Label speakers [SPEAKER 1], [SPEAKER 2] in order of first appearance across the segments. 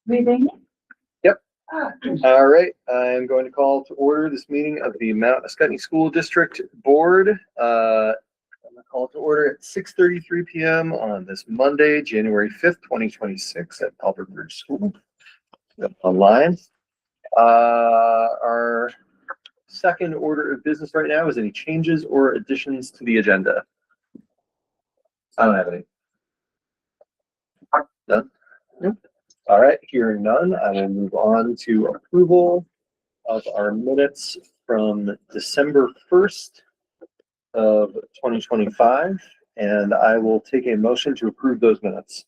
[SPEAKER 1] Reading?
[SPEAKER 2] Yep. All right. I'm going to call to order this meeting of the Mount Ascutney School District Board. I'm going to call it to order at 6:33 p.m. on this Monday, January 5th, 2026 at Albert Bridge School. Online. Our second order of business right now is any changes or additions to the agenda? I don't have any. None? Nope. All right, hearing none, I will move on to approval of our minutes from December 1st of 2025, and I will take a motion to approve those minutes.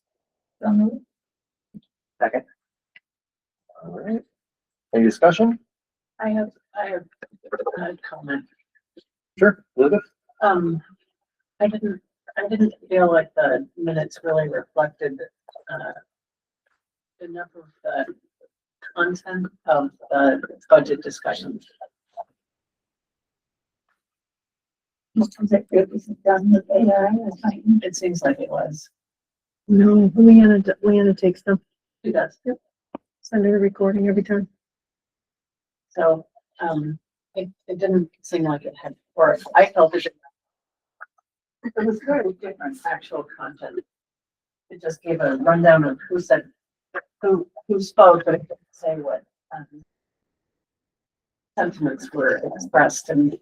[SPEAKER 2] Second. All right. Any discussion?
[SPEAKER 1] I have a comment.
[SPEAKER 2] Sure, Elizabeth.
[SPEAKER 1] I didn't feel like the minutes really reflected enough of the content of the budget discussions. Was it done with AI? It seems like it was.
[SPEAKER 3] No, Leanna takes them.
[SPEAKER 1] She does.
[SPEAKER 3] Yep. Send her the recording every time.
[SPEAKER 1] So, it didn't seem like it had, or I felt it was very different actual content. It just gave a rundown of who said, who spoke, but it didn't say what sentiments were expressed. And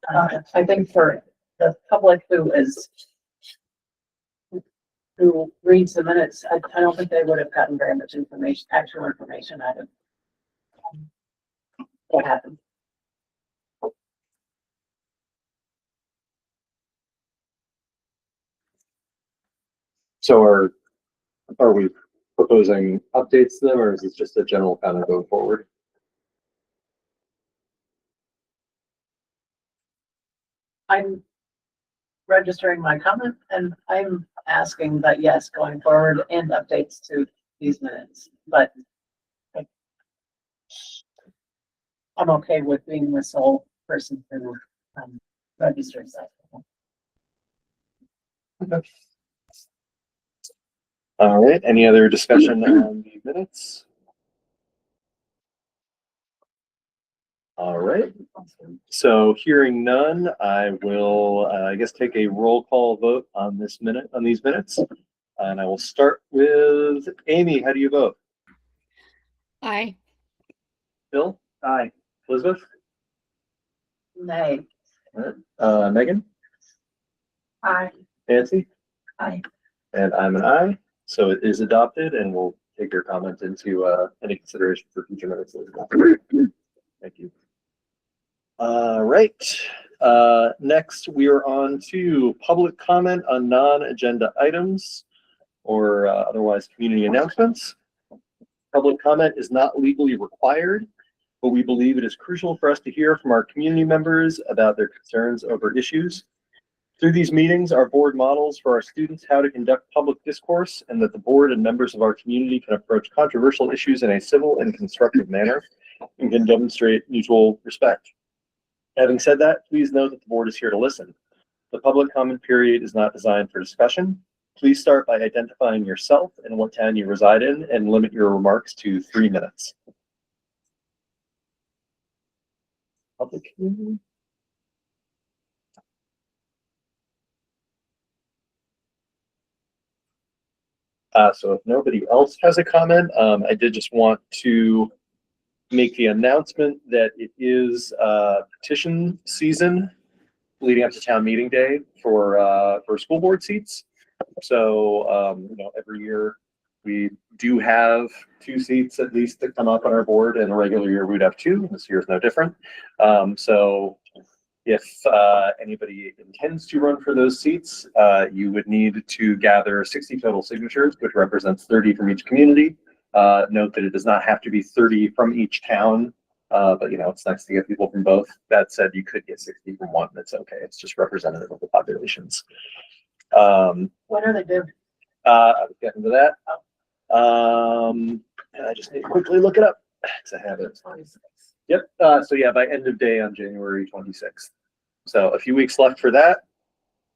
[SPEAKER 1] I think for the public who reads the minutes, I don't think they would have gotten very much information, actual information out of what happened.
[SPEAKER 2] So are we proposing updates to them, or is this just a general kind of going forward?
[SPEAKER 1] I'm registering my comment and I'm asking that yes, going forward and updates to these minutes, but I'm okay with being the sole person who registers that.
[SPEAKER 2] Okay. All right, any other discussion on the minutes? All right, so hearing none, I will, I guess, take a roll call vote on these minutes. And I will start with Amy. How do you vote?
[SPEAKER 3] Aye.
[SPEAKER 2] Bill? Aye. Elizabeth?
[SPEAKER 1] Nay.
[SPEAKER 2] Megan?
[SPEAKER 1] Aye.
[SPEAKER 2] Nancy?
[SPEAKER 1] Aye.
[SPEAKER 2] And I'm an aye. So it is adopted, and we'll take your comment into any consideration for future minutes. Thank you. All right. Next, we are on to public comment on non-agenda items or otherwise community announcements. Public comment is not legally required, but we believe it is crucial for us to hear from our community members about their concerns over issues. Through these meetings, our board models for our students how to conduct public discourse, and that the board and members of our community can approach controversial issues in a civil and constructive manner and can demonstrate mutual respect. Having said that, please know that the board is here to listen. The public comment period is not designed for discussion. Please start by identifying yourself and what town you reside in, and limit your remarks to 3 minutes. Public hearing. So if nobody else has a comment, I did just want to make the announcement that it is petition season leading up to town meeting day for school board seats. So every year we do have 2 seats at least that come up on our board, and a regular year we'd have 2. This year is no different. So if anybody intends to run for those seats, you would need to gather 60 total signatures, which represents 30 from each community. Note that it does not have to be 30 from each town, but it's nice to get people from both. That said, you could get 60 from one. That's okay. It's just representative of the populations.
[SPEAKER 1] What are they doing?
[SPEAKER 2] I was getting to that. And I just need to quickly look it up because I have it.
[SPEAKER 1] 26.
[SPEAKER 2] Yep. So yeah, by end of day on January 26th. So a few weeks left for that.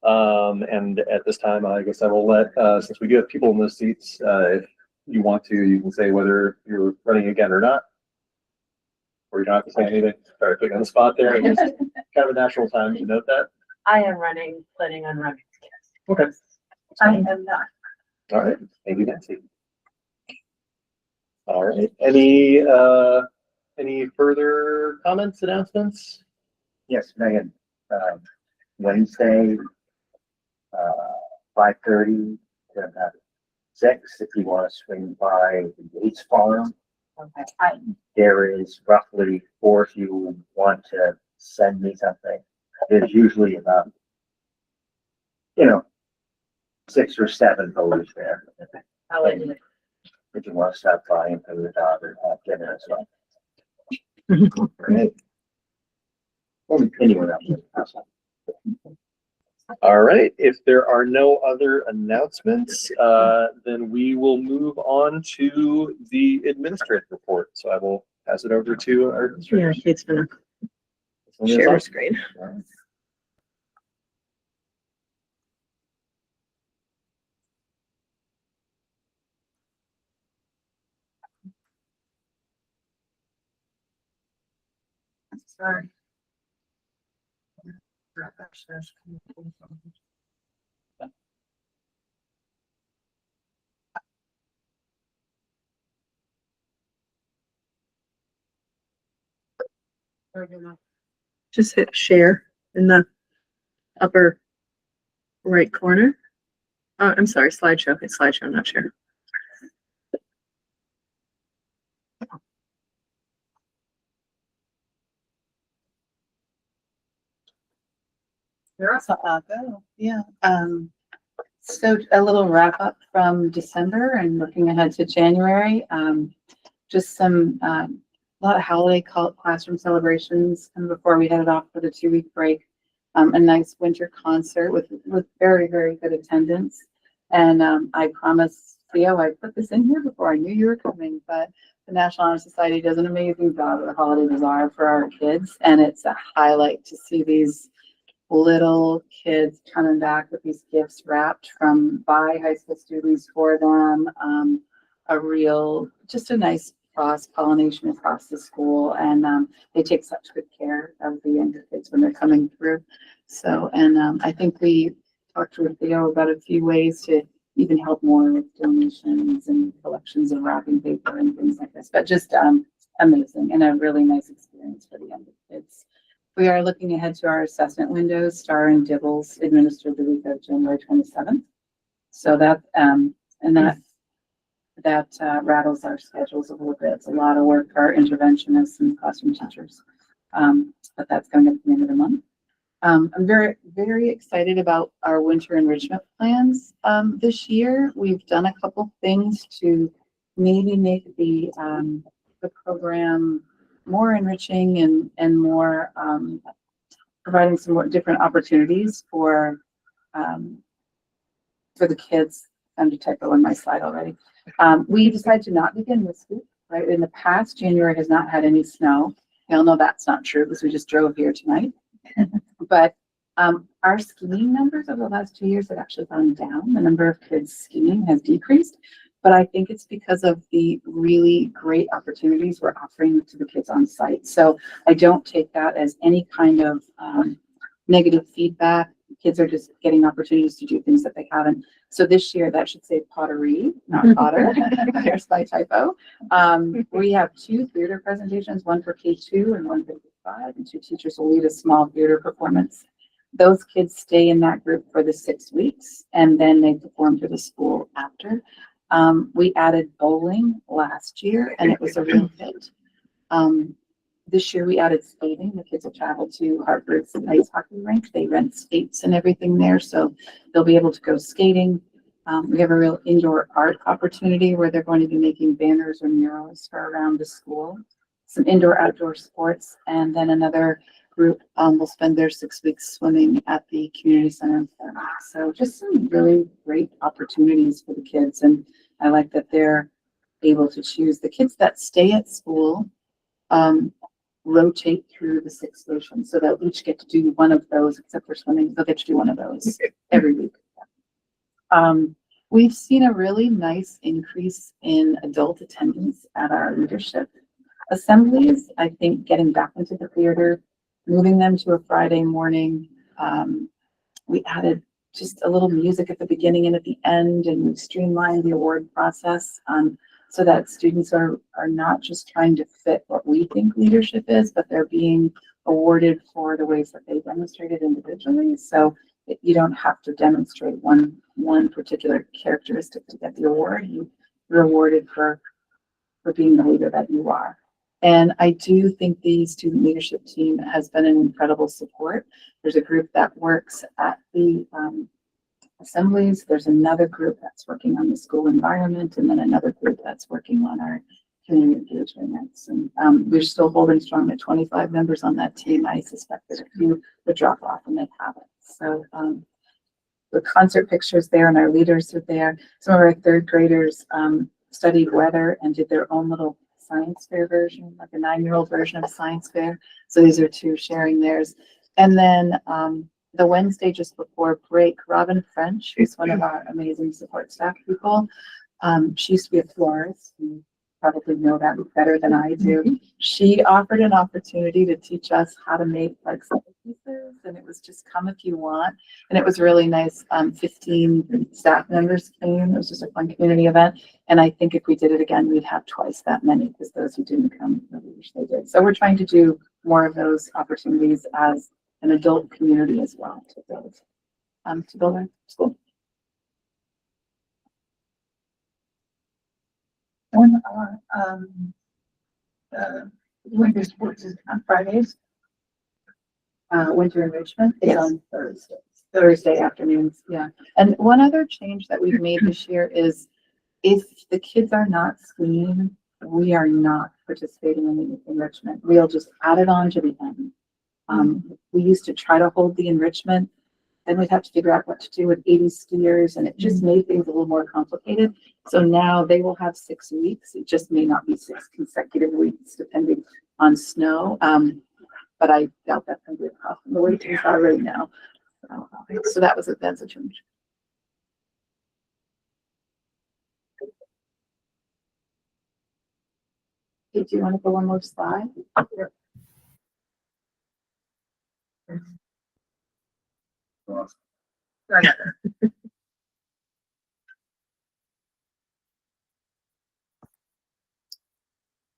[SPEAKER 2] And at this time, I guess I will let, since we do have people in those seats, if you want to, you can say whether you're running again or not. Or you don't have to say anything. Sorry, putting on the spot there. It's kind of a natural time to note that.
[SPEAKER 1] I am planning on running.
[SPEAKER 2] Okay.
[SPEAKER 1] I am not.
[SPEAKER 2] All right. Thank you, Nancy. All right. Any further comments, announcements?
[SPEAKER 4] Yes, Megan, Wednesday, 5:30 to about 6, if you want to swing by the Yates Farm.
[SPEAKER 1] Okay.
[SPEAKER 4] There is roughly 4 if you want to send me something. There's usually about, 6 or 7 voters there.
[SPEAKER 1] I'll let you know.
[SPEAKER 4] If you want to stop by and play with the dog or have dinner as well.
[SPEAKER 2] Great.
[SPEAKER 4] Or anyone else.
[SPEAKER 2] All right. If there are no other announcements, then we will move on to the administrative report. So I will pass it over to our
[SPEAKER 3] Yeah,
[SPEAKER 2] administrators.
[SPEAKER 3] Kate's gonna
[SPEAKER 2] Someone
[SPEAKER 3] share her
[SPEAKER 2] else?
[SPEAKER 3] screen.
[SPEAKER 1] Sorry.
[SPEAKER 3] Just hit share in the upper right corner. I'm sorry, slideshow. It's slideshow, not share.
[SPEAKER 1] Yeah. So a little wrap up from December and looking ahead to January. Just some, a lot of holiday classroom celebrations and before we headed off for the 2-week break. A nice winter concert with very, very good attendance. And I promised Theo, I put this in here before I knew you were coming, but the National Honor Society does an amazing job at the Holiday Bazaar for our kids. And it's a highlight to see these little kids coming back with these gifts wrapped by high school students for them. Just a nice cross-pollination across the school. And they take such good care of the younger kids when they're coming through. So, and I think we talked with Theo about a few ways to even help more with donations and collections of wrapping paper and things like this, but just amazing and a really nice experience for the younger kids. We are looking ahead to our assessment windows, Star and Dibbles administered the week of January 27th. So that, rattles our schedules a little bit. It's a lot of work for our interventionists and classroom teachers. But that's coming at the end of the month. I'm very, very excited about our winter enrichment plans this year. We've done a couple things to maybe make the program more enriching and more providing some more different opportunities for the kids. I'm to typo on my slide already. We decided to not begin this week, right? In the past, January has not had any snow. You all know that's not true because we just drove here tonight. But our skiing numbers over the last 2 years have actually gone down. The number of kids skiing has decreased. But I think it's because of the really great opportunities we're offering to the kids on site. So I don't take that as any kind of negative feedback. Kids are just getting opportunities to do things that they haven't. So this year, that should say pottery, not potter. There's my typo. We have 2 theater presentations, one for K2 and one for K5, and 2 teachers will lead a small theater performance. Those kids stay in that group for the 6 weeks, and then they perform for the school after. We added bowling last year, and it was a real hit. This year we added skating. The kids will travel to Hartford's ice hockey rink. They rent skates and everything there, so they'll be able to go skating. We have a real indoor art opportunity where they're going to be making banners or murals for around the school. Some indoor-outdoor sports, and then another group will spend their 6 weeks swimming at the community center. So just some really great opportunities for the kids, and I like that they're able to choose. The kids that stay at school rotate through the 6 stations, so they'll each get to do one of those, except for swimming. They'll get to do one of those every week.
[SPEAKER 5] We've seen a really nice increase in adult attendance at our leadership assemblies. I think getting back into the theater, moving them to a Friday morning. We added just a little music at the beginning and at the end, and we streamlined the award process, so that students are not just trying to fit what we think leadership is, but they're being awarded for the ways that they demonstrated individually. So you don't have to demonstrate one particular characteristic to get the award. You're awarded for being the leader that you are. And I do think the student leadership team has been an incredible support. There's a group that works at the assemblies. There's another group that's working on the school environment, and then another group that's working on our community engagement events. And we're still holding strong at 25 members on that team. I suspect that a few would drop off and they haven't. So the concert pictures there, and our leaders are there. Some of our third graders studied weather and did their own little science fair version, like a 9-year-old version of science fair. So these are two sharing theirs. And then the Wednesday just before break, Robin French, who's one of our amazing support staff people. She used to be a florist. You probably know that better than I do. She offered an opportunity to teach us how to make like pieces, and it was just come if you want. And it was really nice. 15 staff members came. It was just a fun community event. And I think if we did it again, we'd have twice that many, because those who didn't come really wish they did. So we're trying to do more of those opportunities as an adult community as well to build our school.
[SPEAKER 1] When winter sports is on Fridays.
[SPEAKER 5] Winter enrichment is
[SPEAKER 1] Yes.
[SPEAKER 5] on Thursday afternoons. Yeah. And one other change that we've made this year is if the kids are not skiing, we are not participating in the enrichment. We'll just add it on to the end. We used to try to hold the enrichment, then we'd have to figure out what to do with 80 skiers, and it just made things a little more complicated. So now they will have 6 weeks. It just may not be 6 consecutive weeks, depending on snow. But I doubt that's going to be a problem the way things are right now. So that's a change. Okay, do you want to go one more slide?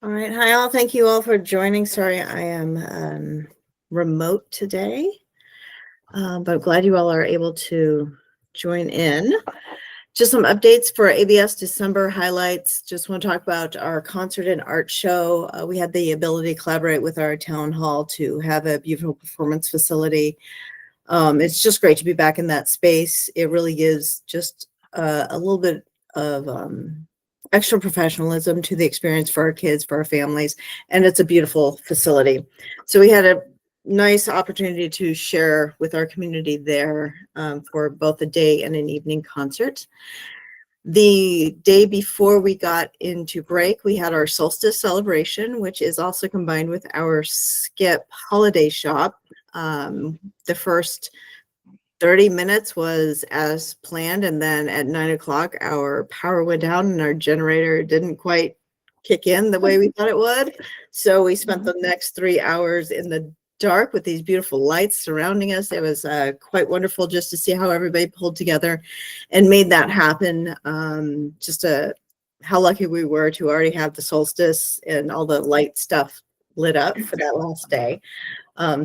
[SPEAKER 6] All right. Hi, all. Thank you all for joining. Sorry, I am remote today, but glad you all are able to join in. Just some updates for ABS December highlights. Just want to talk about our concert and art show. We had the ability to collaborate with our town hall to have a beautiful performance facility. It's just great to be back in that space. It really gives just a little bit of extra professionalism to the experience for our kids, for our families, and it's a beautiful facility. So we had a nice opportunity to share with our community there for both a day and an evening concert. The day before we got into break, we had our solstice celebration, which is also combined with our Skip holiday shop. The first 30 minutes was as planned, and then at 9 o'clock our power went down and our generator didn't quite kick in the way we thought it would. So we spent the next 3 hours in the dark with these beautiful lights surrounding us. It was quite wonderful just to see how everybody pulled together and made that happen. How lucky we were to already have the solstice and all the light stuff lit up for that last day.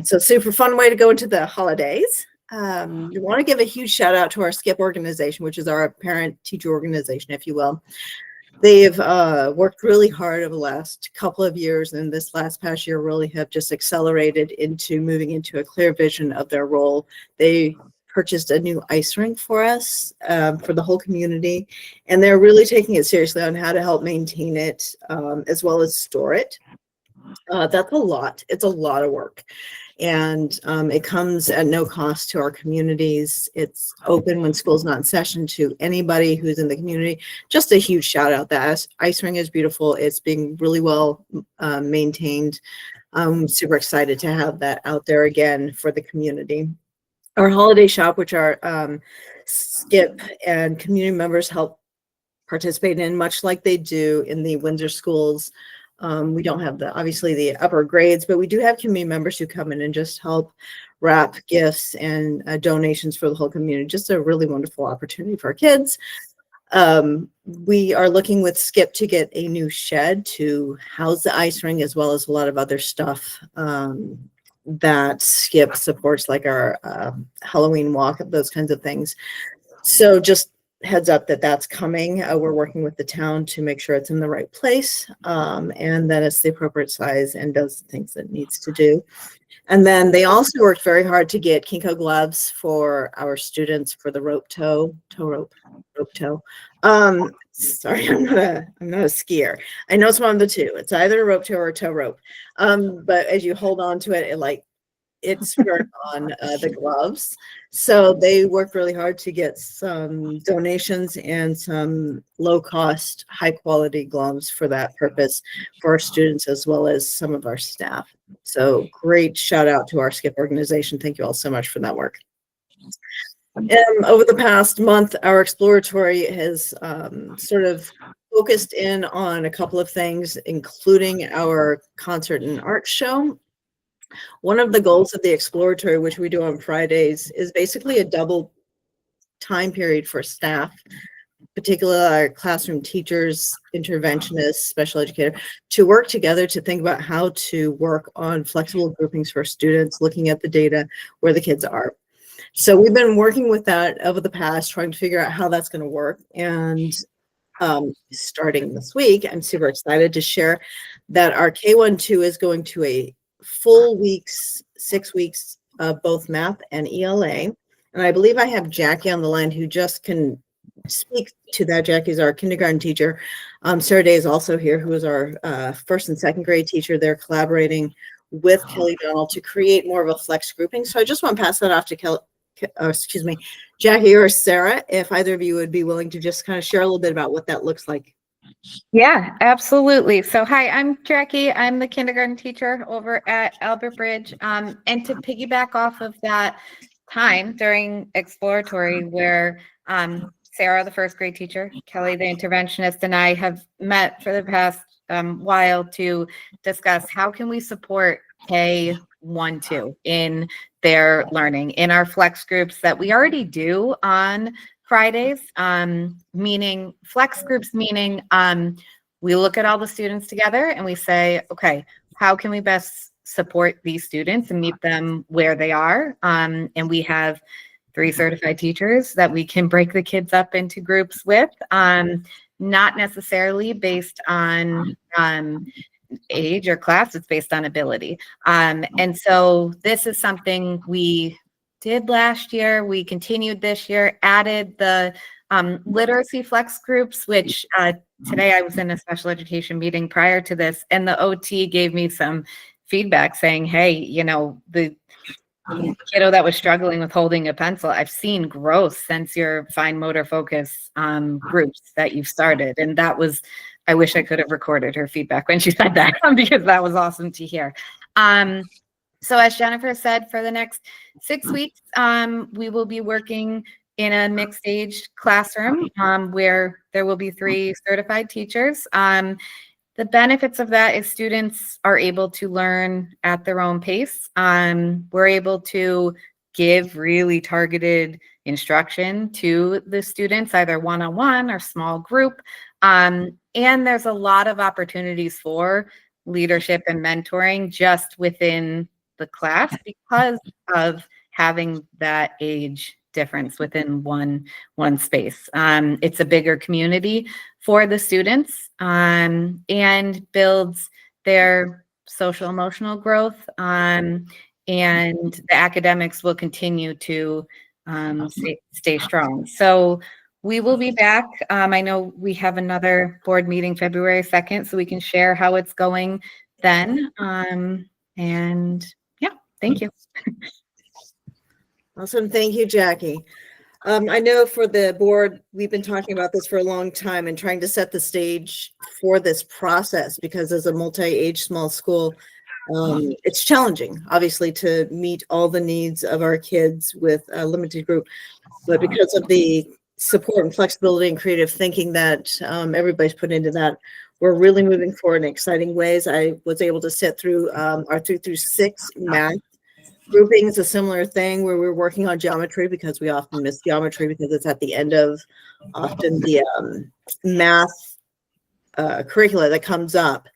[SPEAKER 6] So super fun way to go into the holidays. We want to give a huge shout out to our Skip organization, which is our parent teacher organization, if you will. They've worked really hard over the last couple of years, and this past year really have just accelerated into moving into a clear vision of their role. They purchased a new ice rink for us, for the whole community, and they're really taking it seriously on how to help maintain it, as well as store it. That's a lot. It's a lot of work. And it comes at no cost to our communities. It's open when school's not in session to anybody who's in the community. Just a huge shout out. That ice ring is beautiful. It's being really well maintained. I'm super excited to have that out there again for the community. Our holiday shop, which are skip and community members help participate in, much like they do in the Windsor schools. We don't have obviously the upper grades, but we do have community members who come in and just help wrap gifts and donations for the whole community. Just a really wonderful opportunity for our kids. We are looking with Skip to get a new shed to house the ice ring, as well as a lot of other stuff that Skip supports, like our Halloween walk, those kinds of things. So just heads up that that's coming. We're working with the town to make sure it's in the right place, and that it's the appropriate size and does the things that it needs to do. And then they also worked very hard to get Kinko gloves for our students for the rope toe. Sorry, I'm not a skier. I know it's one of the two. It's either a rope toe or a toe rope. But as you hold on to it, it's spurred on the gloves. So they worked really hard to get some donations and some low cost, high quality gloves for that purpose for our students, as well as some of our staff. So great shout out to our Skip organization. Thank you all so much for that work. Over the past month, our exploratory has sort of focused in on a couple of things, including our concert and art show. One of the goals of the exploratory, which we do on Fridays, is basically a double time period for staff, particularly our classroom teachers, interventionists, special educator, to work together to think about how to work on flexible groupings for students, looking at the data where the kids are. So we've been working with that over the past, trying to figure out how that's going to work. And starting this week, I'm super excited to share that our K-1-2 is going to a full weeks, 6 weeks of both math and ELA. And I believe I have Jackie on the line who just can speak to that. Jackie's our kindergarten teacher. Sarah Day is also here, who is our first and second grade teacher. They're collaborating with Kelly Donald to create more of a flex grouping. So I just want to pass that off to Jackie or Sarah, if either of you would be willing to just kind of share a little bit about what that looks like.
[SPEAKER 7] Yeah, absolutely. So hi, I'm Jackie. I'm the kindergarten teacher over at Albert Bridge. And to piggyback off of that time during exploratory where Sarah, the first grade teacher, Kelly, the interventionist, and I have met for the past while to discuss how can we support K-1-2 in their learning in our flex groups that we already do on Fridays, meaning flex groups, meaning we look at all the students together and we say, okay, how can we best support these students and meet them where they are? And we have 3 certified teachers that we can break the kids up into groups with, not necessarily based on age or class, it's based on ability. And so this is something we did last year. We continued this year, added the literacy flex groups, which today I was in a special education meeting prior to this, and the OT gave me some feedback saying, hey, you know, the kiddo that was struggling with holding a pencil, I've seen growth since your fine motor focus groups that you've started. And that was, I wish I could have recorded her feedback when she said that because that was awesome to hear. So as Jennifer said, for the next 6 weeks, we will be working in a mixed age classroom where there will be 3 certified teachers. The benefits of that is students are able to learn at their own pace. We're able to give really targeted instruction to the students, either one-on-one or small group. And there's a lot of opportunities for leadership and mentoring just within the class because of having that age difference within one space. It's a bigger community for the students and builds their social emotional growth, and the academics will continue to stay strong. So we will be back. I know we have another board meeting February 2nd, so we can share how it's going then. And yeah, thank you.
[SPEAKER 6] Awesome. Thank you, Jackie. I know for the board, we've been talking about this for a long time and trying to set the stage for this process because as a multi-age small school, it's challenging, obviously, to meet all the needs of our kids with a limited group. But because of the support and flexibility and creative thinking that everybody's put into that, we're really moving forward in exciting ways. I was able to sit through our 3 through 6 math grouping is a similar thing where we're working on geometry because we often miss geometry because it's at the end of often the math curricula that comes up.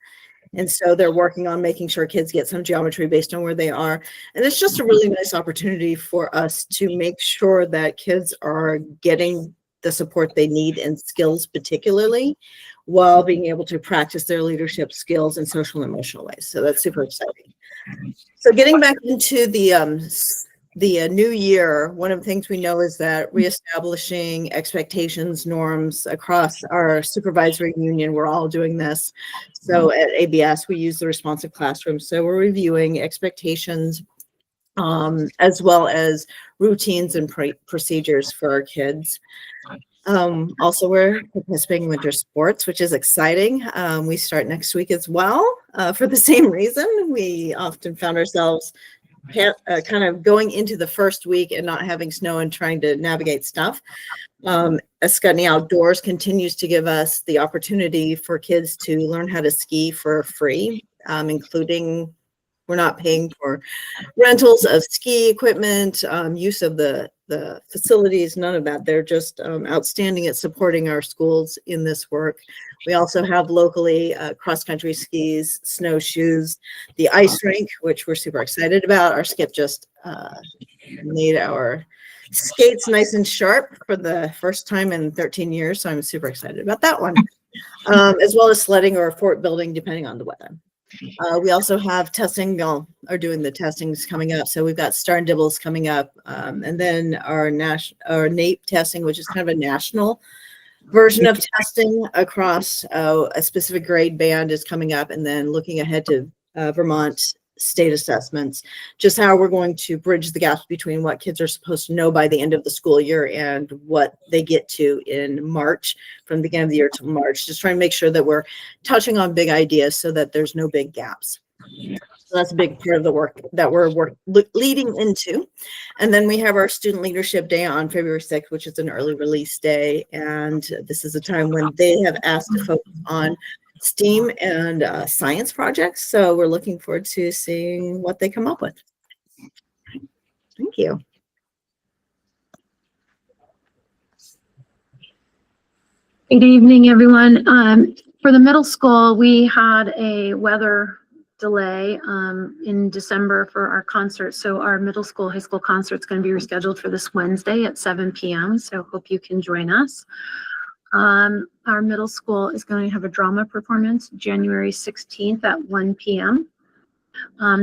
[SPEAKER 6] And so they're working on making sure kids get some geometry based on where they are. And it's just a really nice opportunity for us to make sure that kids are getting the support they need and skills particularly while being able to practice their leadership skills in social and emotional ways. So that's super exciting. So getting back into the new year, one of the things we know is that reestablishing expectations, norms across our supervisory union, we're all doing this. So at ABS, we use the responsive classroom. So we're reviewing expectations as well as routines and procedures for our kids. Also, we're participating in winter sports, which is exciting. We start next week as well for the same reason. We often found ourselves kind of going into the first week and not having snow and trying to navigate stuff. Escutney Outdoors continues to give us the opportunity for kids to learn how to ski for free, including we're not paying for rentals of ski equipment, use of the facilities, none of that. They're just outstanding at supporting our schools in this work. We also have locally cross-country skis, snowshoes, the ice rink, which we're super excited about. Our skip just made our skates nice and sharp for the first time in 13 years. So I'm super excited about that one, as well as sledding or fort building, depending on the weather. We also have testing, we all are doing the testings coming up. So we've got Star and Dibbles coming up. And then our NAEP testing, which is kind of a national version of testing across a specific grade band is coming up. And then looking ahead to Vermont state assessments, just how we're going to bridge the gaps between what kids are supposed to know by the end of the school year and what they get to in March, from the beginning of the year to March, just trying to make sure that we're touching on big ideas so that there's no big gaps. So that's a big part of the work that we're leading into. And then we have our Student Leadership Day on February 6th, which is an early release day. And this is a time when they have asked to focus on STEAM and science projects. So we're looking forward to seeing what they come up with. Thank you.
[SPEAKER 8] Good evening, everyone. For the middle school, we had a weather delay in December for our concert. So our middle school, high school concert is going to be rescheduled for this Wednesday at 7 p.m. So hope you can join us. Our middle school is going to have a drama performance January 16th at 1 p.m.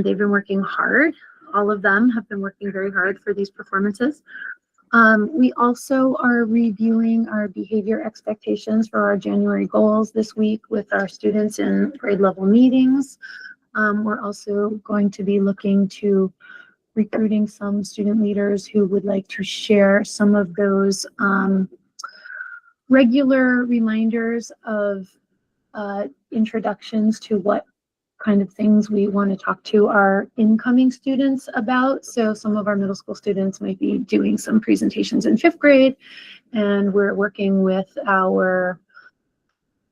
[SPEAKER 8] They've been working hard. All of them have been working very hard for these performances. We also are reviewing our behavior expectations for our January goals this week with our students in grade level meetings. We're also going to be looking to recruiting some student leaders who would like to share some of those regular reminders of introductions to what kind of things we want to talk to our incoming students about. So some of our middle school students might be doing some presentations in 5th grade, and we're working with our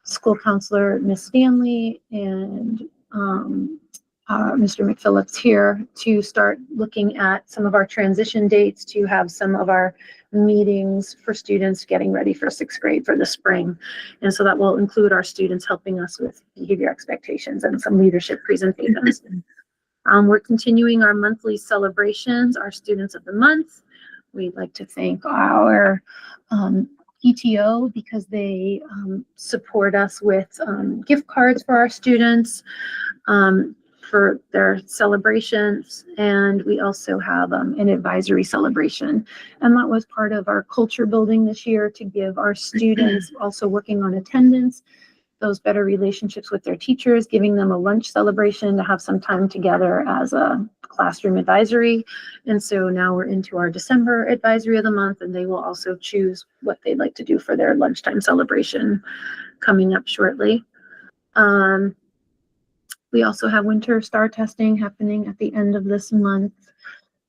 [SPEAKER 8] school counselor, Miss Stanley, and Mr. McPhillips here to start looking at some of our transition dates, to have some of our meetings for students getting ready for 6th grade for the spring. And so that will include our students helping us with behavior expectations and some leadership presentations. We're continuing our monthly celebrations, our students of the month. We'd like to thank our PTO because they support us with gift cards for our students for their celebrations. And we also have an advisory celebration. And that was part of our culture building this year, to give our students also working on attendance those better relationships with their teachers, giving them a lunch celebration to have some time together as a classroom advisory. And so now we're into our December advisory of the month, and they will also choose what they'd like to do for their lunchtime celebration coming up shortly. We also have winter STAR testing happening at the end of this month,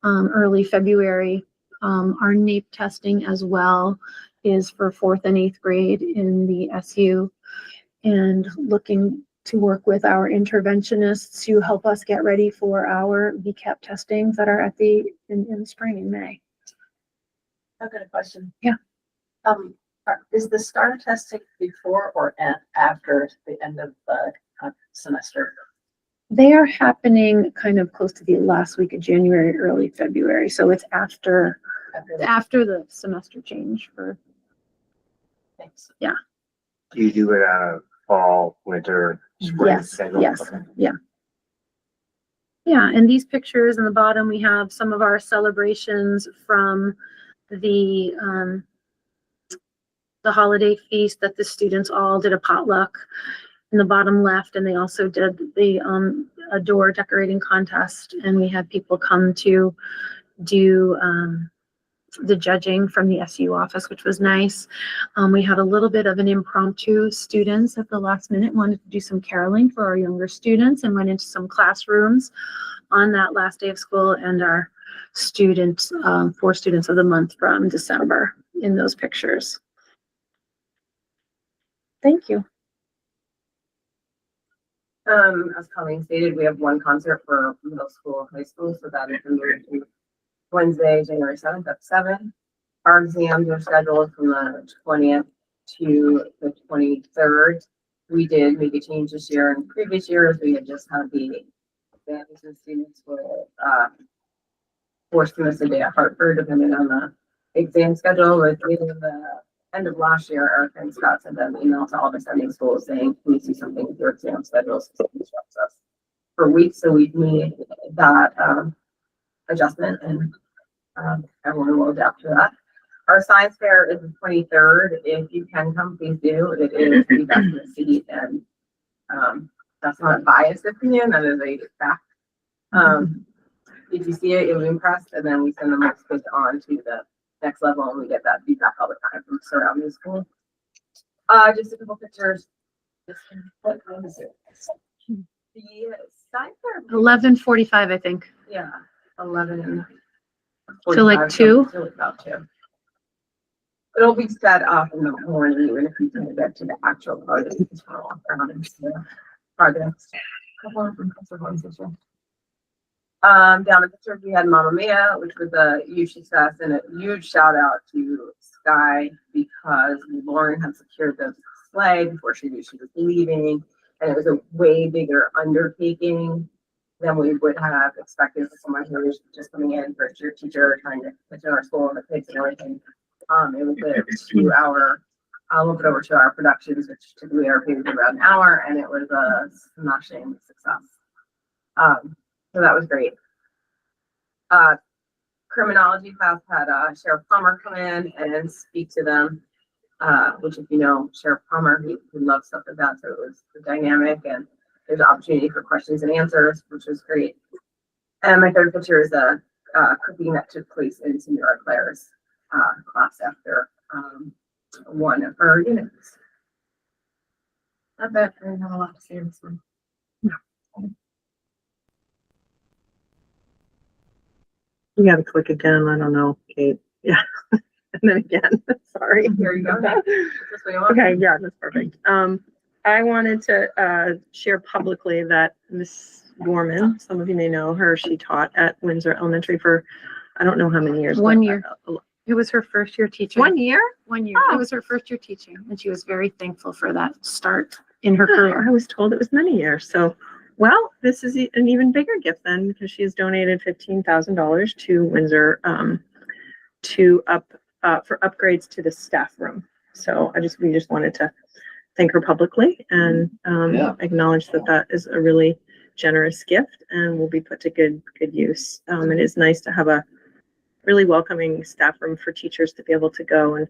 [SPEAKER 8] early February. Our NAEP testing as well is for 4th and 8th grade in the SU, and looking to work with our interventionists to help us get ready for our VCAP testings that are in the spring in May.
[SPEAKER 1] I've got a question.
[SPEAKER 8] Yeah.
[SPEAKER 1] Is the STAR testing before or after the end of the semester?
[SPEAKER 8] They are happening kind of close to the last week of January, early February. So it's after the semester change for,
[SPEAKER 1] Thanks.
[SPEAKER 4] Do you do it on a fall, winter, spring
[SPEAKER 8] yes,
[SPEAKER 4] schedule?
[SPEAKER 8] yes,
[SPEAKER 4] Okay.
[SPEAKER 8] yeah. Yeah, and these pictures in the bottom, we have some of our celebrations from the holiday feast that the students all did a potluck in the bottom left, and they also did the a door decorating contest, and we had people come to do the judging from the SU office, which was nice. We had a little bit of an impromptu. Students at the last minute wanted to do some caroling for our younger students and went into some classrooms on that last day of school, and our students, 4 students of the month from December in those pictures. Thank you.
[SPEAKER 9] As Colleen stated, we have one concert for middle school, high school, so that is moved to Wednesday, January 7th at 7. Our exams are scheduled from the 20th to the 23rd. We did make a change this year. In previous years, we had just had the exams and students were forced to miss a day at Hartford, depending on the exam schedule. With the end of last year, Eric and Scott sent an email to all the sending schools saying, can you see something with your exam schedules? Instructs us for weeks, so we've made that adjustment, and everyone will adapt to that. Our science fair is the 23rd. If you can come, please do. It is the best in the seat, and that's not a biased opinion, that is a fact. If you see it, you'll be impressed, and then we send the most kids on to the next level, and we get that feedback all the time from surrounding schools. Just a couple pictures. What time is it? The science fair.
[SPEAKER 8] 11:45, I think.
[SPEAKER 9] Yeah, 11.
[SPEAKER 8] To like 2?
[SPEAKER 9] Till about 2. It'll be set up in the morning, even if you can get to the actual part of the projects. Couple of ones this year. Down the picture, we had Mamma Mia, which was a huge success, and a huge shout out to Sky because Lauren had secured the sleigh before she knew she was leaving, and it was a way bigger undertaking than we would have expected for someone who was just coming in, first year teacher, trying to pitch in our school and the kids and everything. It was a 2-hour, a little bit over 2-hour productions, which typically are paid about an hour, and it was a smashing success. So that was great. Criminology class had Sheriff Palmer come in and speak to them, which, if you know Sheriff Palmer, he loves stuff like that, so it was dynamic, and there's an opportunity for questions and answers, which was great. And my third picture is a cooking that took place in Senora Claire's class after one of her units. I bet I didn't have a lot to say this one.
[SPEAKER 3] You gotta click again. I don't know, Kate. Yeah. And then again, sorry.
[SPEAKER 9] Here you go. Is this what you want?
[SPEAKER 3] Okay, yeah, that's perfect. I wanted to share publicly that Miss Gorman, some of you may know her, she taught at Windsor Elementary for, I don't know how many years.
[SPEAKER 8] 1
[SPEAKER 3] but,
[SPEAKER 8] year. It was her first year teaching.
[SPEAKER 3] 1 year?
[SPEAKER 8] 1 year.
[SPEAKER 3] Oh.
[SPEAKER 8] It was her first year teaching, and she was very thankful for that start in her
[SPEAKER 3] I
[SPEAKER 8] career.
[SPEAKER 3] was told it was many years. So, well, this is an even bigger gift then, because she has donated $15,000 to Windsor for upgrades to the staff room. So we just wanted to thank her publicly and acknowledge that is a really generous gift and will be put to good use. It is nice to have a really welcoming staff room for teachers to be able to go and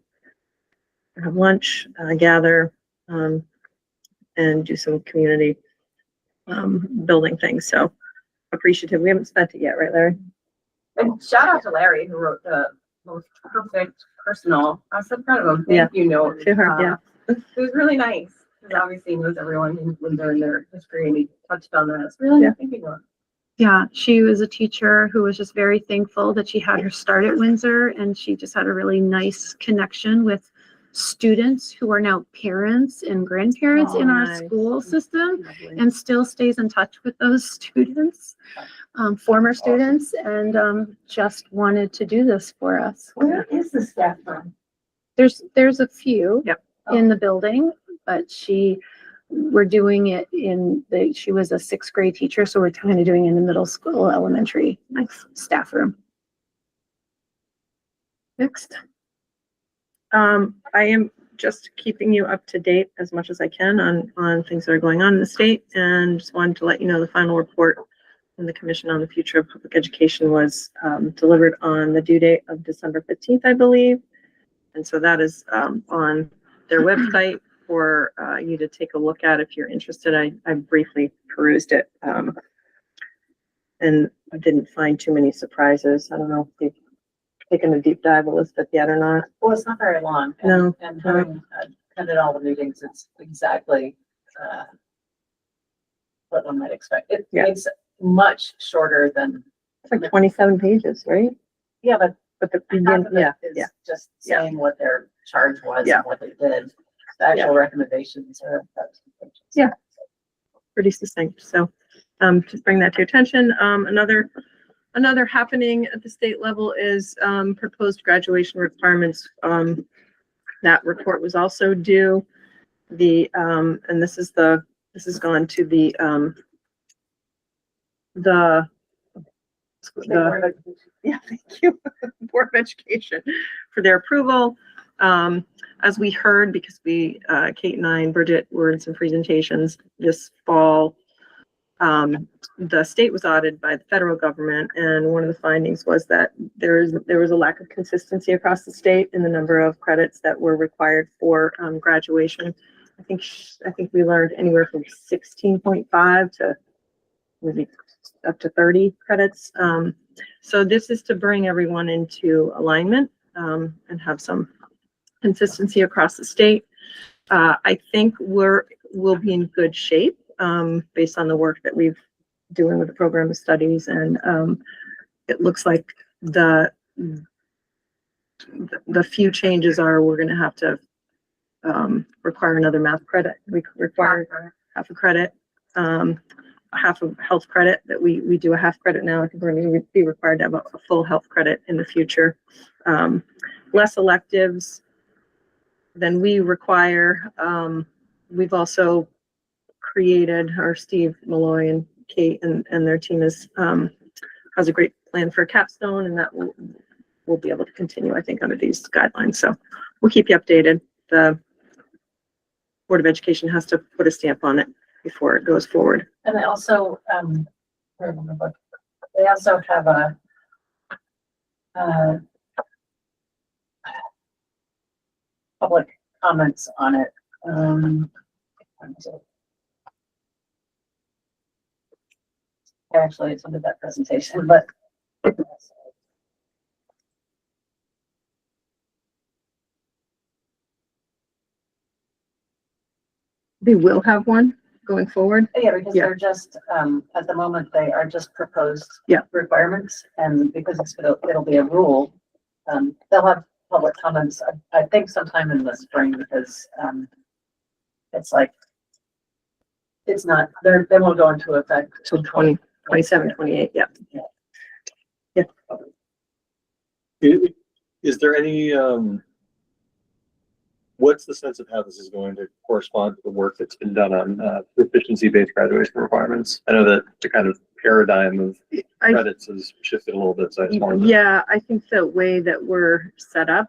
[SPEAKER 3] have lunch, gather, and do some community building things. So appreciative. We haven't spent it yet, right, Larry?
[SPEAKER 9] And shout out to Larry, who wrote the most perfect personal. I was so proud of him. Thank you note.
[SPEAKER 3] To her, yeah.
[SPEAKER 9] It was really nice, because obviously he knows everyone in Windsor and their history, and he touched on that. It's really nice thinking of.
[SPEAKER 8] Yeah, she was a teacher who was just very thankful that she had her start at Windsor, and she just had a really nice connection with students who are now parents and grandparents in
[SPEAKER 3] Oh,
[SPEAKER 8] our
[SPEAKER 3] nice.
[SPEAKER 8] school system,
[SPEAKER 3] Lovely.
[SPEAKER 8] and still stays in touch with those students, former students, and just wanted to do this for us.
[SPEAKER 1] Where is the staff from?
[SPEAKER 8] There's a few
[SPEAKER 3] Yep.
[SPEAKER 8] in the building, but we're doing it she was a sixth grade teacher, so we're kind of doing it in the middle school, elementary staff room.
[SPEAKER 3] Next. I am just keeping you up to date as much as I can on things that are going on in the state, and just wanted to let you know the final report from the Commission on the Future of Public Education was delivered on the due date of December 15th, I believe. And so that is on their website for you to take a look at if you're interested. I briefly perused it and I didn't find too many surprises. I don't know if you've taken a deep dive, Elizabeth, yet or not.
[SPEAKER 1] Well, it's not very long. And-
[SPEAKER 3] No.
[SPEAKER 1] And having attended all the meetings, it's exactly, what one might expect.
[SPEAKER 3] Yeah.
[SPEAKER 1] It's much shorter than,
[SPEAKER 3] It's like 27 pages, right?
[SPEAKER 1] yeah, but
[SPEAKER 3] But the
[SPEAKER 1] half of
[SPEAKER 3] yeah,
[SPEAKER 1] it is
[SPEAKER 3] yeah,
[SPEAKER 1] just
[SPEAKER 3] yeah.
[SPEAKER 1] saying what their charge was
[SPEAKER 3] Yeah.
[SPEAKER 1] and what they did. The actual recommendations are.
[SPEAKER 3] Yeah. Pretty succinct. So just bring that to your attention. Another happening at the state level is proposed graduation requirements. That report was also due. And this has gone to the yeah, thank you, Board of Education for their approval. As we heard, because Kate and I and Bridget were in some presentations this fall, the state was audited by the federal government, and one of the findings was that there was a lack of consistency across the state in the number of credits that were required for graduation. I think we learned anywhere from 16.5 to maybe up to 30 credits. So this is to bring everyone into alignment and have some consistency across the state. I think we'll be in good shape based on the work that we've doing with the program of studies, and it looks like the few changes are we're going to have to require another math credit. We require half a credit, half of health credit that we do a half credit now. I think we're going to be required to have a full health credit in the future. Less electives than we require. We've also created, or Steve Malloy and Kate and their team has a great plan for a capstone, and that we'll be able to continue, I think, under these guidelines. So we'll keep you updated. The Board of Education has to put a stamp on it before it goes forward.
[SPEAKER 1] And they also, they also have a, public comments on it. Actually, it's under that presentation, but
[SPEAKER 3] They will have one going forward.
[SPEAKER 1] yeah, because
[SPEAKER 3] Yeah.
[SPEAKER 1] they're just, at the moment, they are just proposed
[SPEAKER 3] Yeah.
[SPEAKER 1] requirements, and because it'll be a rule, they'll have public comments, I think sometime in the spring, because, it's like, it's not, they won't go into effect
[SPEAKER 3] Till 2027, 28, yeah.
[SPEAKER 2] Is there any, what's the sense of how this is going to correspond to the work that's been done on proficiency-based graduation requirements? I know that the kind of paradigm of credits has shifted a little bit, so I just wanted to.
[SPEAKER 3] Yeah, I think the way that we're set up,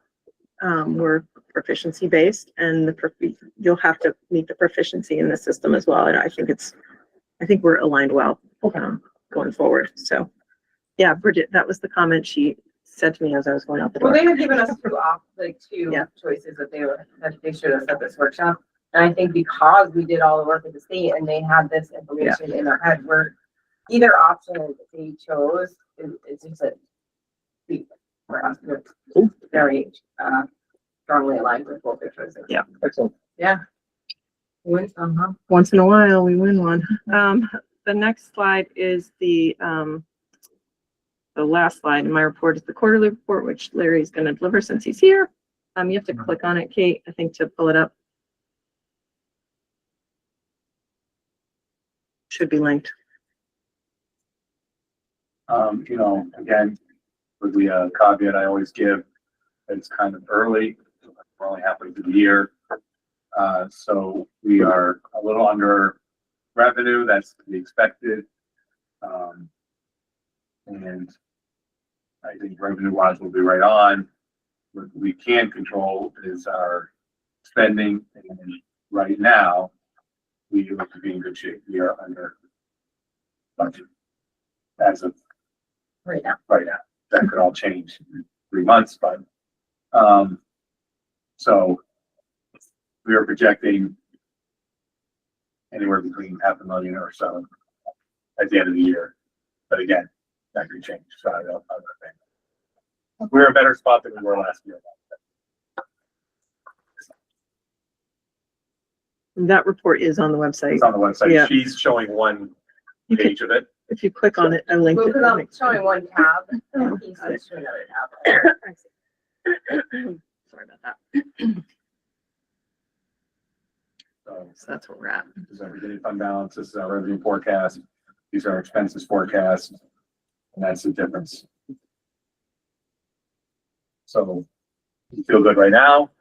[SPEAKER 3] we're proficiency-based, and you'll have to meet the proficiency in the system as well. And I think we're aligned well going forward. So, yeah, Bridget, that was the comment she said to me as I was going out the
[SPEAKER 9] Well,
[SPEAKER 3] door.
[SPEAKER 9] they had given us two
[SPEAKER 3] Yeah.
[SPEAKER 9] choices that they showed us at this workshop. And I think because we did all the work with the state and they had this information in their head, either option that they chose is just for us, we're very strongly aligned with both their choices.
[SPEAKER 2] Excellent.
[SPEAKER 9] Yeah. Once
[SPEAKER 3] Once in a while, we win one. the next slide is the last slide in my report is the quarterly report, which Larry's going to deliver since he's here. You have to click on it, Kate, I think, to pull it up. Should be linked.
[SPEAKER 10] Again, with the caveat I always give, it's kind of early. We're only halfway through the year. So we are a little under revenue, that's to be expected. And I think revenue wise will be right on. What we can control is our spending, and right now we look to be in good shape. We are under budget as of
[SPEAKER 5] Right now.
[SPEAKER 10] That could all change in 3 months, but so we are projecting anywhere between $500,000 or so at the end of the year. But again, that could change. So I don't think we're in a better spot than we were last year.
[SPEAKER 3] That report is on the website.
[SPEAKER 10] It's on the website.
[SPEAKER 3] Yeah.
[SPEAKER 10] She's showing one
[SPEAKER 3] You can,
[SPEAKER 10] page of it.
[SPEAKER 3] if you click on it, I linked
[SPEAKER 9] We'll
[SPEAKER 3] it.
[SPEAKER 9] put up showing one tab and he's
[SPEAKER 3] Got it.
[SPEAKER 9] switched to another tab.
[SPEAKER 3] Sorry about that.
[SPEAKER 10] So
[SPEAKER 3] So that's where we're at.
[SPEAKER 10] this is our beginning fund balance. This is our revenue forecast. These are our expenses forecast. And that's the difference. So you feel good right now,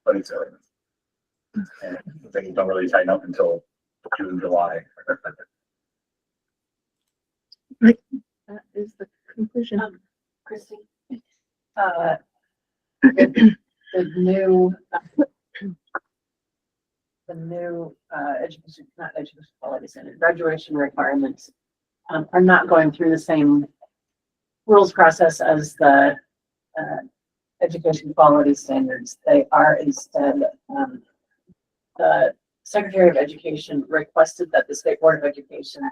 [SPEAKER 10] but it's early. And things don't really tighten up until June, July.
[SPEAKER 3] That is the conclusion.
[SPEAKER 1] Christie, the new education, not education quality standard, graduation requirements are not going through the same rules process as the education quality standards. They are instead, the Secretary of Education requested that the State Board of Education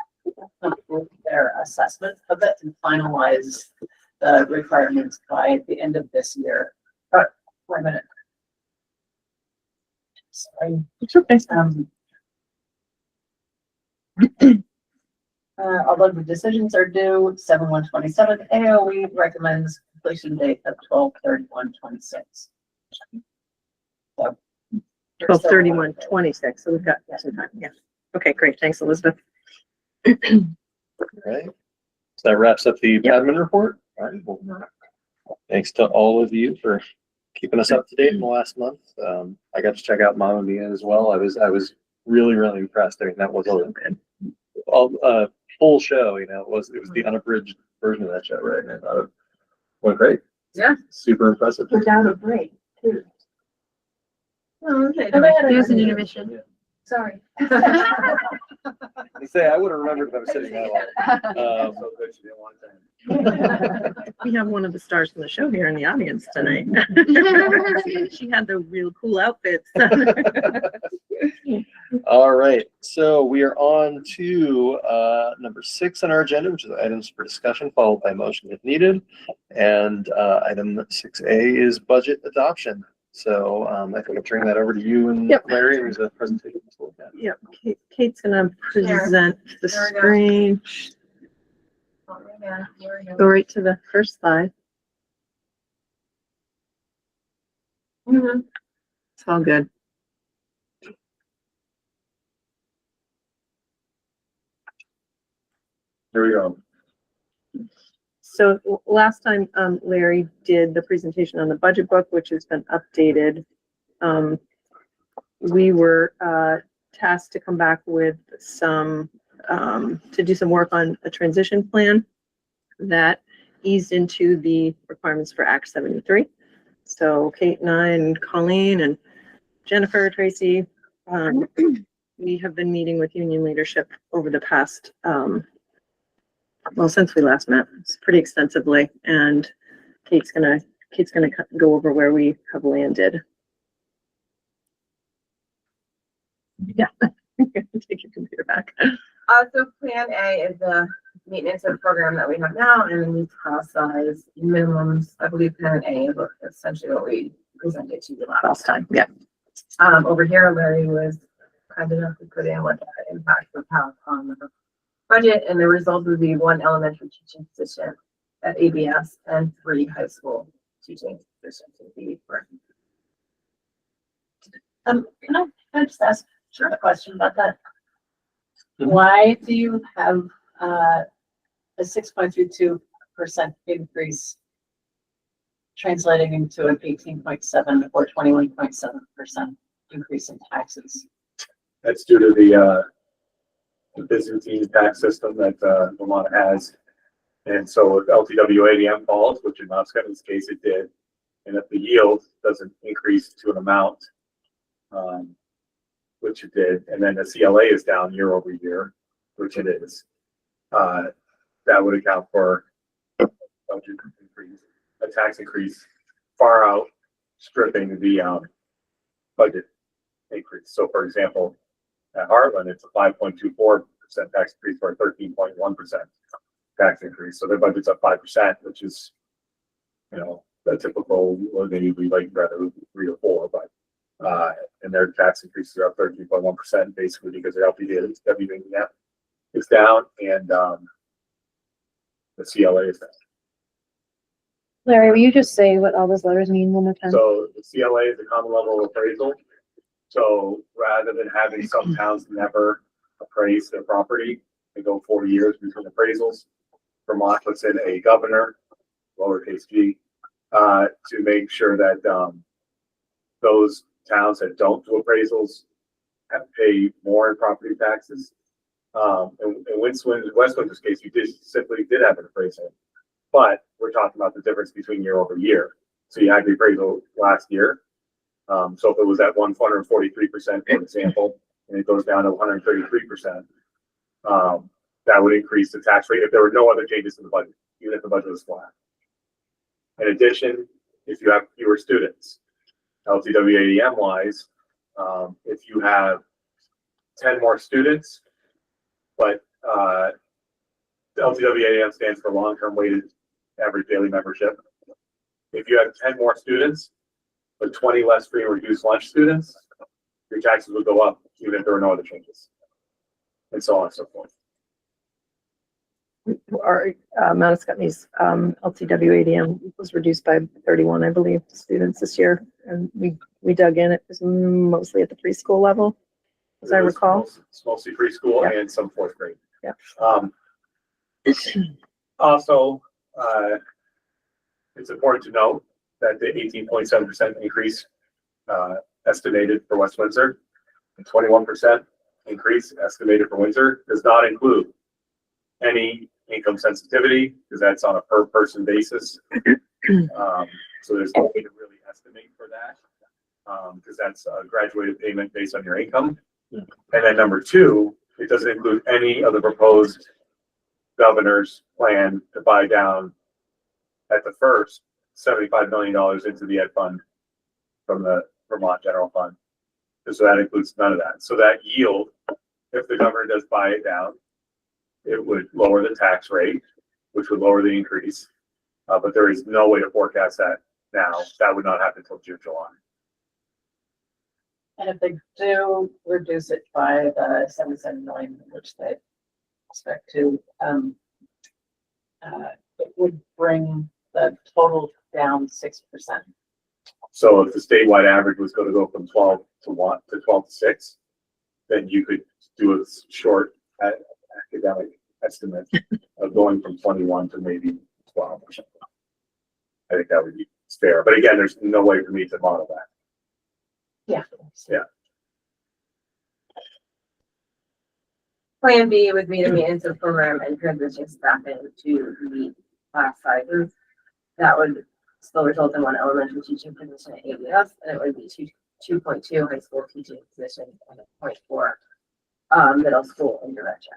[SPEAKER 1] complete their assessment of it and finalize the requirements by the end of this year. But wait a minute. Sorry.
[SPEAKER 3] It's okay.
[SPEAKER 1] Although the decisions are due 7/1/27, AOE recommends completion date of 12/31/26.
[SPEAKER 3] 12/31/26, so we've got some time, yeah. Okay, great, thanks, Elizabeth.
[SPEAKER 2] Right. So that wraps up the admin report. All right. Well, thanks to all of you for keeping us up to date in the last month. I got to check out Mamma Mia as well. I was really impressed. I mean, that was a full show. You know, it was the unabridged version of that show, right? And I thought it went great.
[SPEAKER 9] Yeah.
[SPEAKER 2] Super impressive.
[SPEAKER 1] Without a break, too.
[SPEAKER 9] Oh, okay.
[SPEAKER 8] There's an intermission.
[SPEAKER 1] Sorry.
[SPEAKER 2] I say I would have remembered if I was sitting that long.
[SPEAKER 10] So good she didn't want to.
[SPEAKER 3] We have one of the stars from the show here in the audience tonight. She had the real cool outfits.
[SPEAKER 2] All right, so we are on to number 6 on our agenda, which is items for discussion, followed by motion if needed. And item 6A is budget adoption. So I think I'll turn that over to you and
[SPEAKER 3] Yep.
[SPEAKER 2] Larry. There's a presentation.
[SPEAKER 3] Yep, Kate's gonna present the
[SPEAKER 9] There we go.
[SPEAKER 3] screen.
[SPEAKER 9] Oh, yeah, here we go.
[SPEAKER 3] Go right to the first slide.
[SPEAKER 9] Mhm.
[SPEAKER 3] It's all good.
[SPEAKER 10] Here we go.
[SPEAKER 3] So last time, Larry did the presentation on the budget book, which has been updated. We were, tasked to come back with some, to do some work on a transition plan that eased into the requirements for Act 73. So Kate and I and Colleen and Jennifer, Tracy, we have been meeting with union leadership over the past, well, since we last met, it's pretty extensively, and Kate's gonna go over where we have landed. Yeah, take your computer back.
[SPEAKER 9] So Plan A is the maintenance of program that we have now, and then we cross-size minimums. I believe Plan A is essentially what we presented to you last time.
[SPEAKER 3] Yeah.
[SPEAKER 9] Over here, Larry was kind enough to put in what the impact would have on the budget, and the result would be 1 elementary teaching position at ABS and 3 high school teaching positions at the for
[SPEAKER 1] Can I just ask a question about that?
[SPEAKER 2] Mhm.
[SPEAKER 1] Why do you have, a 6.32% increase translating into an 18.7 or 21.7% increase in taxes?
[SPEAKER 10] That's due to the Byzantine tax system that, Vermont has. And so if LTW ADM falls, which in Mount Scott's case it did, and if the yield doesn't increase to an amount, which it did, and then the CLA is down year over year, which it is, that would account for a budget increase, a tax increase far outstripping the budget increase. So for example, at Heartland, it's a 5.24% tax increase for a 13.1% tax increase. So their budget's up 5%, which is, you know, the typical, or they usually like rather 3 or 4, but and their tax increases are up 13.1% basically because their LPD is down and the CLA is down.
[SPEAKER 8] Larry, will you just say what all those letters mean one more time?
[SPEAKER 10] So the CLA is the common level appraisal. So rather than having some towns never appraise their property, they go 40 years between appraisals. Vermont puts in a governor, lowercase g, to make sure that those towns that don't do appraisals have to pay more in property taxes. In West Windsor's case, you simply did have an appraisal, but we're talking about the difference between year over year. So you had the appraisal last year. So if it was at 143%, for example, and it goes down to 133%, that would increase the tax rate if there were no other changes to the budget, even if the budget was flat. In addition, if you have fewer students, LTWADM wise, if you have 10 more students, but LTWADM stands for long-term weighted average daily membership. If you have 10 more students, but 20 less free and reduced lunch students, your taxes would go up even if there were no other changes, and so on and so forth.
[SPEAKER 3] Our Mount Scott's LTW ADM was reduced by 31, I believe, students this year, and we dug in. It was mostly at the preschool level, as I recall.
[SPEAKER 10] It's mostly preschool
[SPEAKER 3] Yeah.
[SPEAKER 10] and some 4th grade.
[SPEAKER 3] Yeah.
[SPEAKER 10] Also, it's important to note that the 18.7% increase estimated for West Windsor, and 21% increase estimated for Windsor does not include any income sensitivity, because that's on a per person basis. So there's no way to really estimate for that, because that's a graduated payment based on your income. And then number 2, it doesn't include any of the proposed governor's plan to buy down at the first $75 million into the ed fund from the Vermont General Fund. So that includes none of that. So that yield, if the governor does buy it down, it would lower the tax rate, which would lower the increase. But there is no way to forecast that now. That would not happen until June, July.
[SPEAKER 1] And if they do reduce it by the 77 million, which they expect to, it would bring the total down 6%.
[SPEAKER 10] So if the statewide average was going to go from 12 to 1 to 12 to 6, then you could do a short academic estimate of going from 21 to maybe 12 or something. I think that would be fair. But again, there's no way for me to model that.
[SPEAKER 1] Yeah.
[SPEAKER 10] Yeah.
[SPEAKER 9] Plan B would be the maintenance of program and transition staffing to meet class sizes. That would still result in 1 elementary teaching position at ABS, and it would be 2.2 high school teaching positions and 0.4 middle school intervention.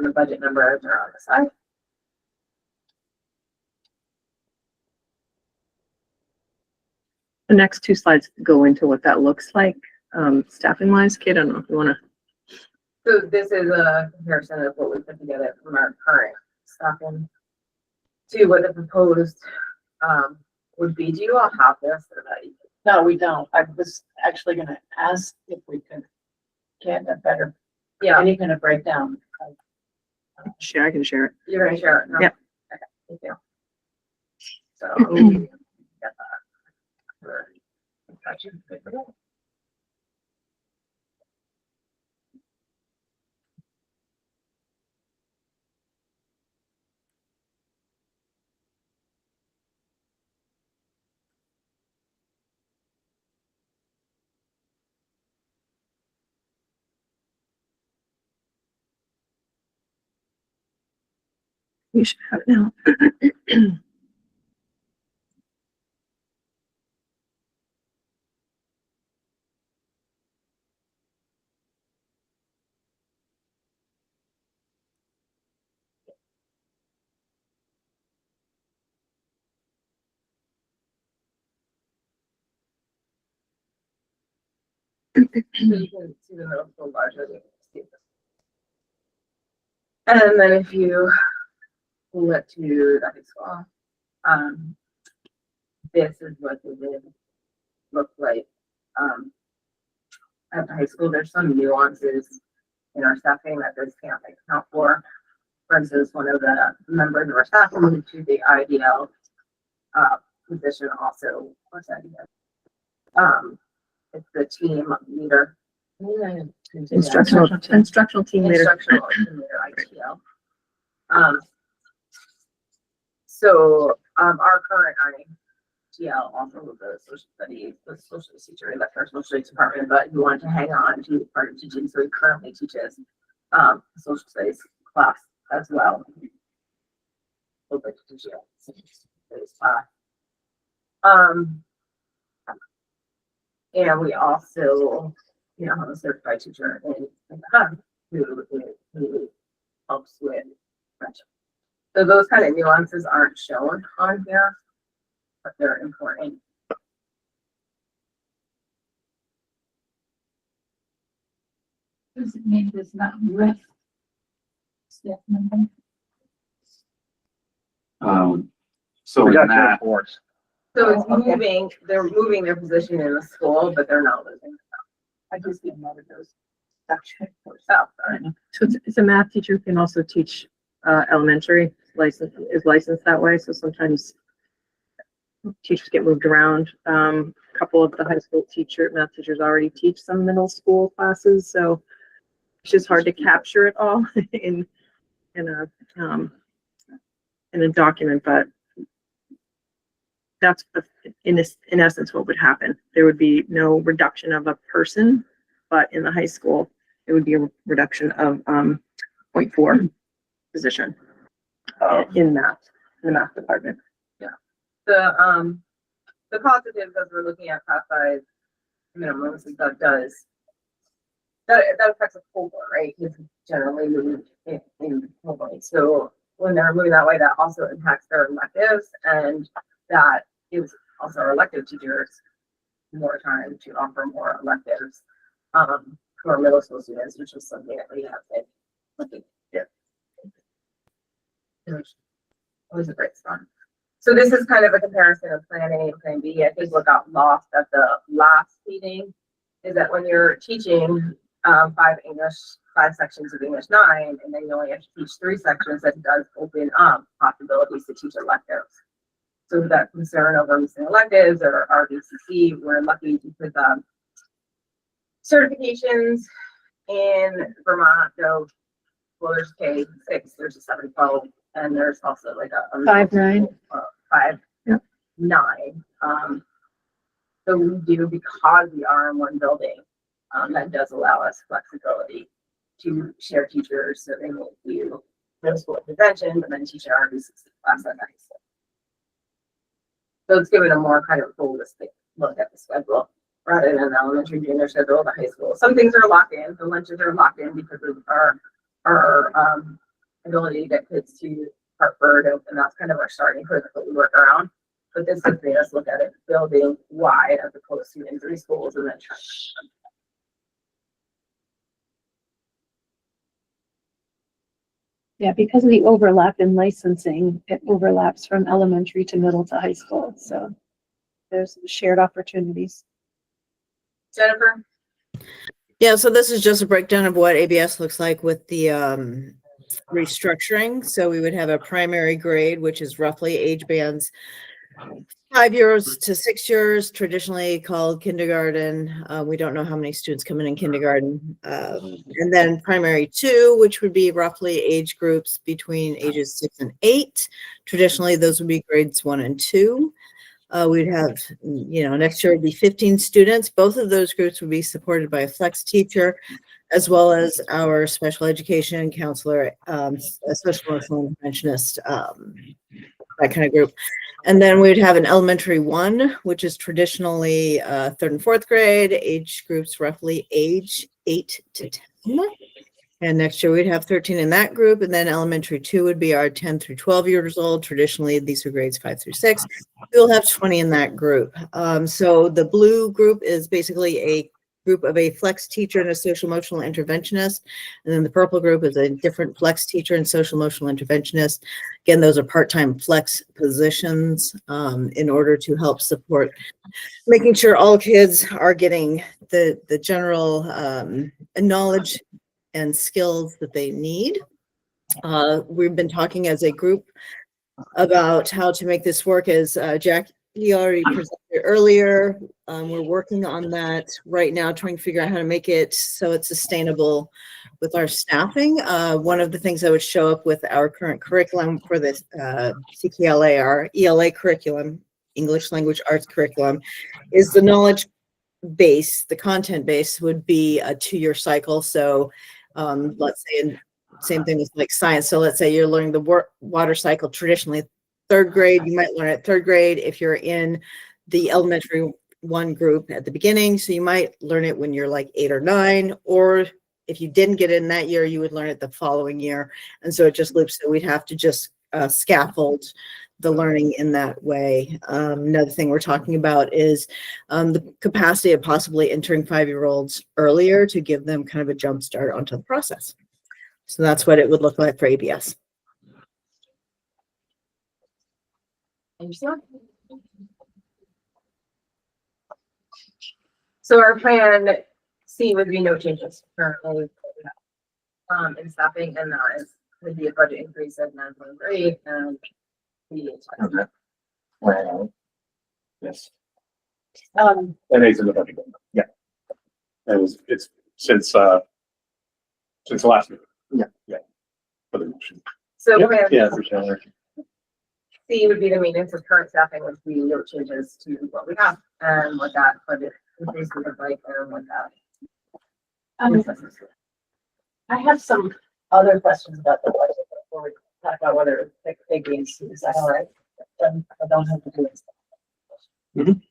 [SPEAKER 9] The budget numbers are on the side.
[SPEAKER 3] The next 2 slides go into what that looks like, staffing wise. Kate, I don't know if you want to.
[SPEAKER 9] So this is a comparison of what we put together from our current staffing to what the proposed would be. Do you all have this?
[SPEAKER 1] No, we don't. I was actually going to ask if we could get a better, any kind of breakdown
[SPEAKER 3] Share, I can share it.
[SPEAKER 9] You're gonna share it? No?
[SPEAKER 3] Yep.
[SPEAKER 9] Okay, thank you. So. Get that. Gotcha.
[SPEAKER 3] You should have it now.
[SPEAKER 9] So you can see the middle school larger than you can see this. And then if you flip to the high school, this is what it would look like. At the high school, there's some nuances in our staffing that this can't account for. For instance, one of the members of our staff moved to the IDL position also. What's that again? It's the team leader.
[SPEAKER 3] Instructional team leader.
[SPEAKER 9] Instructional team leader, ITL. So our current ITL also was a social studies, the social teacher in the first social studies department, but he wanted to hang on to part of teaching, so he currently teaches social studies class as well. Open to teach social studies class. And we also, have a certified teacher in the hub who helps with French. So those kind of nuances aren't shown on here, but they're important.
[SPEAKER 5] Does it mean there's not risk? Staff member?
[SPEAKER 10] So
[SPEAKER 4] We
[SPEAKER 10] in
[SPEAKER 4] got to
[SPEAKER 10] that,
[SPEAKER 4] enforce.
[SPEAKER 9] So it's moving, they're moving their position in the school, but they're not losing. I just didn't know that those. Oh, sorry.
[SPEAKER 3] So it's a math teacher who can also teach elementary, is licensed that way. So sometimes teachers get moved around. A couple of the high school math teachers already teach some middle school classes, so it's just hard to capture it all in a document, but that's in essence what would happen. There would be no reduction of a person, but in the high school, it would be a reduction of 0.4 position in the math department.
[SPEAKER 9] The positives as we're looking at class size minimums, that affects a cohort, right? It's generally moved in cohort. So when they're moving that way, that also impacts their electives, and that gives also our elective teachers more time to offer more electives for middle school students, which is something that we have been looking at. It was a great start. So this is kind of a comparison of plan A and plan B. I think what got lost at the last meeting is that when you're teaching 5 sections of English 9, and then you only have to teach 3 sections, that does open up possibilities to teach electives. So that concern over missing electives or RBCC, we're lucky because certifications in Vermont go, well, there's K6, there's a 712, and there's also like a
[SPEAKER 8] 5-9.
[SPEAKER 9] 5-9. So we do, because we are in one building, that does allow us flexibility to share teachers, so they will do middle school intervention, but then teach an RBCC class at night. So it's giving a more kind of holistic look at the schedule rather than the elementary, junior schedule, the high school. Some things are locked in. The lunches are locked in because of our ability to get kids to Hartford, and that's kind of our starting point that we work around. But this has made us look at it building wide as opposed to in 3 schools and then trying.
[SPEAKER 8] Yeah, because of the overlap in licensing, it overlaps from elementary to middle to high school. So there's shared opportunities.
[SPEAKER 9] Jennifer?
[SPEAKER 6] Yeah, so this is just a breakdown of what ABS looks like with the restructuring. So we would have a primary grade, which is roughly age bands 5 years to 6 years, traditionally called kindergarten. We don't know how many students come in kindergarten. And then primary 2, which would be roughly age groups between ages 6 and 8. Traditionally, those would be grades 1 and 2. We'd have, next year would be 15 students. Both of those groups would be supported by a flex teacher, as well as our special education counselor, a social emotional interventionist, that kind of group. And then we'd have an elementary 1, which is traditionally 3rd and 4th grade, age groups roughly age 8 to 10. And next year we'd have 13 in that group. And then elementary 2 would be our 10 through 12 years old. Traditionally, these are grades 5 through 6. We'll have 20 in that group. So the blue group is basically a group of a flex teacher and a social emotional interventionist. And then the purple group is a different flex teacher and social emotional interventionist. Again, those are part-time flex positions in order to help support making sure all kids are getting the general knowledge and skills that they need. We've been talking as a group about how to make this work, as Jackie already presented earlier. We're working on that right now, trying to figure out how to make it so it's sustainable with our staffing. One of the things that would show up with our current curriculum for this CKLA, our ELA curriculum, English Language Arts curriculum, is the knowledge base. The content base would be a 2-year cycle. So let's say, same thing with like science. So let's say you're learning the water cycle traditionally 3rd grade, you might learn it 3rd grade if you're in the elementary 1 group at the beginning. So you might learn it when you're like 8 or 9, or if you didn't get in that year, you would learn it the following year. And so it just loops. So we'd have to just scaffold the learning in that way. Another thing we're talking about is the capacity of possibly entering 5-year-olds earlier to give them kind of a jump start onto the process. So that's what it would look like for ABS.
[SPEAKER 9] So our plan C would be no changes currently in staffing, and that is would be a budget increase of 9.3 and the
[SPEAKER 4] Well,
[SPEAKER 2] Yes.
[SPEAKER 1] Um,
[SPEAKER 2] And it's in the budget.
[SPEAKER 4] Yeah.
[SPEAKER 2] It's since last week.
[SPEAKER 4] Yeah.
[SPEAKER 2] For the motion.
[SPEAKER 9] so
[SPEAKER 2] Yep.
[SPEAKER 9] plan
[SPEAKER 2] Yeah, for sure.
[SPEAKER 9] C would be the maintenance of current staffing, would be no changes to what we have and what that budget increase would look like and what that.
[SPEAKER 1] I have some other questions about the budget before we talk about whether it's big gains. Is that all right? I don't have to do it.
[SPEAKER 2] Mhm.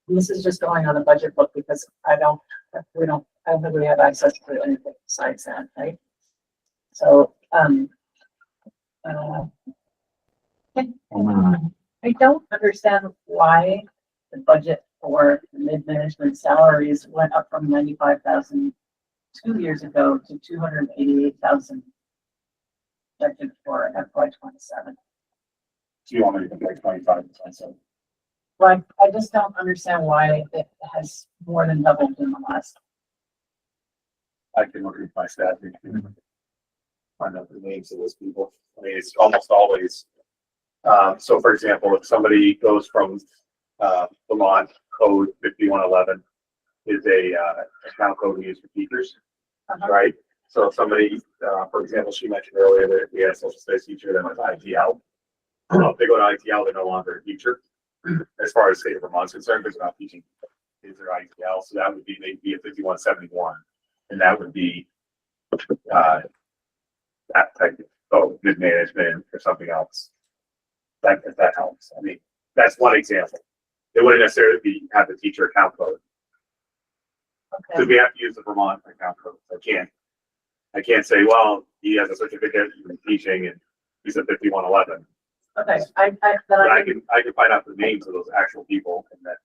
[SPEAKER 1] This is just going on the budget book because I don't think we have access to anything besides that, right? So, I don't understand why the budget for mid-management salaries went up from 95,000 2 years ago to 288,000 budgeted for FY27.
[SPEAKER 10] So you want me to compare 25 to 27?
[SPEAKER 1] Like, I just don't understand why it has more than doubled in the last.
[SPEAKER 10] I can look at my staff and find out the names of those people. I mean, it's almost always, so for example, if somebody goes from, Vermont code 5111 is a, account code we use for teachers, right? So if somebody, for example, she mentioned earlier that we had a social studies teacher that went to ITL. If they go to ITL, they're no longer a teacher. As far as state of Vermont's concerned, because they're not teaching kids or ITL, so that would be, they'd be a 5171. And that would be that type of mid management or something else. That if that helps. I mean, that's one example. It wouldn't necessarily be have the teacher account code. Because we have to use the Vermont account code. I can't say, well, he has a certificate in teaching and he's a 5111.
[SPEAKER 1] Okay,
[SPEAKER 10] But I can find out the names of those actual people and then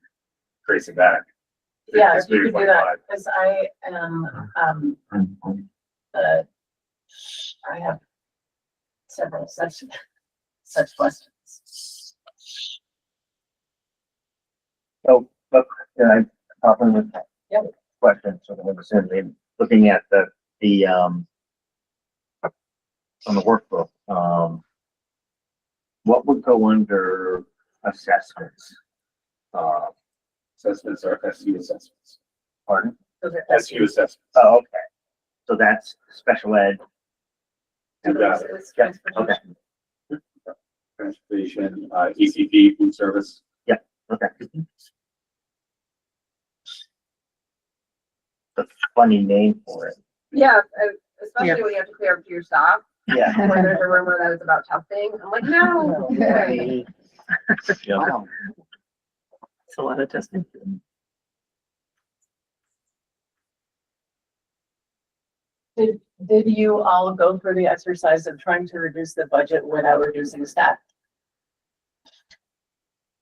[SPEAKER 10] trace it back.
[SPEAKER 1] yeah,
[SPEAKER 10] It's
[SPEAKER 1] if you could do
[SPEAKER 10] 325.
[SPEAKER 1] that, because I am, I have several such questions.
[SPEAKER 4] so, but can I offer with
[SPEAKER 1] Yep.
[SPEAKER 4] question? So I'm assuming, looking at the, on the workbook, what would go under assessments?
[SPEAKER 10] Assessments are SU assessments.
[SPEAKER 4] Pardon?
[SPEAKER 1] Those are
[SPEAKER 10] SU assessments.
[SPEAKER 4] Oh, okay. So that's special ed.
[SPEAKER 10] You got it.
[SPEAKER 1] It's
[SPEAKER 4] Yeah,
[SPEAKER 1] transportation.
[SPEAKER 4] okay,
[SPEAKER 10] Transportation, ECP, food service.
[SPEAKER 4] okay. The funny name for it.
[SPEAKER 9] Yeah, especially when you have to clear up to your staff,
[SPEAKER 4] Yeah.
[SPEAKER 9] when there's a rumor that it's about testing. I'm like, no. way.
[SPEAKER 2] Yeah.
[SPEAKER 4] Wow.
[SPEAKER 3] It's a lot of testing.
[SPEAKER 1] Did you all go through the exercise of trying to reduce the budget without reducing staff?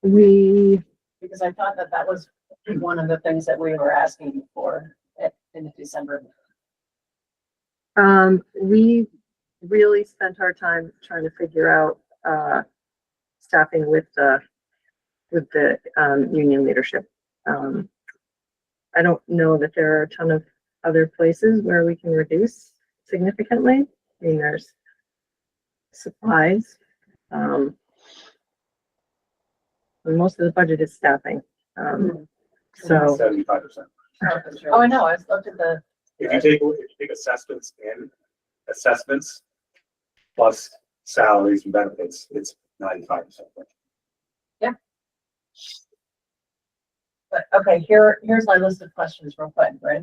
[SPEAKER 1] Because I thought that that was one of the things that we were asking for in December.
[SPEAKER 3] We really spent our time trying to figure out, staffing with the union leadership. I don't know that there are a ton of other places where we can reduce significantly. I mean, there's supplies. And most of the budget is staffing. So
[SPEAKER 10] 75%.
[SPEAKER 1] Oh, I know, I looked at the,
[SPEAKER 10] If you take assessments and assessments plus salaries and benefits, it's 95%.
[SPEAKER 1] but, okay, here's my list of questions real quick, right?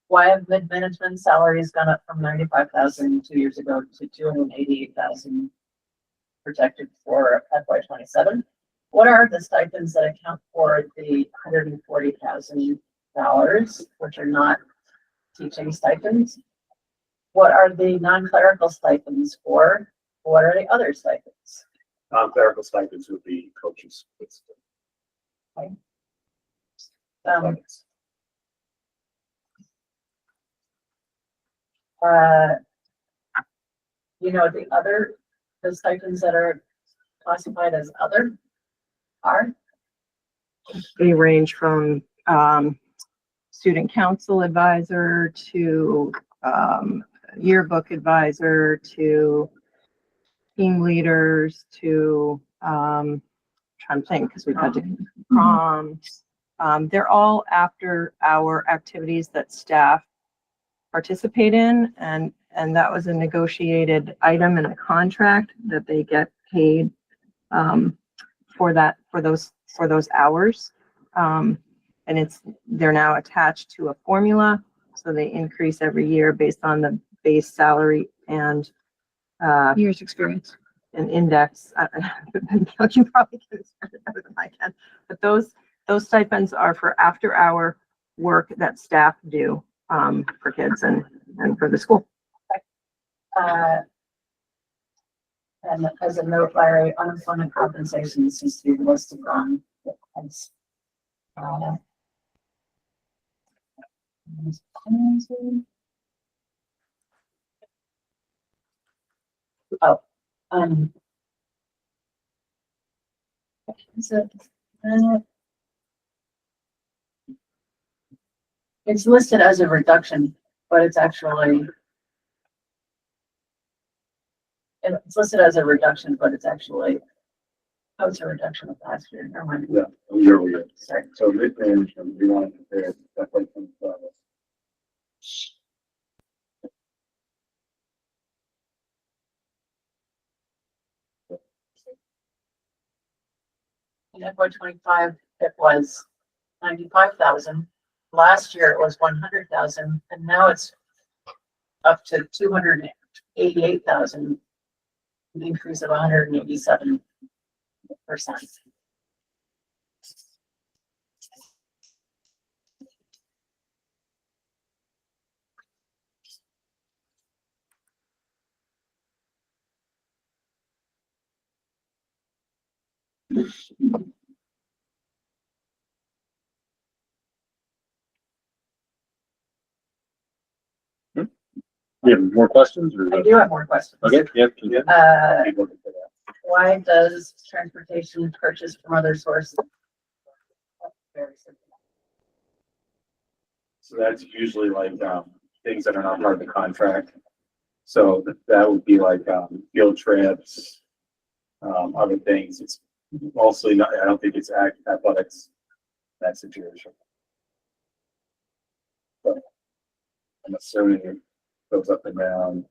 [SPEAKER 1] Why have mid-management salaries gone up from 95,000 2 years ago to 288,000 projected for FY 27? What are the stipends that account for the $140,000, which are not teaching stipends? What are the non-clerical stipends for? What are the other stipends?
[SPEAKER 10] Non-clerical stipends would be coaches.
[SPEAKER 1] Um, the stipends that are classified as other are?
[SPEAKER 3] they range from, student council advisor to, yearbook advisor to team leaders to, trying to think, because we've had to prom. They're all after our activities that staff participate in, and that was a negotiated item in a contract that they get paid for those hours. And they're now attached to a formula, so they increase every year based on the base salary and
[SPEAKER 8] Years experience.
[SPEAKER 3] an index. You probably can spend it better than I can, but those stipends are for after hour work that staff do for kids and for the school.
[SPEAKER 1] And as a note, Larry, unemployment compensation seems to be listed on the price. Oh, is it, it's listed as a reduction, but it's actually, it's listed as a reduction, but it's actually, oh, it's a reduction of last year. Never mind.
[SPEAKER 10] Yeah, year over year.
[SPEAKER 1] Sorry.
[SPEAKER 10] So mid-management, we want to compare FY 25.
[SPEAKER 1] In FY 25, it was 95,000. Last year it was 100,000, and now it's up to 288,000, an increase of 187%.
[SPEAKER 10] You have more questions or?
[SPEAKER 1] I do have more questions.
[SPEAKER 10] Okay, yep, yeah.
[SPEAKER 1] Why does transportation purchase from other sources? Very simple.
[SPEAKER 10] So that's usually like, things that are not part of the contract. So that would be like, field trips, other things. It's mostly not, I don't think it's athletics, that situation. But I'm assuming it goes up and down.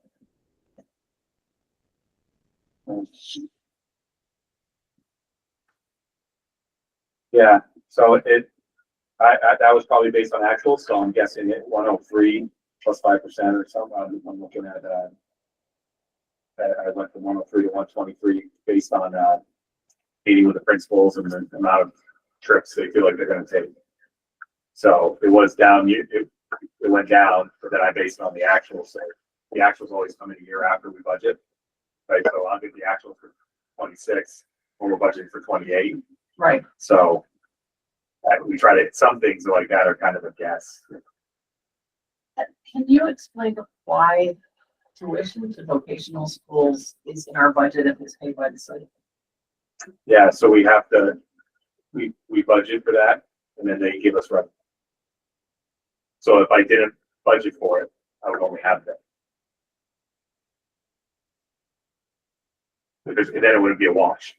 [SPEAKER 10] Yeah, so that was probably based on actual, so I'm guessing it 103 plus 5% or something. I'm looking at, I went from 103 to 123 based on, meeting with the principals and the amount of trips they feel like they're gonna take. So it was down, it went down, but then I based it on the actual, so the actuals always come in a year after we budget. Right, so I'll get the actual for 26 when we're budgeting for 28.
[SPEAKER 1] Right.
[SPEAKER 10] So we try to, some things like that are kind of a guess.
[SPEAKER 1] Can you explain why tuition to vocational schools is in our budget if it's paid by the city?
[SPEAKER 10] Yeah, so we have to, we budget for that and then they give us revenue. So if I didn't budget for it, I would only have that. Because then it wouldn't be a wash.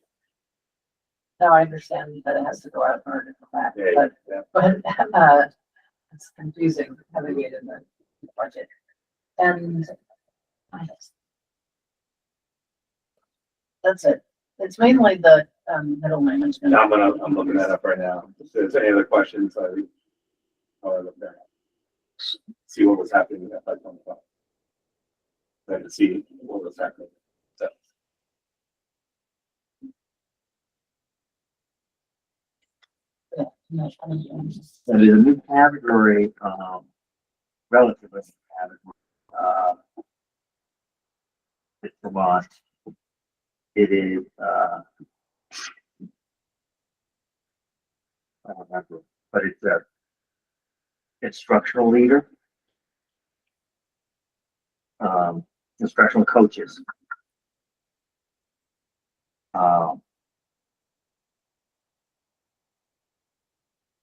[SPEAKER 1] Now I understand that it has to go out in order to come back,
[SPEAKER 10] Yeah, yeah.
[SPEAKER 1] but it's confusing having it in the budget. And that's it. It's mainly the middle management.
[SPEAKER 10] I'm looking that up right now. If there's any other questions, I'll look there. See what was happening with that 525. And to see what was happening. So,
[SPEAKER 4] So there's a new category, relatively new category, it's the law. It is, I don't remember, but it's a instructional leader. Instructional coaches.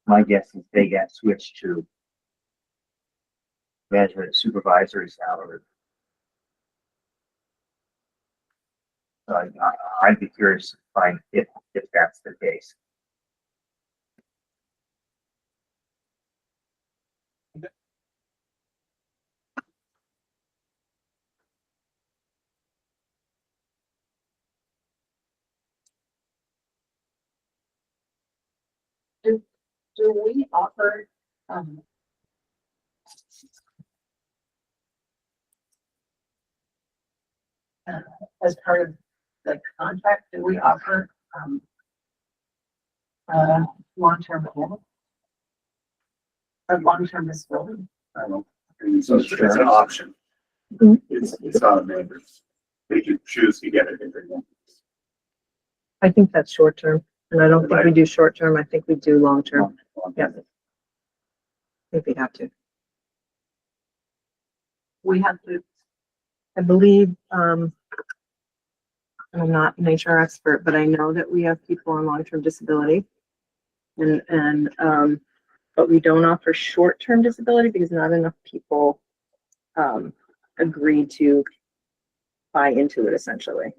[SPEAKER 4] My guess is they got switched to management supervisory salary. So I'd be curious to find if that's the case.
[SPEAKER 1] Do we offer, as part of the contract, do we offer, long-term care? Or long-term disability?
[SPEAKER 10] I don't know. It's an option. It's not a mandate. They can choose to get it if they want.
[SPEAKER 3] I think that's short term, and I don't think we do short term. I think we do long term. Yeah. I think we have to.
[SPEAKER 1] We have to,
[SPEAKER 3] I believe, and I'm not an HR expert, but I know that we have people on long-term disability. But we don't offer short-term disability because not enough people, agree to buy into it essentially.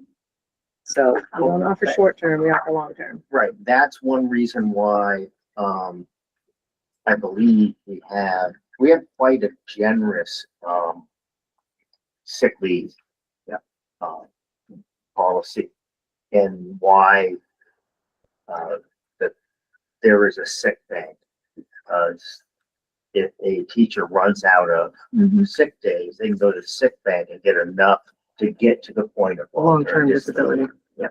[SPEAKER 3] So we don't offer short-term, we offer long-term.
[SPEAKER 4] Right, that's one reason why, I believe we have quite a generous, sick leave.
[SPEAKER 3] Yeah.
[SPEAKER 4] Policy, and why, that there is a sick bank, because if a teacher runs out of sick days, they can go to sick bank and get enough to get to the point of
[SPEAKER 3] Long-term disability. Yeah.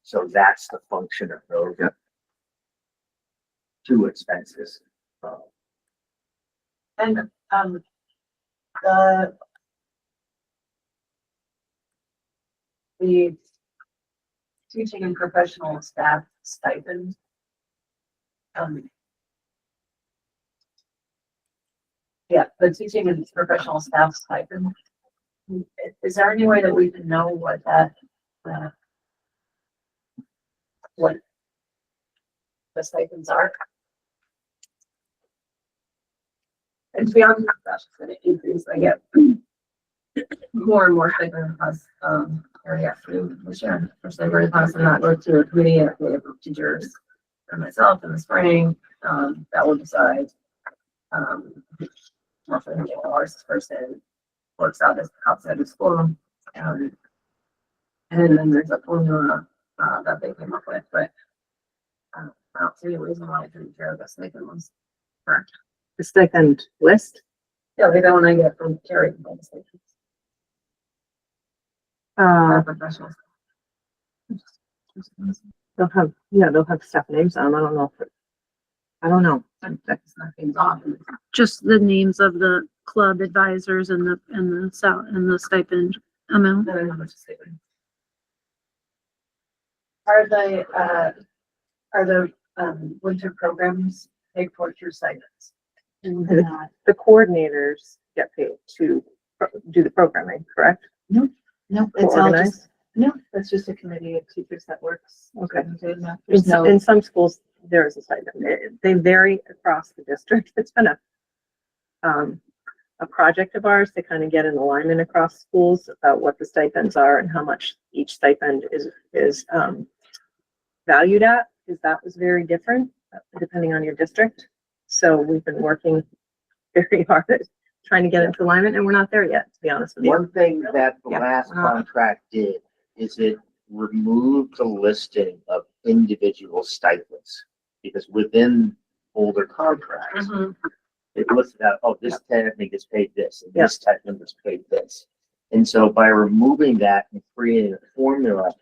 [SPEAKER 4] So that's the function of those two expenses.
[SPEAKER 1] and, the teaching and professional staff stipend. Yeah, the teaching and professional staff stipend. Is there any way that we can know what that, what the stipends are?
[SPEAKER 9] And to be honest, that's just gonna increase. I get more and more stipend plus, area through this year. For stipend class, and that goes to a committee of teachers and myself in the spring, that will decide, roughly how many hours this person works out as outside of school. And then there's a formula, that they came up with, but I don't see a reason why I couldn't care the stipend was correct.
[SPEAKER 3] The stipend list.
[SPEAKER 9] Yeah, like that one I get from Carrie.
[SPEAKER 3] Professionals. They'll have staff names on them. I don't know if I don't know.
[SPEAKER 9] That's nothing's off.
[SPEAKER 8] Just the names of the club advisors and the stipend amount.
[SPEAKER 9] I don't know how much stipend.
[SPEAKER 1] Are the winter programs paid for through stipends?
[SPEAKER 3] The coordinators get paid to do the programming, correct?
[SPEAKER 1] No, it's all
[SPEAKER 3] Organize?
[SPEAKER 1] just, no, that's just a committee of teachers that works.
[SPEAKER 3] Okay.
[SPEAKER 1] There's
[SPEAKER 3] In some schools, there is a stipend. They vary across the district. It's been a project of ours to kind of get an alignment across schools about what the stipends are and how much each stipend is valued at, because that was very different depending on your district. So we've been working very hard at trying to get into alignment, and we're not there yet, to be honest with you.
[SPEAKER 4] One thing that the
[SPEAKER 3] Yeah.
[SPEAKER 4] last contract did is it removed the listing of individual stipends. Because within older contracts, it listed out, oh, this technique gets paid this, and this technique gets paid this. And so by removing that and creating a formula,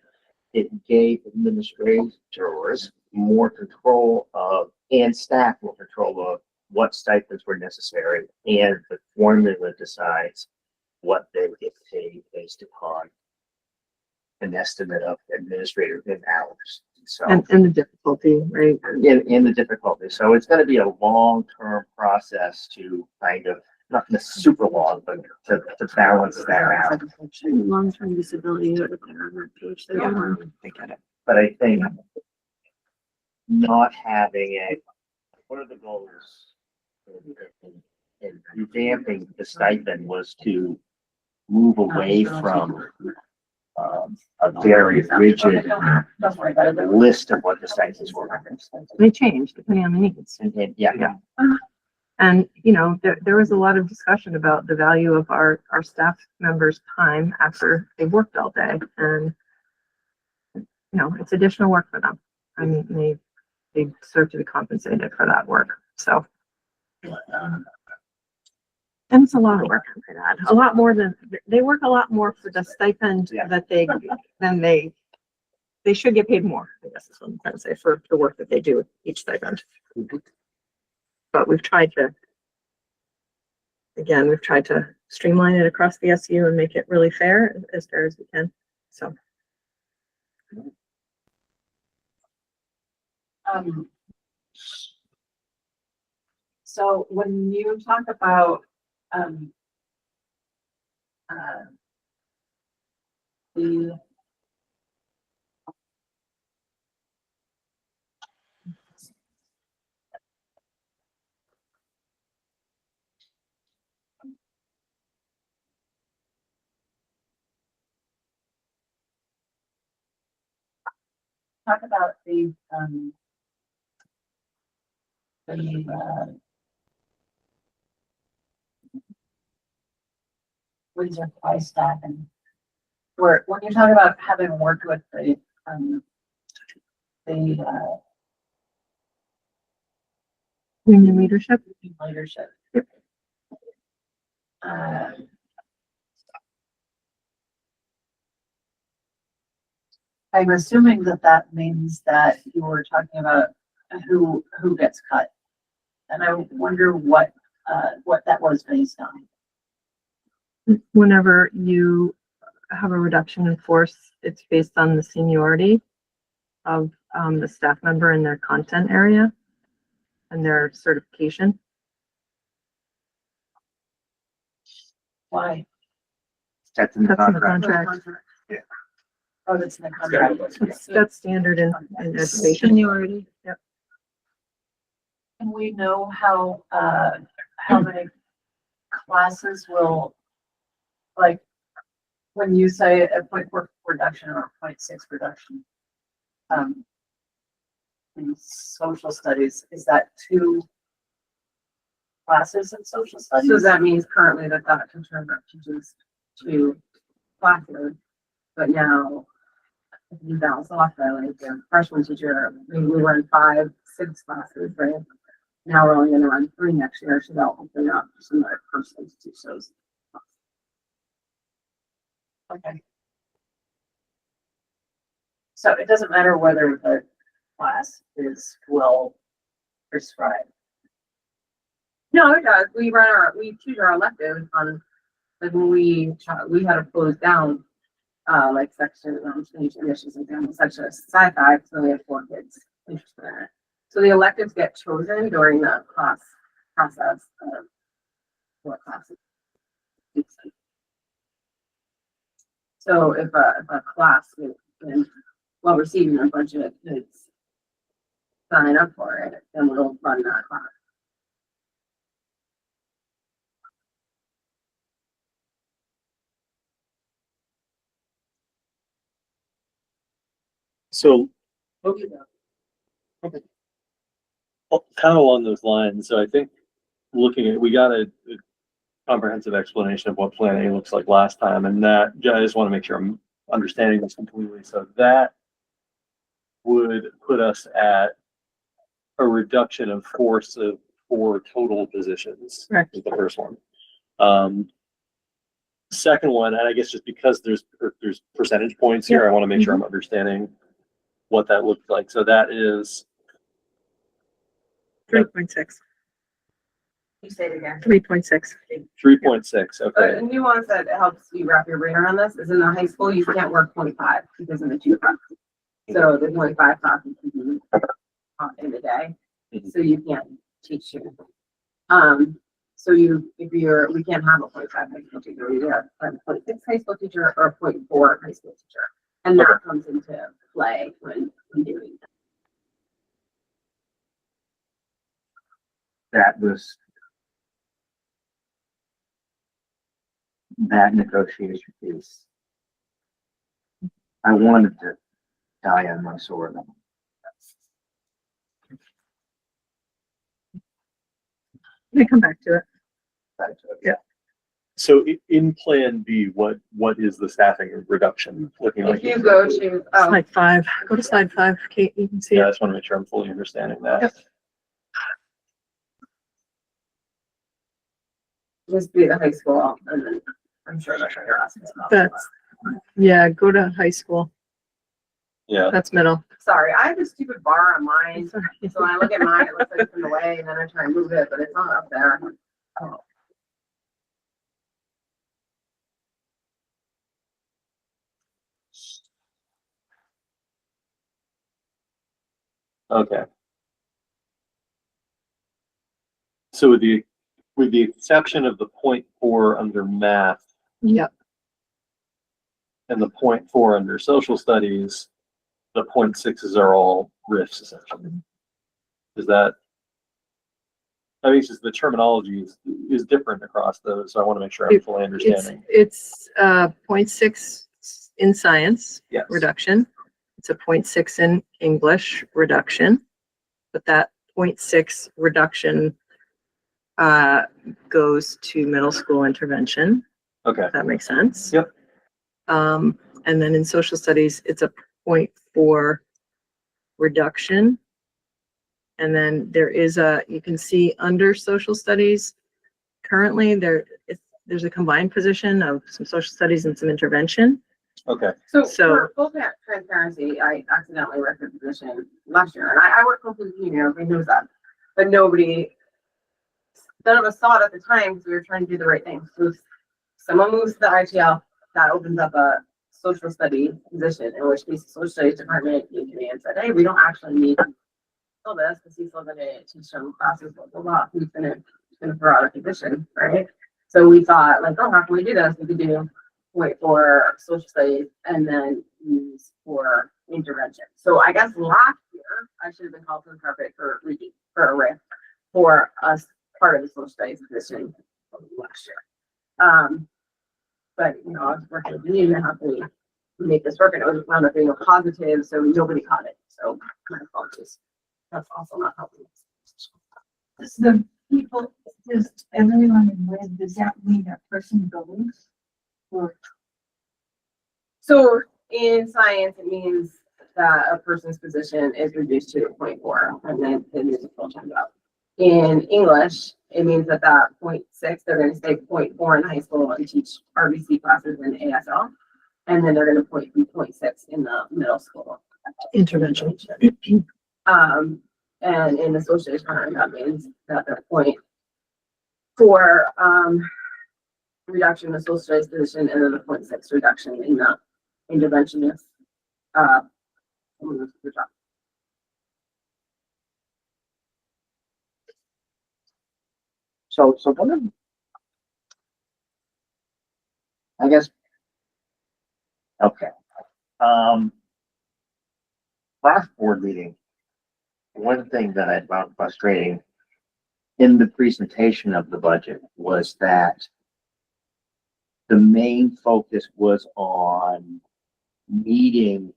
[SPEAKER 4] it gave administrators more control of, and staff more control of what stipends were necessary, and the formula decides what they get paid based upon an estimate of administrative hours. So,
[SPEAKER 3] And the difficulty, right?
[SPEAKER 4] in the difficulty. So it's gonna be a long-term process to kind of, not super long, but to balance that out.
[SPEAKER 8] Long-term disability over there on that page. There you are.
[SPEAKER 3] I get it.
[SPEAKER 4] But I think not having one of the goals in revamping the stipend was to move away from a very rigid
[SPEAKER 9] Don't worry about it.
[SPEAKER 4] list of what the stipends were.
[SPEAKER 3] They change depending on the needs.
[SPEAKER 4] And yeah,
[SPEAKER 3] And, you know, there was a lot of discussion about the value of our staff members' time after they've worked all day. And, you know, it's additional work for them. I mean, they deserve to be compensated for that work. So. And it's a lot of work, I might add. A lot more than, they work a lot more for the stipend that they should get paid more, I guess is what I'm trying to say, for the work that they do with each stipend. But we've tried to streamline it across the SU and make it really fair as we can. So.
[SPEAKER 1] So when you talk about, the talk about the Windsor High staff, and when you talk about having worked with the
[SPEAKER 3] Union leadership.
[SPEAKER 1] leadership. I'm assuming that means that you were talking about who gets cut. And I wonder what that was based on.
[SPEAKER 3] Whenever you have a reduction in force, it's based on the seniority of the staff member in their content area and their certification.
[SPEAKER 1] Why?
[SPEAKER 4] that's in the
[SPEAKER 3] That's in the
[SPEAKER 4] contract.
[SPEAKER 3] contract.
[SPEAKER 1] Oh, that's in the contract.
[SPEAKER 3] That's standard in education.
[SPEAKER 8] Seniority.
[SPEAKER 3] Yep.
[SPEAKER 1] Can we know how many classes will, like, when you say a 0.4 reduction or a 0.6 reduction, in social studies, is that two classes in social studies?
[SPEAKER 9] So that means currently that teacher teaches two classes, but now if you balance off that, like the freshman teacher, maybe we run 5, 6 classes, right? Now we're only gonna run 3 next year, so that'll open up for some other persons to teach those.
[SPEAKER 1] Okay. So it doesn't matter whether the class is well prescribed.
[SPEAKER 9] No, it does. We choose our electives on, like when we had to close down, like section, change admissions exam, section of sci-fi, so we have 4 kids interested in it. So the electives get chosen during the class process of what classes. So if a class is well receiving a bunch of kids sign up for it, then we'll run that class.
[SPEAKER 2] So, okay. Well, kind of along those lines, so I think looking at, we got a comprehensive explanation of what Plan A looks like last time, and that, I just want to make sure I'm understanding this completely. So that would put us at a reduction of force of 4 total positions.
[SPEAKER 3] Correct.
[SPEAKER 2] Is the first one. Second one, and I guess just because there's percentage points here, I want to make sure I'm understanding what that looks like. So that is
[SPEAKER 3] 3.6.
[SPEAKER 9] You say it again.
[SPEAKER 3] 3.6.
[SPEAKER 2] 3.6.
[SPEAKER 9] A
[SPEAKER 2] Okay.
[SPEAKER 9] nuance that helps you wrap your brain around this is in the high school, you can't work 0.5 because of the 2 classes. So the 0.5 classes can be in the day, so you can't teach you. So we can't have a 0.5 high school teacher, we have a 0.6 high school teacher or a 0.4 high school teacher. And that comes into play when doing that.
[SPEAKER 4] That was that negotiation piece. I wanted to die on my sword.
[SPEAKER 3] We come back to it.
[SPEAKER 2] Yeah. So in Plan B, what is the staffing reduction looking like?
[SPEAKER 9] If you go to,
[SPEAKER 3] Slide 5. Go to slide 5, Kate. You can see
[SPEAKER 2] Yeah, I
[SPEAKER 3] it.
[SPEAKER 2] just want to make sure I'm fully understanding that.
[SPEAKER 3] Yep.
[SPEAKER 9] just be the high school, and then I'm sure that's what you're asking about.
[SPEAKER 3] That's, yeah, go to high school.
[SPEAKER 2] Yeah.
[SPEAKER 3] That's middle.
[SPEAKER 9] Sorry, I have a stupid bar on mine,
[SPEAKER 3] Sorry.
[SPEAKER 9] so when I look at mine, it looks like it's in the way, and then I try and move it, but it's not up there. Oh.
[SPEAKER 2] Okay. So with the exception of the 0.4 under math
[SPEAKER 3] Yep.
[SPEAKER 2] and the 0.4 under social studies, the 0.6s are all RIFs essentially. Is that? I mean, it's just the terminology is different across those, so I want to make sure I'm fully understanding.
[SPEAKER 3] It's 0.6 in science
[SPEAKER 2] Yes.
[SPEAKER 3] reduction. It's a 0.6 in English reduction, but that 0.6 reduction goes to middle school intervention.
[SPEAKER 2] Okay.
[SPEAKER 3] If that makes sense.
[SPEAKER 2] Yep.
[SPEAKER 3] And then in social studies, it's a 0.4 reduction. And then there is you can see under social studies, currently there's a combined position of some social studies and some intervention.
[SPEAKER 2] Okay.
[SPEAKER 9] So
[SPEAKER 3] So-
[SPEAKER 9] for full transparency, I accidentally read the position last year, and I work closely with you, everybody knows that, but none of us saw it at the time because we were trying to do the right thing. So if someone moves to the ITL, that opens up a social study position, in which case the social studies department came to me and said, hey, we don't actually need all this because he's still gonna teach some classes, blah, blah, blah. He's gonna throw out a position, right? So we thought, like, oh, how can we do this? We could do for social studies and then use for intervention. So I guess last year I should have been called to the carpet for a RIF for us, part of the social studies position last year. But, you know, I was working with the union, how can we make this work? And it was wound up being a positive, so nobody caught it. So my apologies. That's also not helping.
[SPEAKER 1] Does the people, does everyone in red, does that mean that person goes? Or
[SPEAKER 9] So in science, it means that a person's position is reduced to 0.4 and then it is a full-time job. In English, it means that 0.6, they're going to stay 0.4 in high school and teach RBC classes in ASL. And then they're going to 0.6 in the middle school.
[SPEAKER 3] Intervention.
[SPEAKER 9] And in the social studies, that means that the 0.4 reduction in the social studies position and then the 0.6 reduction in the interventionist the job.
[SPEAKER 4] So one of, I guess, okay. Last board meeting, one thing that I found frustrating in the presentation of the budget was that the main focus was on meeting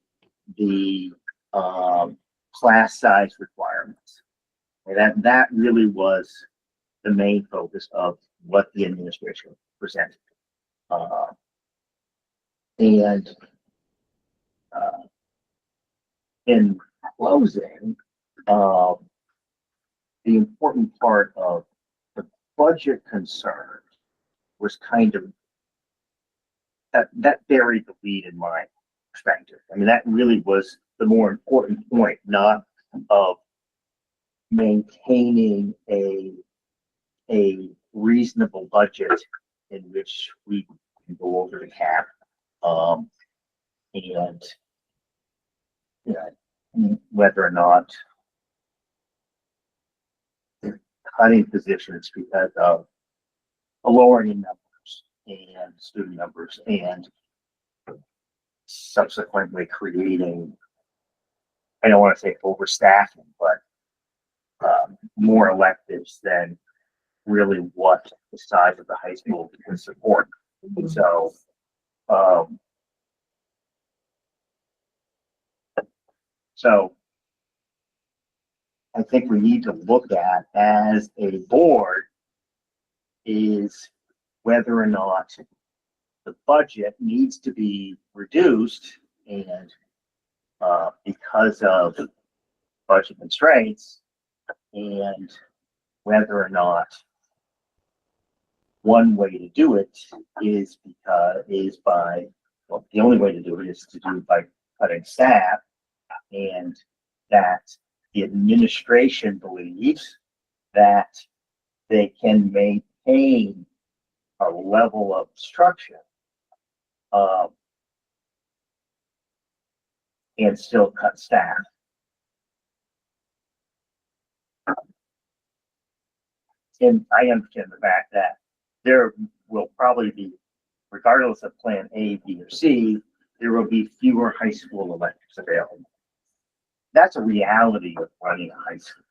[SPEAKER 4] the class size requirements. And that really was the main focus of what the administration presented. In closing, the important part of the budget concern was kind of that buried the lead in my perspective. I mean, that really was the more important point, not of maintaining a reasonable budget in which we can go over the cap, and you know, whether or not cutting positions because of a lowering in numbers and student numbers and subsequently creating, I don't want to say overstaffing, but more electives than really what the size of the high school can support. So, I think we need to look at as a board is whether or not the budget needs to be reduced and because of budget constraints, and whether or not one way to do it is by, well, the only way to do it is to do it by cutting staff, and that the administration believes that they can maintain a level of structure and still cut staff. And I understand the fact that there will probably be, regardless of plan A, B, or C, there will be fewer high school electives available. That's a reality of running a high school.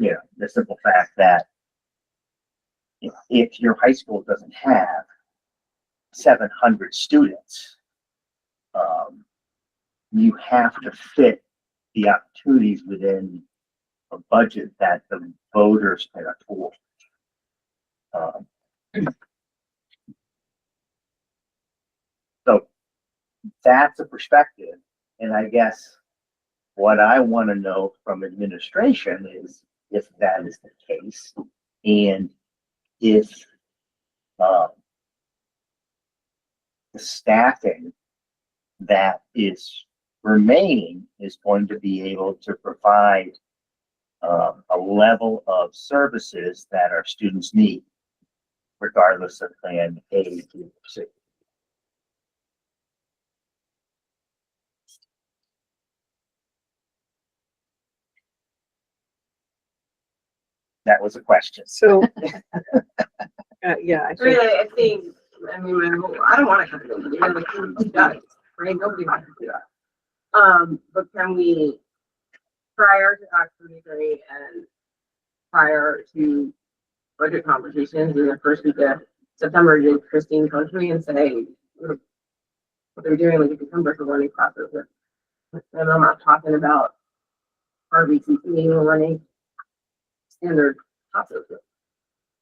[SPEAKER 4] You know, the simple fact that if your high school doesn't have 700 students, you have to fit the opportunities within a budget that the voters can afford. So that's a perspective, and I guess what I want to know from administration is if that is the case, and if the staffing that is remaining is going to be able to provide a level of services that our students need, regardless of plan A, B, or C. That was a question.
[SPEAKER 3] So, yeah, I think,
[SPEAKER 9] Really, I think, I mean, I don't want to cut it. Like, you got it, right? Nobody wants to do that. But can we, prior to Act 33 and prior to budget conversations in the first week of September, did Christine come to me and say what they're doing like in December for running classes? And I'm not talking about RBCC, we're running standard classes with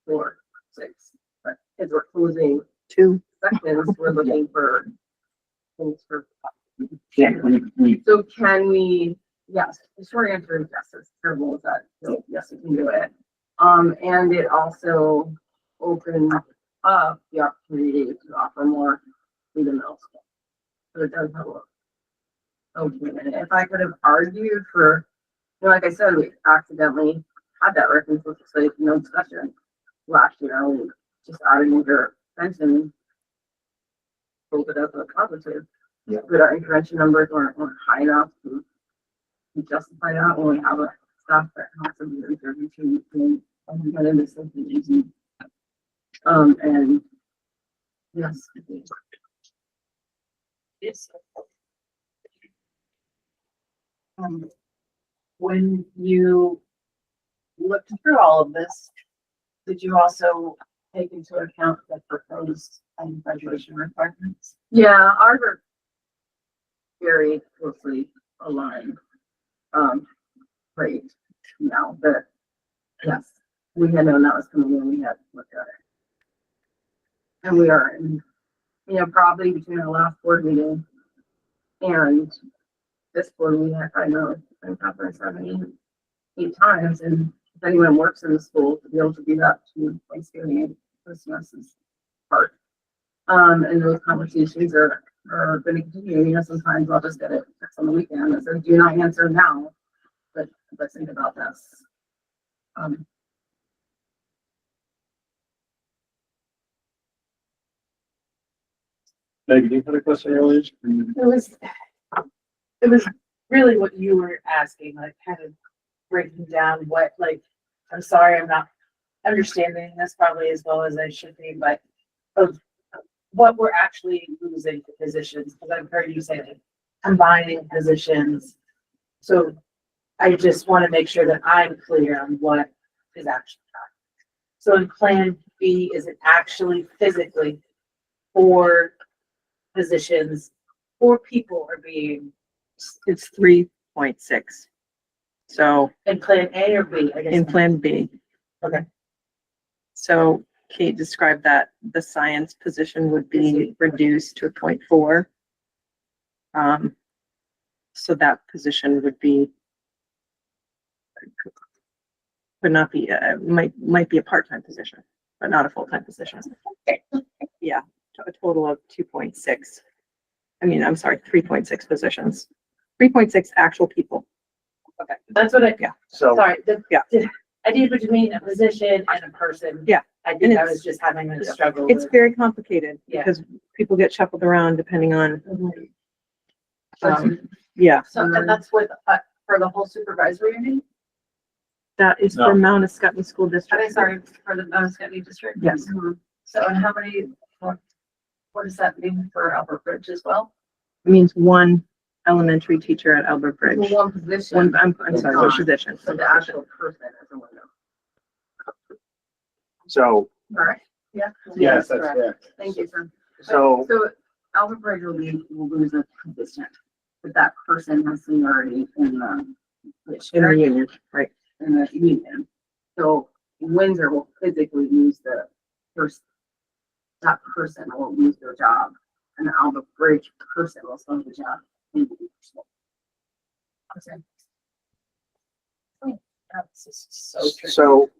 [SPEAKER 9] 4, 6, but as we're closing
[SPEAKER 3] 2.
[SPEAKER 9] sections, we're looking for things for.
[SPEAKER 4] Yeah,
[SPEAKER 9] So can we, yes, the short answer is yes, it's terrible as that, so yes, we can do it. And it also opens up the opportunity to offer more in the middle school. So it does have a, okay, and if I could have argued for, you know, like I said, we accidentally had that reconciliation, no discussion last year, we just added your pension. Pulled it up as a positive.
[SPEAKER 4] Yeah.
[SPEAKER 9] But our intervention numbers weren't high enough to justify that when we have a staff that has some intervention and into something easy. And yes.
[SPEAKER 1] Yes. When you looked through all of this, did you also take into account the proposed graduation requirements?
[SPEAKER 9] Yeah, ours are very closely aligned. Right now, but yes, we had known that was coming in, we had looked at it. And we are in, you know, probably between our last board meeting and this board meeting, I know it's been happening 7, 8 times, and if anyone works in the school, to be able to do that to Thanksgiving and Christmas is hard. And those conversations are going to continue. You know, sometimes I'll just get it on the weekend and say, do not answer now, but let's think about this.
[SPEAKER 2] Megan, you had a question earlier?
[SPEAKER 1] It was really what you were asking, like kind of breaking down what, like, I'm sorry, I'm not understanding this probably as well as I should be, but of what we're actually losing for positions, because I've heard you say like combining positions. So I just want to make sure that I'm clear on what is actually happening. So in Plan B, is it actually physically 4 positions, 4 people are being,
[SPEAKER 3] It's 3.6. So
[SPEAKER 1] in Plan A or B? I guess.
[SPEAKER 3] in Plan B.
[SPEAKER 1] Okay.
[SPEAKER 3] So Kate described that the science position would be reduced to 0.4. So that position would be, would not be, might be a part-time position, but not a full-time position. Yeah, a total of 2.6. I mean, I'm sorry, 3.6 positions, 3.6 actual people.
[SPEAKER 1] Okay, that's what I,
[SPEAKER 3] Yeah.
[SPEAKER 4] So,
[SPEAKER 1] sorry,
[SPEAKER 3] Yeah.
[SPEAKER 1] I did between a position and a person.
[SPEAKER 3] Yeah.
[SPEAKER 1] I
[SPEAKER 3] And
[SPEAKER 1] think I
[SPEAKER 3] it's-
[SPEAKER 1] was just having a struggle
[SPEAKER 3] It's
[SPEAKER 1] with.
[SPEAKER 3] very complicated
[SPEAKER 1] Yeah.
[SPEAKER 3] because people get shuffled around depending on,
[SPEAKER 1] Mhm.
[SPEAKER 3] yeah,
[SPEAKER 1] So, and that's with, for the whole supervisory union?
[SPEAKER 3] that is for Mount Escutney School
[SPEAKER 1] I'm
[SPEAKER 3] District.
[SPEAKER 1] sorry, for the Scotty district?
[SPEAKER 3] Yes.
[SPEAKER 1] Mhm. So, and how many, what does that mean for Albert Bridge as well?
[SPEAKER 3] It means one elementary teacher at Albert Bridge.
[SPEAKER 9] one position.
[SPEAKER 3] I'm sorry, one position.
[SPEAKER 9] So the actual person is a window.
[SPEAKER 4] so,
[SPEAKER 9] All right. Yeah.
[SPEAKER 10] Yes, that's correct.
[SPEAKER 9] Thank you, sir.
[SPEAKER 4] so,
[SPEAKER 9] So Albert Bridge will lose a position, but that person has seniority in the
[SPEAKER 3] In the union, right?
[SPEAKER 9] in the union. So Windsor will physically lose the first, that person will lose their job, and the Albert Bridge person will still have the job. Okay.
[SPEAKER 1] That's just so tricky.
[SPEAKER 4] so,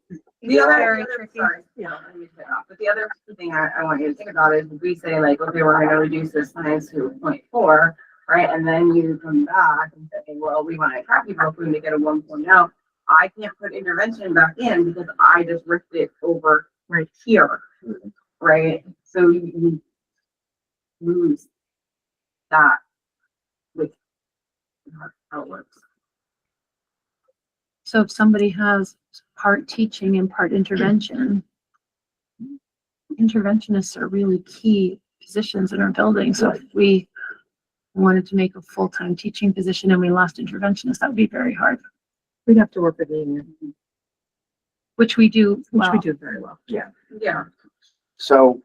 [SPEAKER 9] The other,
[SPEAKER 7] Very
[SPEAKER 9] tricky. Sorry, yeah, let me cut it off. But the other thing I want you to think about is if we say like, okay, we're gonna reduce this science to 0.4, right? And then you come back and say, well, we want to attract people, we make it a 1.0. I can't put intervention back in because I just ripped it over right here, right? So you lose that with how it works.
[SPEAKER 8] So if somebody has part teaching and part intervention, interventionists are really key positions in our building. So if we wanted to make a full-time teaching position and we lost interventionists, that would be very hard.
[SPEAKER 3] We'd have to work with the union.
[SPEAKER 8] which we do
[SPEAKER 3] Which we
[SPEAKER 8] well.
[SPEAKER 3] do very well.
[SPEAKER 9] Yeah.
[SPEAKER 4] So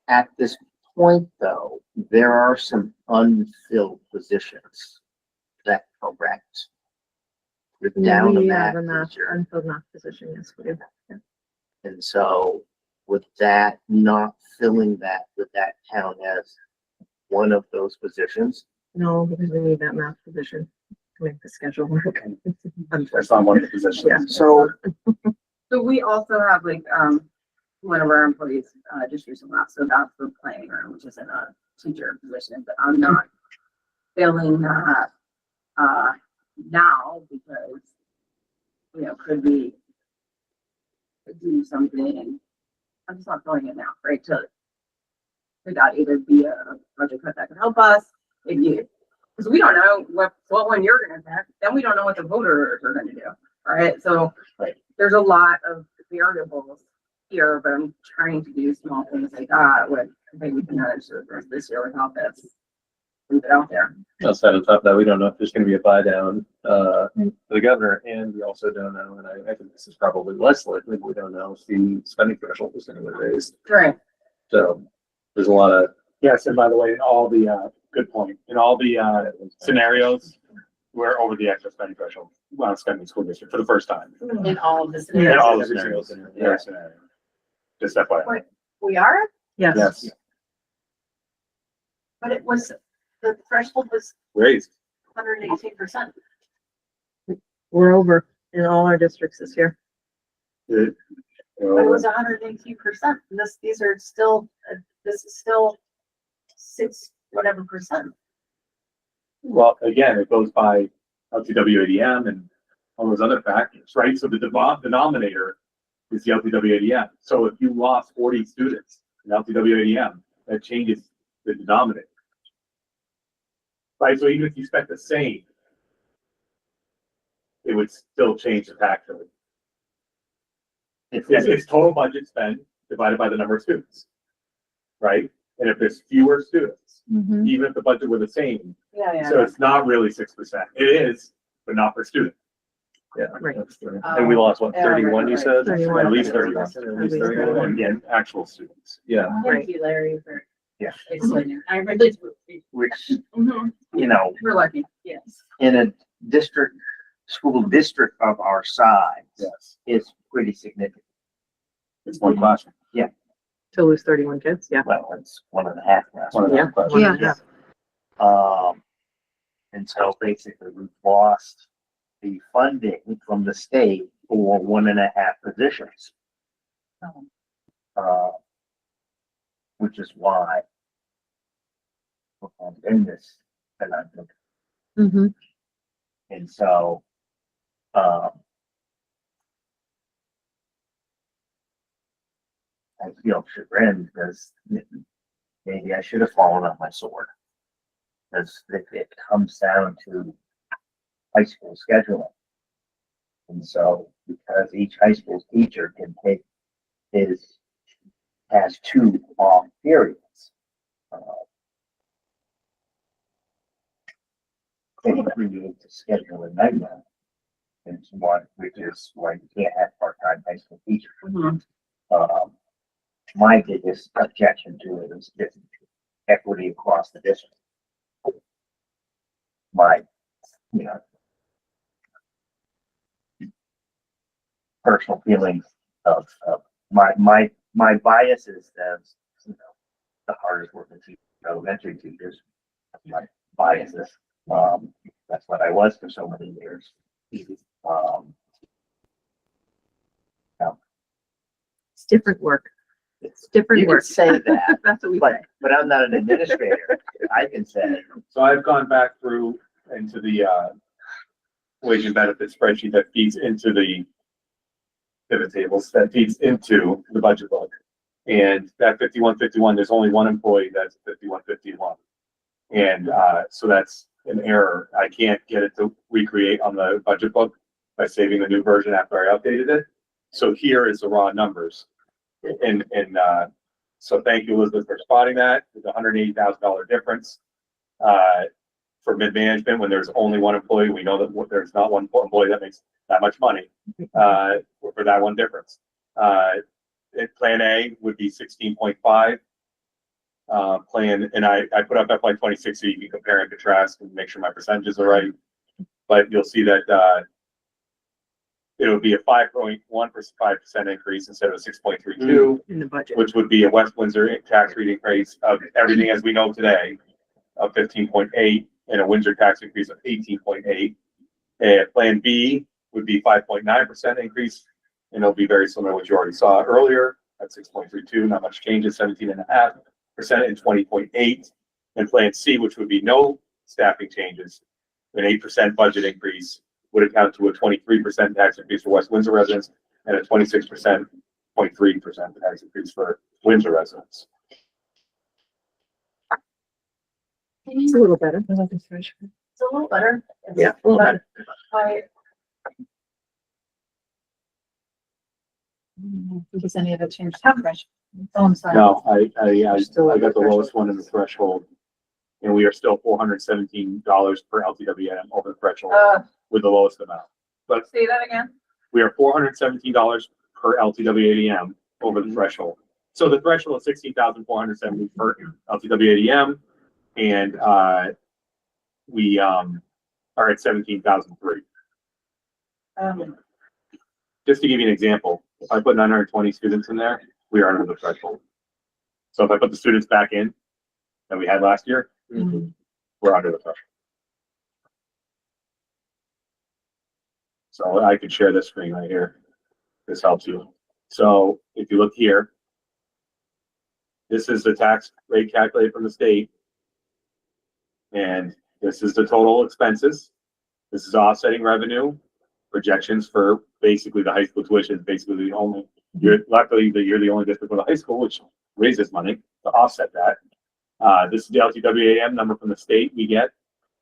[SPEAKER 4] at this point, though, there are some unfilled positions. Is that correct? You're down a
[SPEAKER 3] We have
[SPEAKER 4] math
[SPEAKER 3] a math,
[SPEAKER 4] teacher.
[SPEAKER 3] unfilled math position, yes, we do. Yeah.
[SPEAKER 4] And so with that, not filling that, would that count as one of those positions?
[SPEAKER 3] No, because we need that math position to make the schedule work.
[SPEAKER 10] That's not one of the positions.
[SPEAKER 3] Yeah.
[SPEAKER 4] So
[SPEAKER 9] So we also have like, one of our employees, just recently left, so that's the planning room, which isn't a teacher position, but I'm not filling that, now because, could we do something? I'm just not filling it now, right? Could that either be a budget cut that could help us? If you, because we don't know what one you're gonna pick, then we don't know what the voters are gonna do, all right? So there's a lot of variables here, but I'm trying to do small things like that with, I think we can manage the rest of this year without this. Leave it out there.
[SPEAKER 2] Outside on top of that, we don't know if there's gonna be a buy down, for the governor, and we also don't know, and I think this is probably less likely, but we don't know if the spending threshold is gonna be raised.
[SPEAKER 9] Right.
[SPEAKER 2] So there's a lot of,
[SPEAKER 10] Yes, and by the way, in all the, good point, in all the, scenarios, we're over the actual spending threshold, well, spending school district for the first time.
[SPEAKER 1] In all of the
[SPEAKER 10] In
[SPEAKER 1] scenarios.
[SPEAKER 10] all the
[SPEAKER 2] Every
[SPEAKER 10] scenarios.
[SPEAKER 2] single scenario.
[SPEAKER 10] Every scenario. Just FYI.
[SPEAKER 1] Wait, we are,
[SPEAKER 3] Yes,
[SPEAKER 10] Yes,
[SPEAKER 1] but it was, the threshold was
[SPEAKER 2] raised.
[SPEAKER 1] 118%.
[SPEAKER 3] we're over in all our districts this year.
[SPEAKER 10] It-
[SPEAKER 1] But it was 118%. These are still, this is still 6 whatever percent.
[SPEAKER 10] Well, again, it goes by LTW ADM and all those other factors, right? So the denominator is the LTW ADM. So if you lost 40 students in LTW ADM, that changes the denominator. Right, so even if you spent the same, it would still change the tax rate. It's total budget spend divided by the number of students. Right? And if there's fewer students, even if the budget were the same,
[SPEAKER 1] Yeah,
[SPEAKER 10] so it's not really 6%. It is, but not per student.
[SPEAKER 2] Yeah.
[SPEAKER 3] Right.
[SPEAKER 2] That's true. And we lost, what,
[SPEAKER 1] Yeah,
[SPEAKER 2] 31, you
[SPEAKER 1] right,
[SPEAKER 2] said?
[SPEAKER 3] 31.
[SPEAKER 10] At least 31.
[SPEAKER 2] At least 31.
[SPEAKER 10] And again, actual students.
[SPEAKER 2] Yeah.
[SPEAKER 1] Thank you, Larry, for
[SPEAKER 4] Yeah.
[SPEAKER 1] explaining. I really do.
[SPEAKER 4] which,
[SPEAKER 1] Mhm.
[SPEAKER 9] We're lucky.
[SPEAKER 1] Yes.
[SPEAKER 4] in a school district of our size,
[SPEAKER 10] Yes.
[SPEAKER 4] is pretty significant.
[SPEAKER 10] It's one classroom.
[SPEAKER 3] To lose 31 kids, yeah.
[SPEAKER 4] Well, it's 1.5 now.
[SPEAKER 10] One of the
[SPEAKER 3] Yeah.
[SPEAKER 10] classrooms.
[SPEAKER 8] Yeah.
[SPEAKER 4] And so basically we've lost the funding from the state for 1.5 positions. Which is why we're in this, and I think,
[SPEAKER 8] Mhm.
[SPEAKER 4] and so, I feel chagrined because maybe I should have fallen on my sword. Because it comes down to high school scheduling. And so, because each high school teacher can take has 2 off periods. It creates a scheduling nightmare. And which is why you can't have part-time high school teachers. My biggest objection to it is just equity across the district. My, personal feelings of my bias is as, the hardest working teacher, elementary teachers, my biases. That's what I was for so many years.
[SPEAKER 3] It's different work. It's different
[SPEAKER 4] You can
[SPEAKER 3] work.
[SPEAKER 4] say that,
[SPEAKER 3] That's what we say.
[SPEAKER 4] but I'm not an administrator. I can say,
[SPEAKER 10] So I've gone back through into the, wage and benefit spreadsheet that feeds into the pivot tables, that feeds into the budget book. And that 5151, there's only one employee that's 5151. And, so that's an error. I can't get it to recreate on the budget book by saving the new version after I updated it. So here is the raw numbers. And, so thank you, Elizabeth, for spotting that. It's $180,000 difference. for mid-management, when there's only one employee, we know that there's not one employee that makes that much money, for that one difference. Plan A would be 16.5. Plan, and I put up FY 26 so you can compare and contrast and make sure my percentages are right. But you'll see that, it would be a 5.15% increase instead of 6.32,
[SPEAKER 3] In the budget.
[SPEAKER 10] which would be a West Windsor tax rate increase of everything as we know today of 15.8 and a Windsor tax increase of 18.8. And Plan B would be 5.9% increase, and it'll be very similar to what you already saw earlier at 6.32, not much changes, 17.5% and 20.8. And Plan C, which would be no staffing changes, an 8% budget increase would account to a 23% tax increase for West Windsor residents and a 26.3% tax increase for Windsor residents.
[SPEAKER 3] It's a little better.
[SPEAKER 1] It's a little better.
[SPEAKER 3] Yeah, a little better.
[SPEAKER 5] Does any of it change the threshold? Oh, I'm sorry.
[SPEAKER 10] No, I got the lowest one in the threshold. And we are still $417 per LTWM over the threshold with the lowest amount. But
[SPEAKER 9] Say that again?
[SPEAKER 10] we are $417 per LTWADM over the threshold. So the threshold is 16,470 per LTWADM, and we are at 17,003. Just to give you an example, if I put 920 students in there, we are under the threshold. So if I put the students back in that we had last year, we're under the threshold. So I could share this screen right here. This helps you. So if you look here, this is the tax rate calculated from the state. And this is the total expenses. This is offsetting revenue projections for basically the high school tuition, basically the only, luckily that you're the only district with a high school, which raises money to offset that. This is the LTWAM number from the state we get.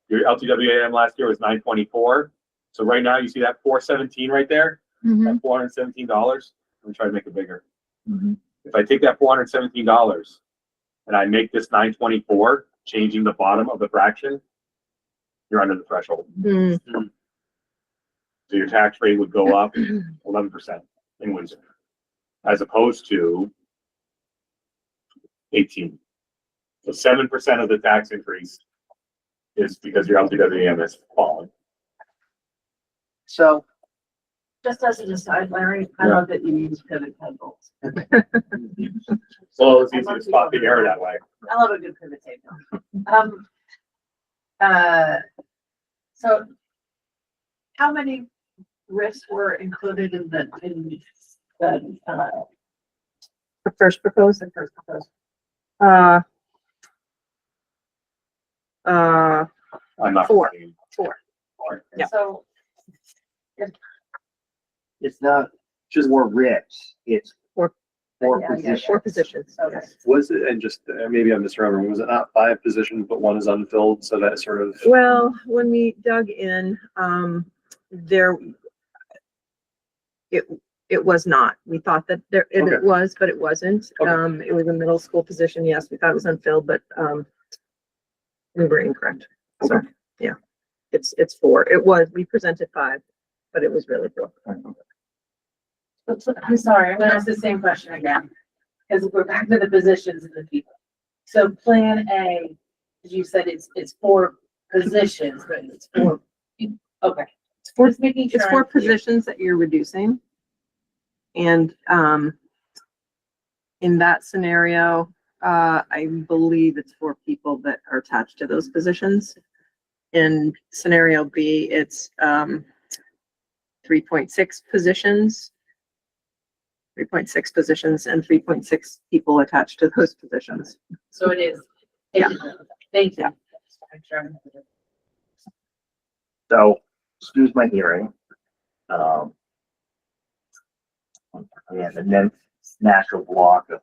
[SPEAKER 10] Your LTWAM last year was 924. So right now you see that 417 right there, that $417. Let me try to make it bigger. If I take that $417 and I make this 924, changing the bottom of the fraction, you're under the threshold. So your tax rate would go up 11% in Windsor, as opposed to 18. So 7% of the tax increase is because your LTWM has fallen.
[SPEAKER 1] So, just as an aside, Larry, I love that you use pivot tables.
[SPEAKER 10] So it's easy to spot the error that way.
[SPEAKER 1] I love a good pivot table. So how many risks were included in the
[SPEAKER 3] First proposed.
[SPEAKER 1] the first proposal?
[SPEAKER 10] I'm not.
[SPEAKER 3] Four. Yeah.
[SPEAKER 1] So,
[SPEAKER 4] It's not just more risks, it's
[SPEAKER 3] Four.
[SPEAKER 4] four
[SPEAKER 1] Yeah, yeah,
[SPEAKER 4] positions.
[SPEAKER 3] 4 positions.
[SPEAKER 1] okay.
[SPEAKER 3] Yes.
[SPEAKER 2] Was it, and just, maybe I'm misremembering, was it not 5 positions, but 1 is unfilled, so that sort of?
[SPEAKER 3] Well, when we dug in, it was not. We thought that it
[SPEAKER 2] Okay.
[SPEAKER 3] was, but it wasn't.
[SPEAKER 2] Okay.
[SPEAKER 3] It was a middle school position. Yes, we thought it was unfilled, but we were incorrect. So, yeah, it's 4. It was, we presented 5, but it was really 4.
[SPEAKER 1] I'm sorry, I'm gonna ask the same question again, because we're back to the positions and the people. So Plan A, as you said, it's 4 positions, but it's 4, okay.
[SPEAKER 3] It's 4,
[SPEAKER 1] Just making sure
[SPEAKER 3] it's
[SPEAKER 1] I'm
[SPEAKER 3] 4
[SPEAKER 1] clear.
[SPEAKER 3] positions that you're reducing. And, in that scenario, I believe it's 4 people that are attached to those positions. In scenario B, it's, 3.6 positions. 3.6 positions and 3.6 people attached to those positions.
[SPEAKER 1] So it is.
[SPEAKER 3] Yeah.
[SPEAKER 1] Thank you.
[SPEAKER 3] Yeah.
[SPEAKER 4] So, excuse my hearing. And then natural block of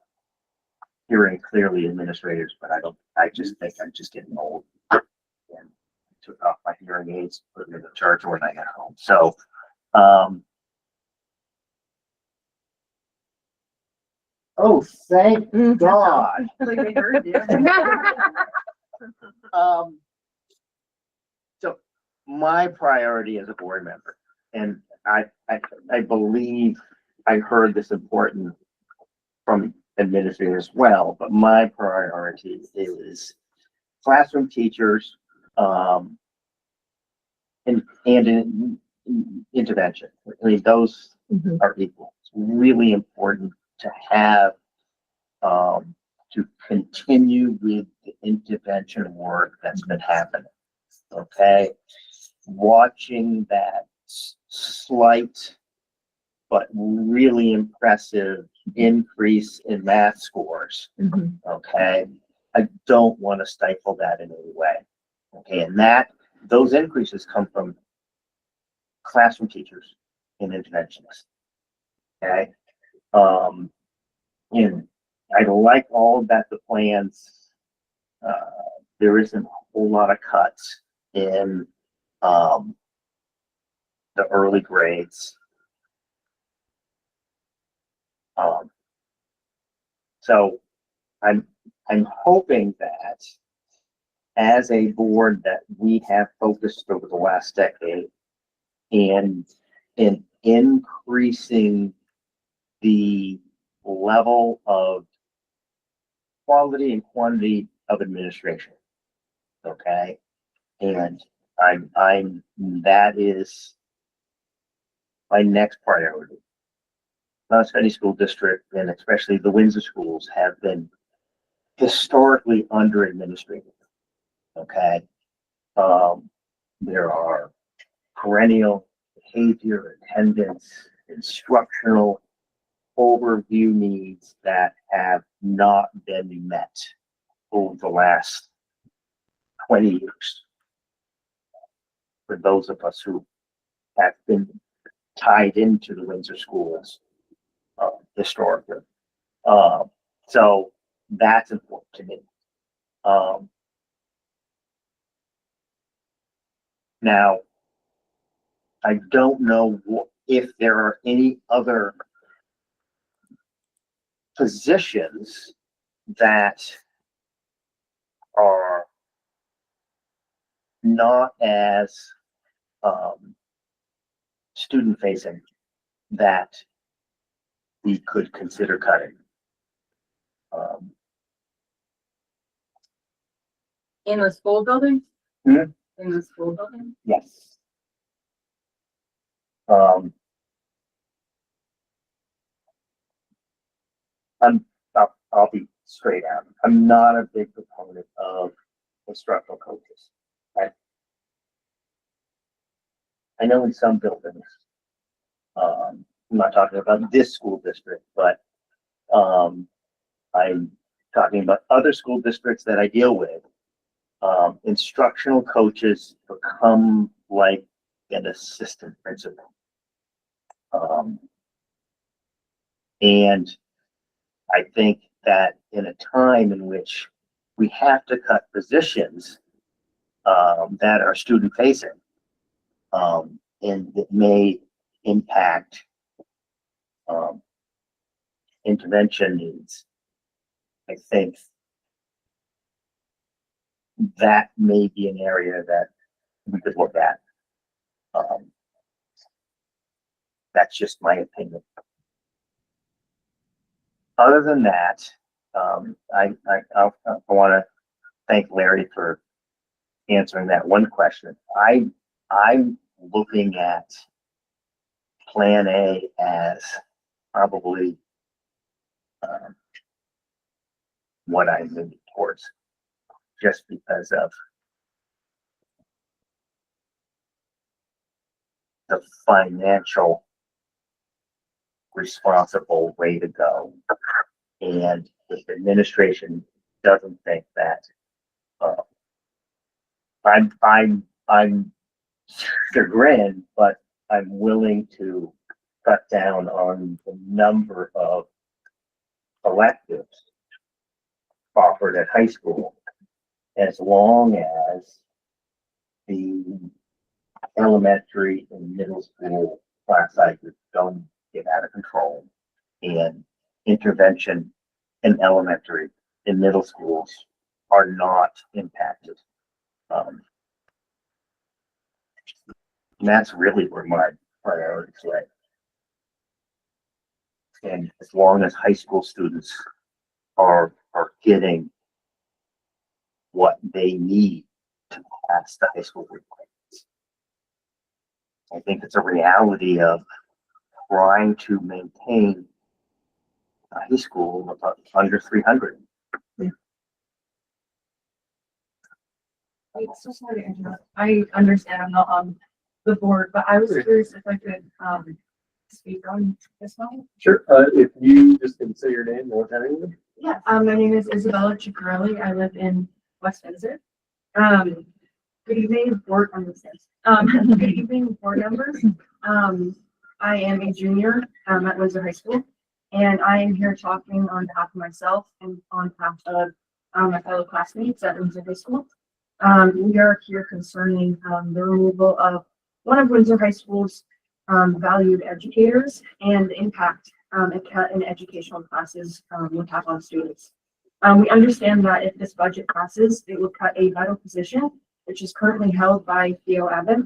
[SPEAKER 4] hearing clearly administrators, but I just think I'm just getting old. And I took off my hearing aids, put them in the charger when I got home. So, oh, thank God.
[SPEAKER 1] Like they heard you.
[SPEAKER 4] my priority as a board member, and I believe I heard this important from administrators as well, but my priority is classroom teachers, and intervention. I mean, those are equal. It's really important to have, to continue with the intervention work that's been happening. Okay, watching that slight but really impressive increase in math scores. Okay, I don't want to stifle that in any way. Okay, and those increases come from classroom teachers and interventionists. Okay, and I like all that the plans. There isn't a whole lot of cuts in the early grades. So I'm hoping that as a board that we have focused over the last decade and in increasing the level of quality and quantity of administration. Okay, and that is my next priority. Most any school district, and especially the Windsor schools, have been historically under administrated. Okay, there are perennial behavior, attendance, instructional overview needs that have not been met over the last 20 years. For those of us who have been tied into the Windsor schools historically. So that's important to me. Now, I don't know if there are any other positions that are not as student facing that we could consider cutting.
[SPEAKER 5] In the school building?
[SPEAKER 4] Hmm?
[SPEAKER 5] In the school building?
[SPEAKER 4] Yes. I'll be straight out. I'm not a big proponent of instructional coaches. I know in some buildings, I'm not talking about this school district, but I'm talking about other school districts that I deal with. Instructional coaches become like an assistant principal. And I think that in a time in which we have to cut positions that are student facing, and that may impact intervention needs, I think that may be an area that we could look at. That's just my opinion. Other than that, I want to thank Larry for answering that one question. I'm looking at Plan A as probably what I'm moving towards, just because of the financial responsible way to go. And if the administration doesn't think that, I'm chagrined, but I'm willing to cut down on the number of electives offered at high school, as long as the elementary and middle school class sizes don't get out of control, and intervention in elementary and middle schools are not impacted. And that's really where my priorities lay. And as long as high school students are getting what they need to pass the high school requirements, I think it's a reality of trying to maintain a high school of under 300.
[SPEAKER 11] I'm so sorry to interrupt. I understand I'm not on the board, but I was curious if I could speak on this one.
[SPEAKER 2] Sure, if you just can say your name and what that is.
[SPEAKER 11] Yeah, my name is Isabella Ciccarelli. I live in West Windsor. Good evening, board members. Good evening, board members. I am a junior at Windsor High School, and I am here talking on behalf of myself and on behalf of my fellow classmates at Windsor High School. We are here concerning the removal of one of Windsor High School's valued educators and the impact a cut in educational classes would have on students. We understand that if this budget passes, it would cut a vital position, which is currently held by Theo Abbott.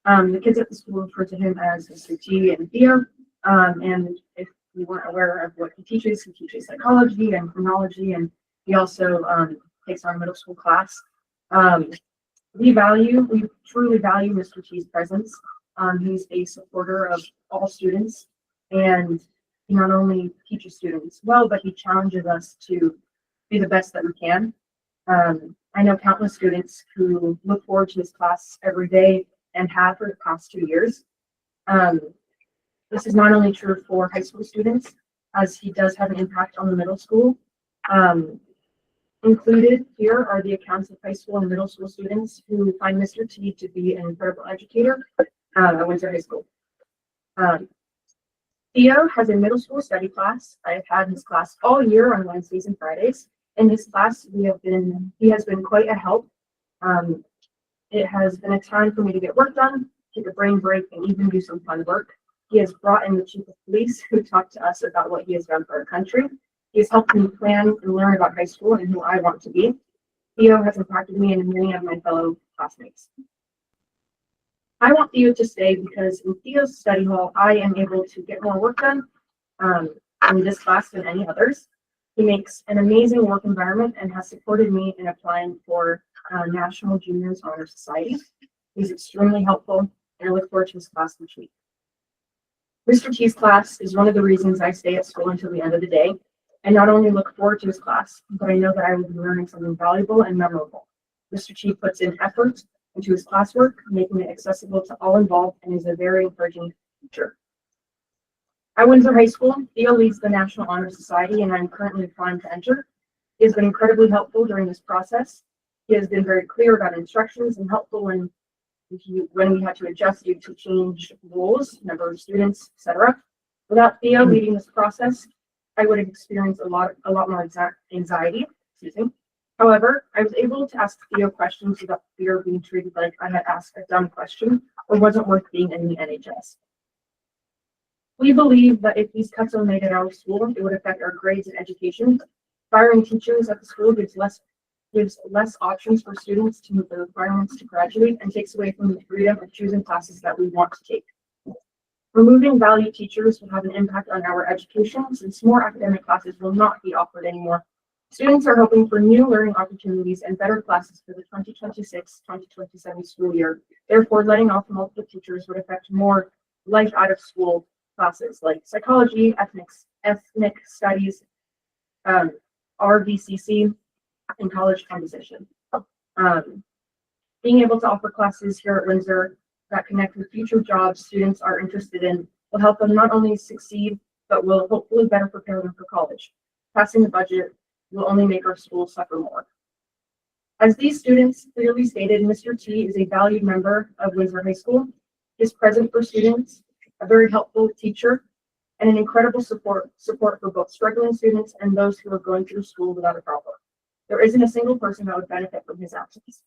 [SPEAKER 11] The kids at the school refer to him as Mr. T and Theo. And if you weren't aware of what he teaches psychology and criminology, and he also takes on a middle school class. We truly value Mr. T's presence. He's a supporter of all students, and he not only teaches students well, but he challenges us to be the best that we can. I know countless students who look forward to his class every day and have for the past 2 years. This is not only true for high school students, as he does have an impact on the middle school. Included here are the accounts of high school and middle school students who find Mr. T to be an incredible educator at Windsor High School. Theo has a middle school study class. I have had his class all year on Wednesdays and Fridays. In this class, he has been quite a help. It has been a time for me to get work done, take a brain break, and even do some fun work. He has brought in the chief of police who talked to us about what he has done for our country. He has helped me plan and learn about high school and who I want to be. Theo has impacted me and many of my fellow classmates. I want Theo to stay because in Theo's study hall, I am able to get more work done in this class than any others. He makes an amazing work environment and has supported me in applying for National Juniors Honor Society. He's extremely helpful, and I look forward to his class each week. Mr. T's class is one of the reasons I stay at school until the end of the day. I not only look forward to his class, but I know that I will be learning something valuable and memorable. Mr. T puts in effort into his classwork, making it accessible to all involved, and is a very encouraging teacher. At Windsor High School, Theo leads the National Honor Society, and I'm currently applying to enter. He has been incredibly helpful during this process. He has been very clear about instructions and helpful when we had to adjust due to change rules, number of students, etc. Without Theo leading this process, I would have experienced a lot more anxiety. However, I was able to ask Theo questions without fear of being treated like I had asked a dumb question or wasn't worth being in the NHS. We believe that if these cuts are made at our school, it would affect our grades and education. Firing teachers at the school gives less options for students to meet the requirements to graduate and takes away from the freedom of choosing classes that we want to take. Removing valued teachers will have an impact on our education since more academic classes will not be offered anymore. Students are hoping for new learning opportunities and better classes for the 2026-2027 school year. Therefore, letting off multiple teachers would affect more life out of school classes like psychology, ethnic studies, RVCC, and college composition. Being able to offer classes here at Windsor that connect with future jobs students are interested in will help them not only succeed, but will hopefully better prepare them for college. Passing the budget will only make our schools suffer more. As these students clearly stated, Mr. T is a valued member of Windsor High School. He is present for students, a very helpful teacher, and an incredible support for both struggling students and those who are going through school without a problem. There isn't a single person that would benefit from his absence.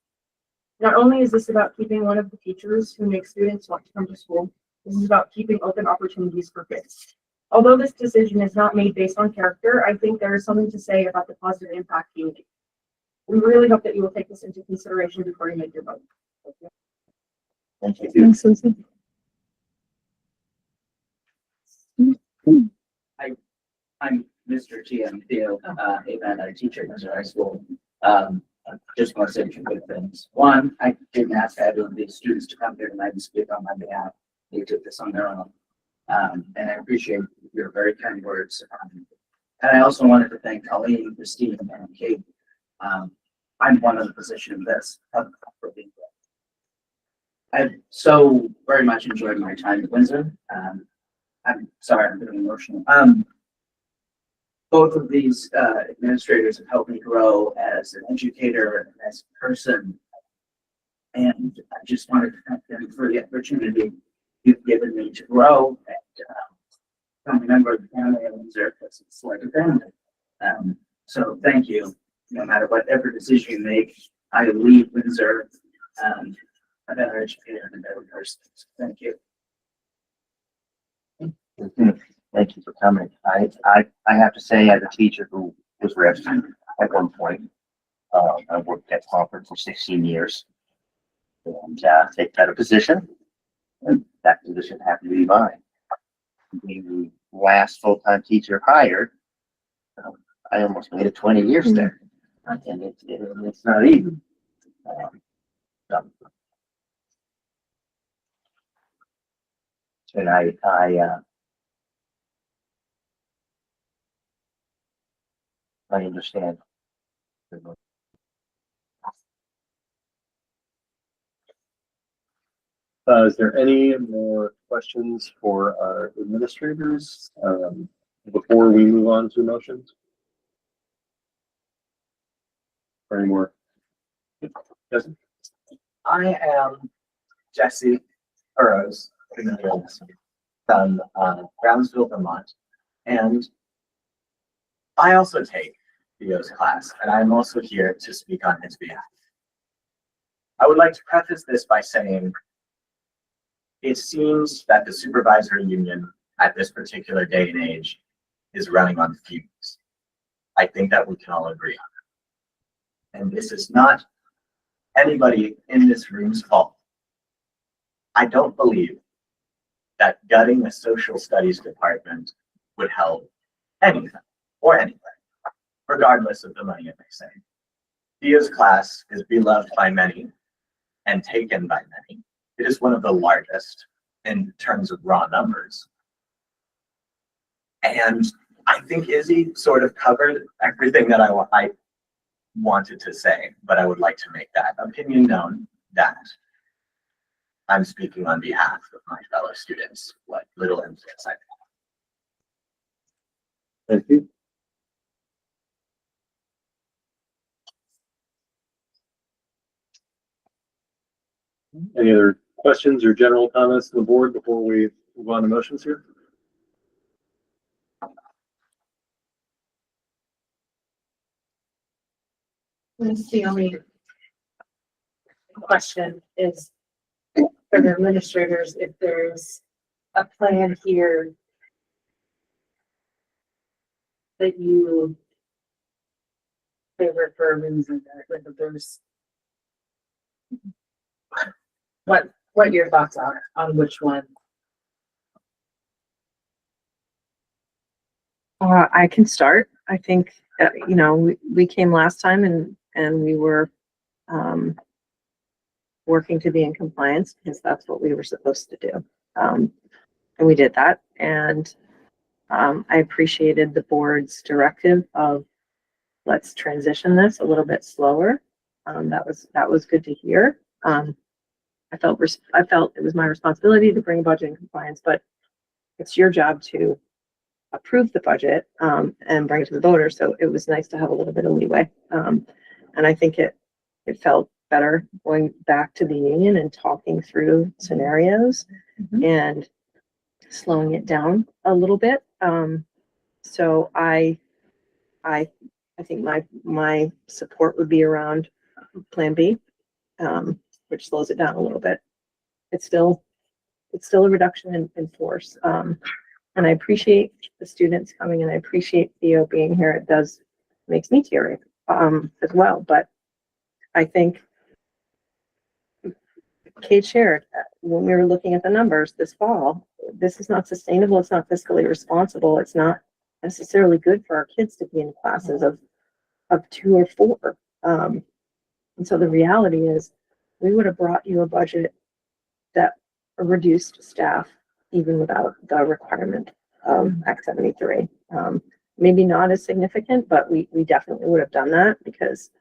[SPEAKER 11] Not only is this about keeping one of the teachers who make students want to come to school, this is about keeping open opportunities for kids. Although this decision is not made based on character, I think there is something to say about the positive impact he will make. We really hope that you will take this into consideration before you make your vote.
[SPEAKER 4] Thank you.
[SPEAKER 3] Thanks, Susan.
[SPEAKER 12] I'm Mr. T.M. Theo, a teacher at Missouri High School. I just want to say two good things. One, I didn't ask either of these students to come here tonight and speak on my behalf. They took this on their own. And I appreciate your very kind words. And I also wanted to thank Colleen, Christine, and Kate. I'm one of the position of this. For being there. I've so very much enjoyed my time at Windsor. I'm sorry, I'm getting emotional. Both of these administrators have helped me grow as an educator and as a person. And I just wanted to thank them for the opportunity you've given me to grow and become a member of the family of Windsor, because it's like a family. So thank you. No matter whatever decision you make, I leave Windsor a better educator and a better person. So thank you.
[SPEAKER 4] Thank you for coming. I have to say, as a teacher who was ripped at one point, I worked at Concord for 16 years and take that a position, and that position happened to be mine. Being the last full-time teacher hired, I almost made it 20 years there, and it's not easy. And I understand.
[SPEAKER 2] Is there any more questions for our administrators before we move on to motions? Or any more? Yes.
[SPEAKER 12] I am Jesse Burrows from Brownsville, Vermont, and I also take Theo's class, and I'm also here to speak on his behalf. I would like to preface this by saying it seems that the supervisory union at this particular day and age is running on fumes. I think that we can all agree on it. And this is not anybody in this room's fault. I don't believe that gutting the social studies department would help anything or anybody, regardless of the money it may save. Theo's class is beloved by many and taken by many. It is one of the largest in terms of raw numbers. And I think Izzy sort of covered everything that I wanted to say, but I would like to make that opinion known that I'm speaking on behalf of my fellow students, what little influence I have.
[SPEAKER 2] Thank you. Any other questions or general comments to the board before we move on to motions here?
[SPEAKER 1] The only question is for the administrators, if there's a plan here that you favor for a reason, like if there's what your thoughts are on which one.
[SPEAKER 3] I can start. I think, we came last time and we were working to be in compliance because that's what we were supposed to do. And we did that. And I appreciated the board's directive of let's transition this a little bit slower. That was good to hear. I felt it was my responsibility to bring budget in compliance, but it's your job to approve the budget and bring it to the voters. So it was nice to have a little bit of leeway. And I think it felt better going back to the union and talking through scenarios and slowing it down a little bit. So I think my support would be around Plan B, which slows it down a little bit. It's still a reduction in force. And I appreciate the students coming and I appreciate Theo being here. It makes me teary as well. But I think Kate shared when we were looking at the numbers this fall, this is not sustainable. It's not fiscally responsible. It's not necessarily good for our kids to be in classes of 2 or 4. And so the reality is, we would have brought you a budget that reduced staff even without the requirement of Act 73. Maybe not as significant, but we definitely would have done that because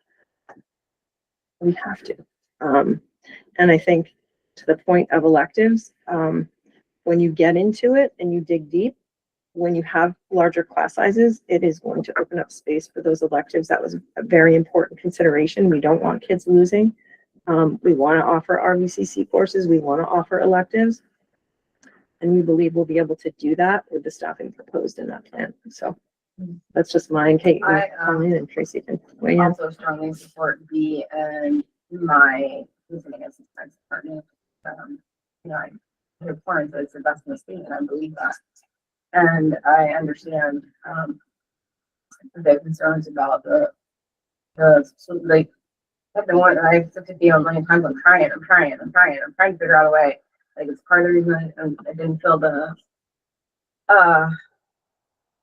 [SPEAKER 3] we have to. And I think to the point of electives, when you get into it and you dig deep, when you have larger class sizes, it is going to open up space for those electives. That was a very important consideration. We don't want kids losing. We want to offer RVCC courses. We want to offer electives. And we believe we'll be able to do that with the staffing proposed in that plan. So that's just mine. Kate, Colleen, and Tracy can weigh in.
[SPEAKER 9] Also strongly support B and my using against the science department. You know, I hear points that it's the best in the state, and I believe that. And I understand the concerns about the so like I've been wanting, I've said to Theo a million times, I'm trying to figure out a way. Like it's part of the reason I didn't fill the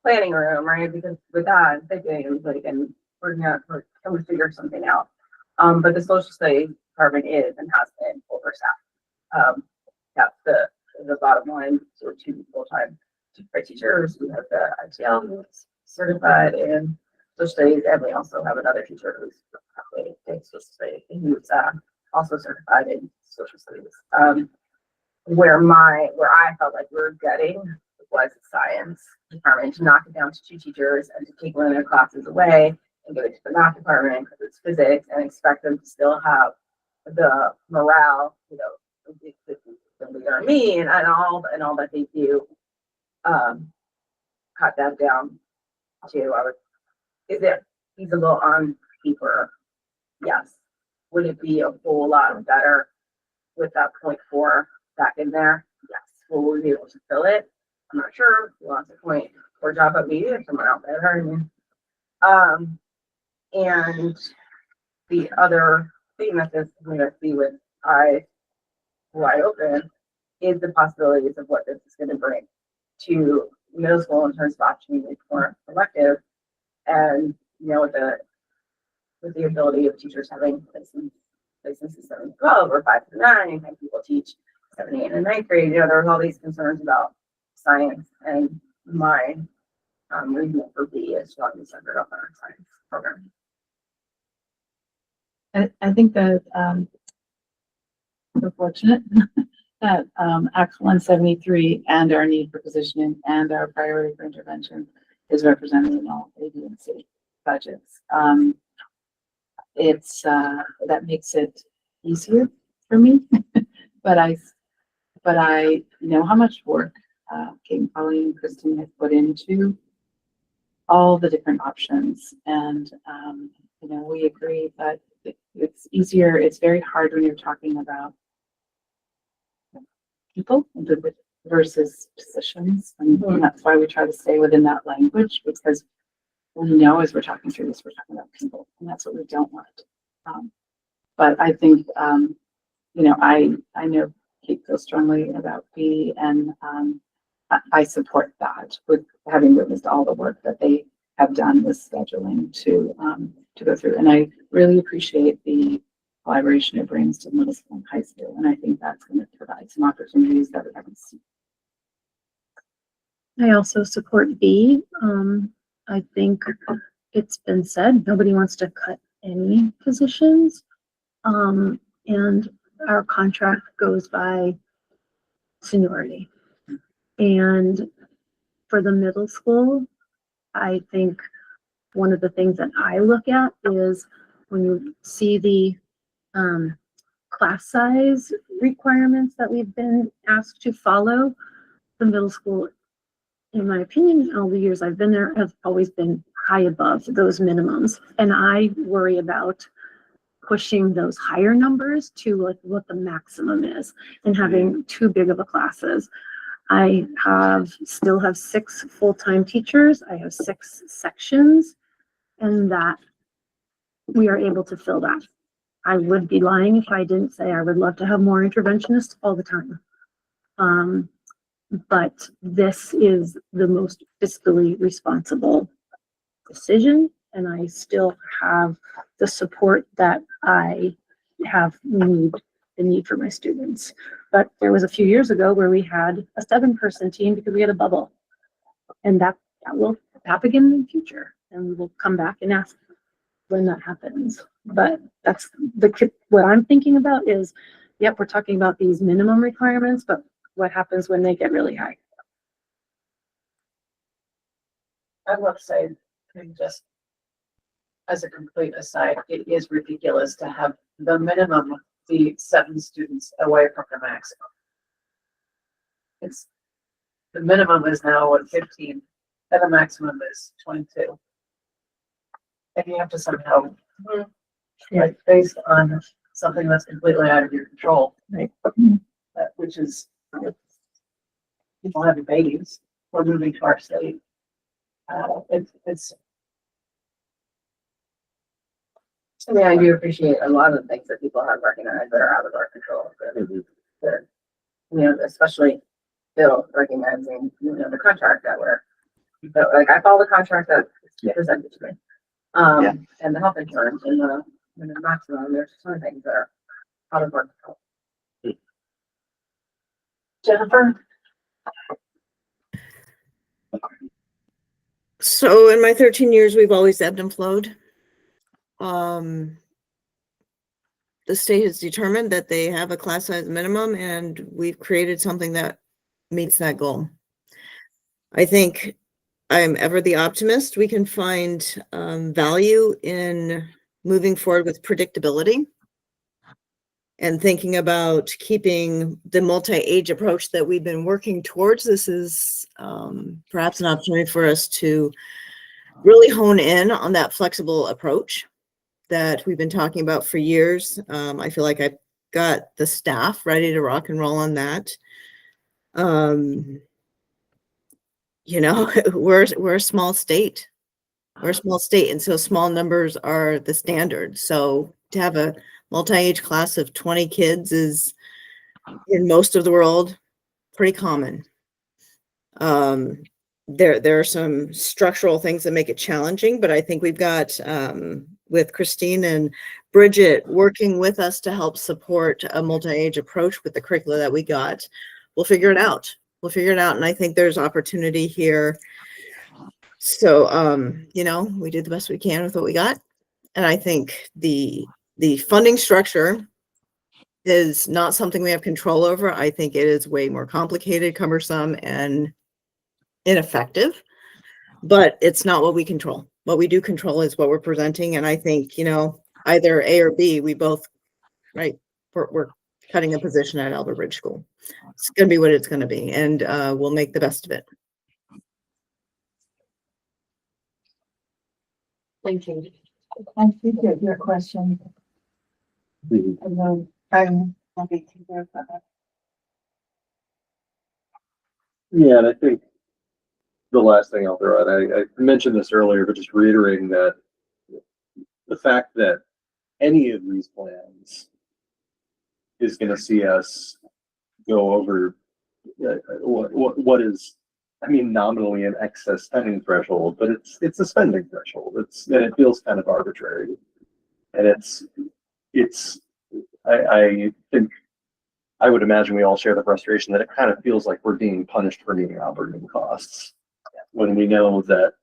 [SPEAKER 9] planning room, right? Because with that, thinking it was like, and we're trying to figure something out. But the social studies department is and has been overstaffed. That's the bottom line. So 2 full-time teachers. We have the ITL who's certified in social studies, and we also have another teacher who's also certified in social studies. Where I felt like we were getting was the science department to knock it down to 2 teachers and to take one of their classes away and give it to the math department because it's physics, and expect them to still have the morale, you know, the leader me and all that they do. Cut that down to is it feasible on paper? Yes. Would it be a whole lot better with that 0.4 back in there? Yes. Will we be able to fill it? I'm not sure. Lots of 0.4 job at me or someone out there. And the other thing that this is going to see with eyes wide open is the possibilities of what this is going to bring to middle school in terms of opportunity for elective, and you know, with the ability of teachers having places 7 to 12 or 5 to 9, and people teach 7, 8, and 9th grade. You know, there was all these concerns about science, and my reason for B is strongly centered on our science program.
[SPEAKER 5] I think that we're fortunate that Act 173 and our need for positioning and our priority for intervention is represented in all A, B, and C budgets. It's that makes it easier for me, but I know how much work Kate, Colleen, and Kristen have put into all the different options, and you know, we agree that it's easier. It's very hard when you're talking about people versus positions, and that's why we try to stay within that language, because we know as we're talking through this, we're talking about people, and that's what we don't want. But I think, you know, I know Kate feels strongly about B, and I support that with having witnessed all the work that they have done with scheduling to go through. And I really appreciate the collaboration it brings to middle school and high school. And I think that's going to provide some opportunities that we haven't seen.
[SPEAKER 8] I also support B. I think it's been said, nobody wants to cut any positions. And our contract goes by seniority. And for the middle school, I think one of the things that I look at is when you see the class size requirements that we've been asked to follow, the middle school, in my opinion, in all the years I've been there, have always been high above those minimums. And I worry about pushing those higher numbers to like what the maximum is and having too big of a classes. I still have 6 full-time teachers. I have 6 sections, and that we are able to fill that. I would be lying if I didn't say I would love to have more interventionists all the time. but this is the most fiscally responsible decision, and I still have the support that I have the need for my students. But there was a few years ago where we had a 7-person team because we had a bubble. And that will happen again in the future, and we will come back and ask when that happens. But that's what I'm thinking about is, yep, we're talking about these minimum requirements, but what happens when they get really high?
[SPEAKER 1] I will say, I mean, just as a complete aside, it is ridiculous to have the minimum be 7 students away from the maximum. It's, the minimum is now at 15, and the maximum is 22. And you have to somehow, like, based on something that's completely out of your control,
[SPEAKER 3] Right.
[SPEAKER 1] Which is, people having babies or moving to our state. It's
[SPEAKER 9] I mean, I do appreciate a lot of the things that people have recognized that are out of our control. That, you know, especially Bill recognizing, you know, the contract that like I follow the contract that is presented to me. And the health insurance and the maximum, there's some things that are out of our control.
[SPEAKER 1] Jennifer.
[SPEAKER 6] So in my 13 years, we've always ebbed and flowed. The state has determined that they have a class size minimum, and we've created something that meets that goal. I think I'm ever the optimist. We can find value in moving forward with predictability and thinking about keeping the multi-age approach that we've been working towards. This is perhaps an opportunity for us to really hone in on that flexible approach that we've been talking about for years. I feel like I've got the staff ready to rock and roll on that. You know, we're a small state. We're a small state, and so small numbers are the standard. So to have a multi-age class of 20 kids is, in most of the world, pretty common. There are some structural things that make it challenging, but I think we've got with Christine and Bridget working with us to help support a multi-age approach with the curricula that we got. We'll figure it out. We'll figure it out, and I think there's opportunity here. So, you know, we did the best we can with what we got, and I think the funding structure is not something we have control over. I think it is way more complicated, cumbersome, and ineffective, but it's not what we control. What we do control is what we're presenting. And I think, you know, either A or B, we both, right, we're cutting a position at Albert Bridge School. It's going to be what it's going to be, and we'll make the best of it.
[SPEAKER 1] Thank you.
[SPEAKER 5] I think your question.
[SPEAKER 2] Mhm.
[SPEAKER 5] And then I'm happy to hear that.
[SPEAKER 2] Yeah, and I think the last thing I'll throw out, I mentioned this earlier, but just reiterating that the fact that any of these plans is going to see us go over what is, I mean, nominally an excess spending threshold, but it's a spending threshold. And it feels kind of arbitrary, and I think I would imagine we all share the frustration that it kind of feels like we're being punished for meeting operating costs when we know that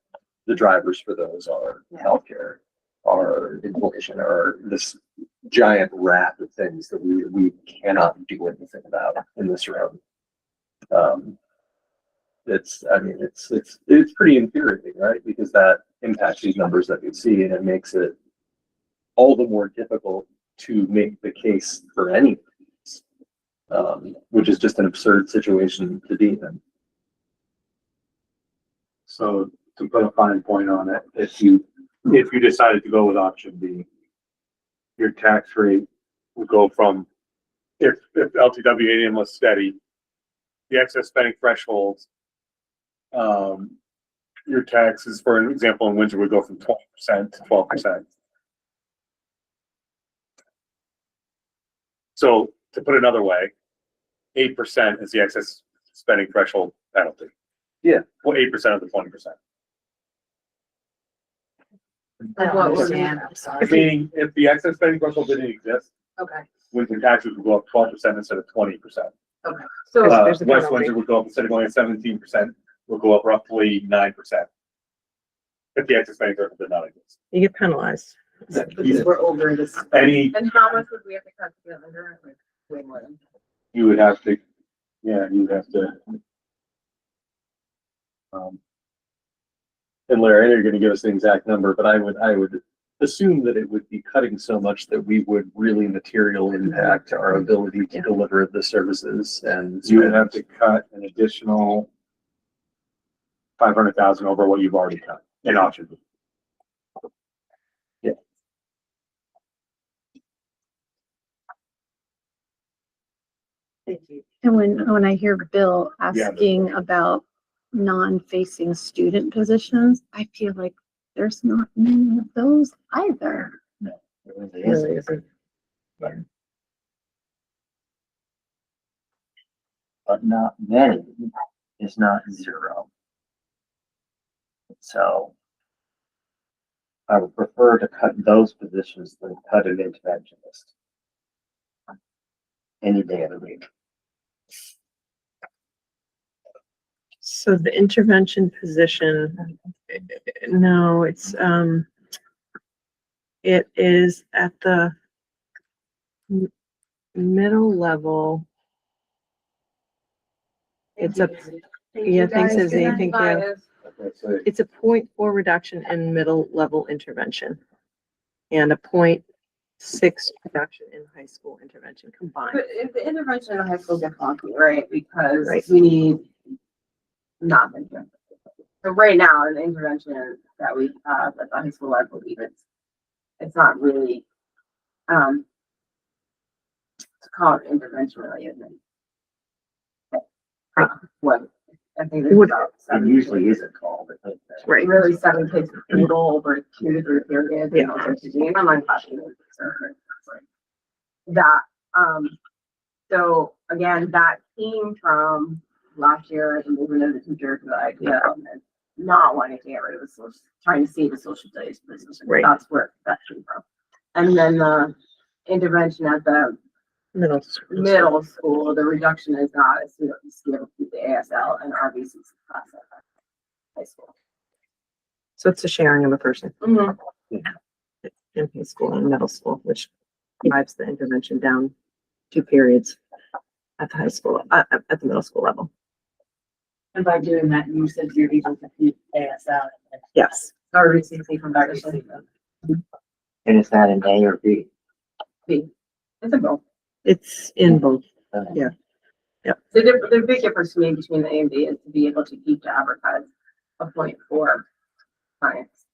[SPEAKER 2] the drivers for those are healthcare, are inflation, or this giant raft of things that we cannot do anything about in this room. It's pretty infuriating, right? Because that impacts these numbers that we see, and it makes it all the more difficult to make the case for any of these, which is just an absurd situation to be in.
[SPEAKER 10] So to put a fine point on it, if you decided to go with option B, your tax rate would go from, if LTW 81 was steady, the excess spending thresholds, your taxes, for an example, in winter would go from 12% to 12%. So to put it another way, 8% is the excess spending threshold penalty.
[SPEAKER 2] Yeah.
[SPEAKER 10] Well, 8% of the 20%.
[SPEAKER 1] I don't
[SPEAKER 9] What was
[SPEAKER 1] understand, I'm sorry.
[SPEAKER 10] Meaning, if the excess spending threshold didn't exist,
[SPEAKER 9] Okay,
[SPEAKER 10] Windsor taxes would go up 12% instead of 20%.
[SPEAKER 9] okay. So,
[SPEAKER 3] There's a
[SPEAKER 10] West
[SPEAKER 3] penalty.
[SPEAKER 10] Windsor would go up, instead of going at 17%, would go up roughly 9%. If the excess spending threshold did not exist.
[SPEAKER 3] You get penalized.
[SPEAKER 9] because we're over this.
[SPEAKER 10] Any,
[SPEAKER 9] And how much would we have to cut to get under? Like, way more than.
[SPEAKER 10] you would have to, yeah, you would have to.
[SPEAKER 2] And Larry, I know you're gonna give us the exact number, but I would assume that it would be cutting so much that we would really materially impact our ability to deliver the services, and
[SPEAKER 10] You would have to cut an additional 500,000 over what you've already cut in option.
[SPEAKER 8] And when I hear Bill asking about non-facing student positions, I feel like there's not many of those either.
[SPEAKER 4] It really isn't.
[SPEAKER 3] Really isn't.
[SPEAKER 4] But not many is not zero. So I would prefer to cut those positions than cut an interventionist any day of the week.
[SPEAKER 3] So the intervention position, no, it is at the middle level. It's a, yeah, thanks, Izzy, thank you. It's a 0.4 reduction in middle level intervention and a 0.6 reduction in high school intervention combined.
[SPEAKER 9] But if the intervention in high school gets funky, right, because
[SPEAKER 3] Right.
[SPEAKER 9] we need nothing. So right now, in the intervention that we have at the high school, I believe it's not really, to call it intervention really, isn't it? What, I think it's about
[SPEAKER 4] It
[SPEAKER 9] 7
[SPEAKER 4] usually isn't called.
[SPEAKER 3] Right.
[SPEAKER 9] Really 7 kids total over 2 to 3 periods.
[SPEAKER 3] Yeah.
[SPEAKER 9] And all sorts of things. I'm not talking about that. So again, that came from last year and moving as a teacher to the idea of not wanting to get rid of the social, trying to save the social studies position.
[SPEAKER 3] Right.
[SPEAKER 9] That's where that came from. And then the intervention at the
[SPEAKER 3] Middle school.
[SPEAKER 9] middle school, the reduction is not as you know, to be able to keep the ASL and RBC class at high school.
[SPEAKER 3] So it's a sharing of a person
[SPEAKER 9] Mm-hmm.
[SPEAKER 3] in high school and middle school, which drives the intervention down 2 periods at the high school, at the middle school level.
[SPEAKER 1] And by doing that, you said you're able to keep ASL.
[SPEAKER 3] Yes.
[SPEAKER 1] RBCC from back to sleep.
[SPEAKER 4] And is that an A or B?
[SPEAKER 9] It's a goal.
[SPEAKER 3] It's in both.
[SPEAKER 4] Yeah.
[SPEAKER 9] The big difference to me between the A and B is to be able to keep to advertise a 0.4 science.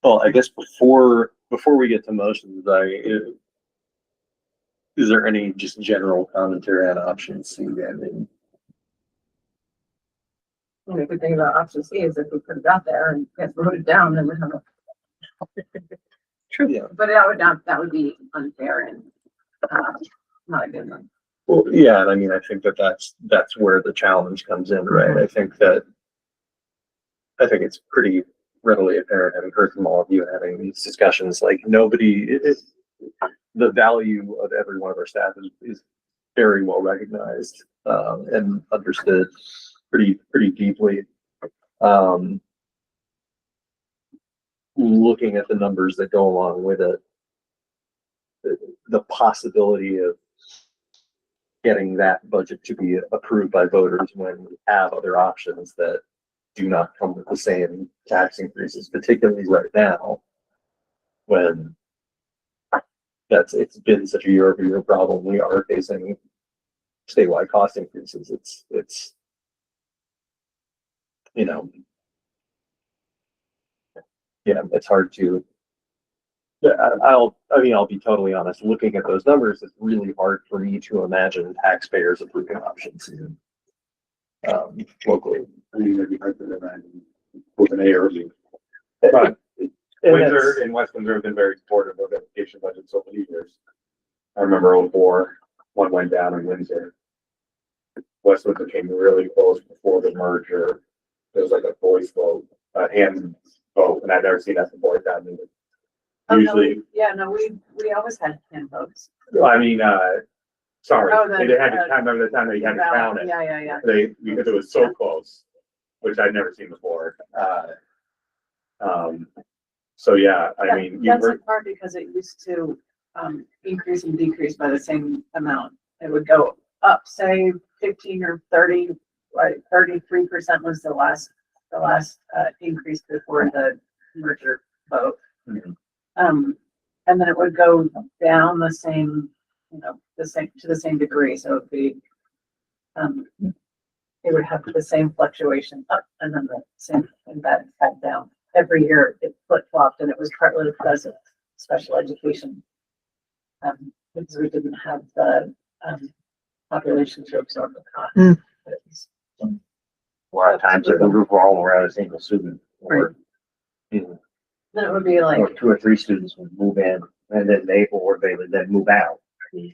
[SPEAKER 2] well, I guess before we get to motions, is there any just general commentary on option C? I mean,
[SPEAKER 9] The good thing about option C is if we put it out there and gets voted down, then we have a.
[SPEAKER 3] True.
[SPEAKER 2] Yeah.
[SPEAKER 9] But that would be unfair and, not a good one.
[SPEAKER 2] Well, yeah, and I mean, I think that's where the challenge comes in, right? I think it's pretty readily apparent, having heard from all of you having these discussions, like the value of every one of our staff is very well recognized, and understood pretty deeply. Looking at the numbers that go along with it, the possibility of getting that budget to be approved by voters when we have other options that do not come with the same tax increases, particularly right now, when it's been such a year-over-year problem. We are facing statewide cost increases. It's you know, yeah, it's hard to. I'll be totally honest. Looking at those numbers, it's really hard for me to imagine taxpayers approving options locally.
[SPEAKER 10] I mean, it'd be hard to imagine with an A or a B. But
[SPEAKER 2] And
[SPEAKER 10] Windsor
[SPEAKER 2] that's-
[SPEAKER 10] and West Windsor have been very supportive of education budgets over the years. I remember '04, one went down in Windsor. West Windsor came really close before the merger. It was like a voice vote, a hand vote, and I've never seen that before down there.
[SPEAKER 1] Oh, no,
[SPEAKER 10] Usually,
[SPEAKER 1] yeah, no, we always had hand votes.
[SPEAKER 10] I mean, sorry,
[SPEAKER 1] Oh, the,
[SPEAKER 10] they had to
[SPEAKER 1] uh,
[SPEAKER 10] count, remember the time they had to count it.
[SPEAKER 1] Yeah.
[SPEAKER 10] Because it was so close, which I'd never seen before. So yeah, I mean, you
[SPEAKER 1] That's
[SPEAKER 10] were,
[SPEAKER 1] in part because it used to, increase and decrease by the same amount. It would go up, say 15 or 30, like 33% was the last increase before the merger vote.
[SPEAKER 10] Mhm.
[SPEAKER 1] And then it would go down the same, to the same degree. So it'd be, it would have the same fluctuation up and then the same and back down. Every year it flip flopped, and it was partly because of special education. Because we didn't have the population to absorb the cost.
[SPEAKER 3] Mm.
[SPEAKER 1] But it was-
[SPEAKER 4] A lot of times the group were all around a single student, or,
[SPEAKER 1] Then it would be like,
[SPEAKER 4] or 2 or 3 students would move in, and then they would then move out.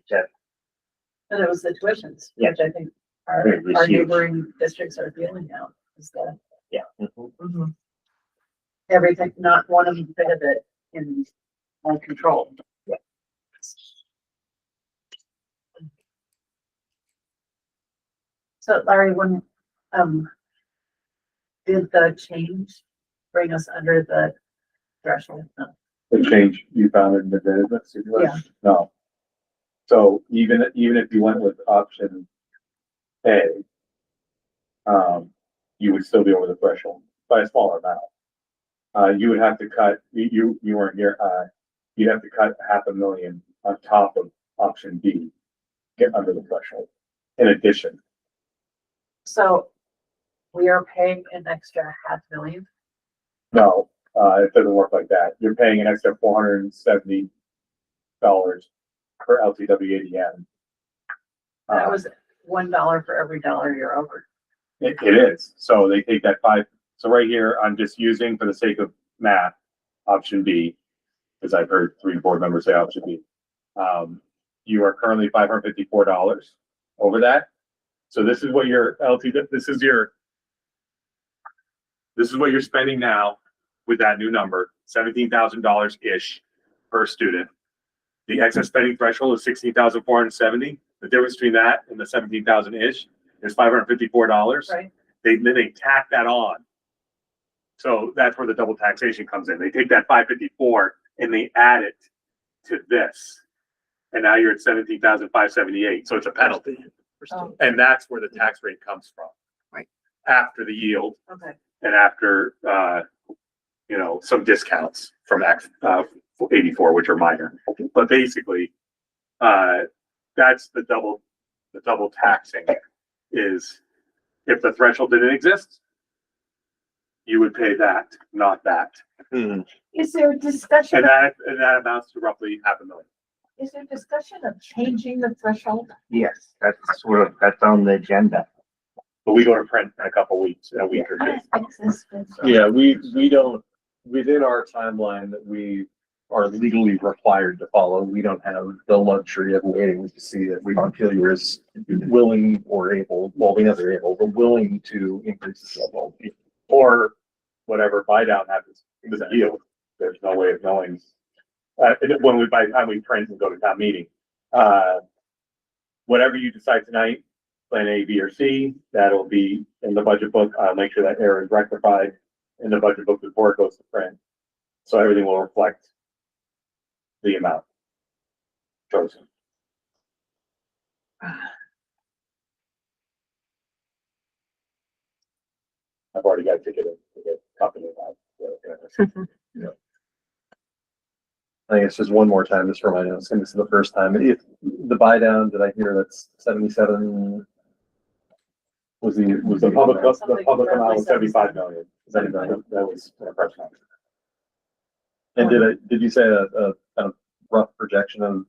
[SPEAKER 4] That-
[SPEAKER 1] and it was the tuitions,
[SPEAKER 4] Yeah.
[SPEAKER 1] which I think our
[SPEAKER 4] It was huge.
[SPEAKER 1] neighboring districts are feeling now. Is that
[SPEAKER 4] Yeah.
[SPEAKER 1] everything, not one of bit of it in control.
[SPEAKER 4] Yeah.
[SPEAKER 1] So Larry, when, did the change bring us under the threshold? No.
[SPEAKER 10] the change you found in the business.
[SPEAKER 1] Yeah.
[SPEAKER 10] No. So even if you went with option A, you would still be over the threshold by a smaller amount. You would have to cut, you weren't here, you'd have to cut $500,000 on top of option B, get under the threshold. In addition,
[SPEAKER 1] So we are paying an extra $500,000.
[SPEAKER 10] no, it doesn't work like that. You're paying an extra $470 per LTW ADM.
[SPEAKER 1] That was $1 for every dollar you're over.
[SPEAKER 10] It is. So they take that so right here, I'm just using for the sake of math, option B, because I've heard 3 board members say option B. You are currently $554 over that. So this is what your this is what you're spending now with that new number, $17,000-ish per student. The excess spending threshold is $16,470. The difference between that and the 17,000-ish is $554.
[SPEAKER 1] Right.
[SPEAKER 10] Then they tack that on. So that's where the double taxation comes in. They take that 554 and they add it to this. And now you're at 17,578. So it's a penalty.
[SPEAKER 1] Oh.
[SPEAKER 10] And that's where the tax rate comes from.
[SPEAKER 1] Right.
[SPEAKER 10] After the yield
[SPEAKER 1] Okay.
[SPEAKER 10] and after, some discounts from Act 84, which are minor. But basically, that's the double taxing is if the threshold didn't exist, you would pay that, not that.
[SPEAKER 1] Is there a discussion,
[SPEAKER 10] And that amounts to roughly $500,000.
[SPEAKER 1] is there discussion of changing the threshold?
[SPEAKER 4] Yes, that's on the agenda.
[SPEAKER 10] But we go to print in a week or two.
[SPEAKER 2] Yeah, we don't, within our timeline that we are legally required to follow, we don't have the luxury of waiting to see that we don't feel you're as willing or able, well, we know they're able, but willing to increase the level.
[SPEAKER 10] Or whatever buy down happens with the yield. There's no way of knowing. By the time we print and go to town meeting, whatever you decide tonight, plan A, B, or C, that'll be in the budget book. I'll make sure that error is rectified in the budget book before it goes to print. So everything will reflect the amount chosen. I've already got a ticket to get a copy of that.
[SPEAKER 2] I think it's just one more time, just for my notes, and this is the first time. If the buy down, did I hear that's 77? Was
[SPEAKER 10] The public amount was 75 million. That was an impression.
[SPEAKER 2] And did you say a kind of rough projection of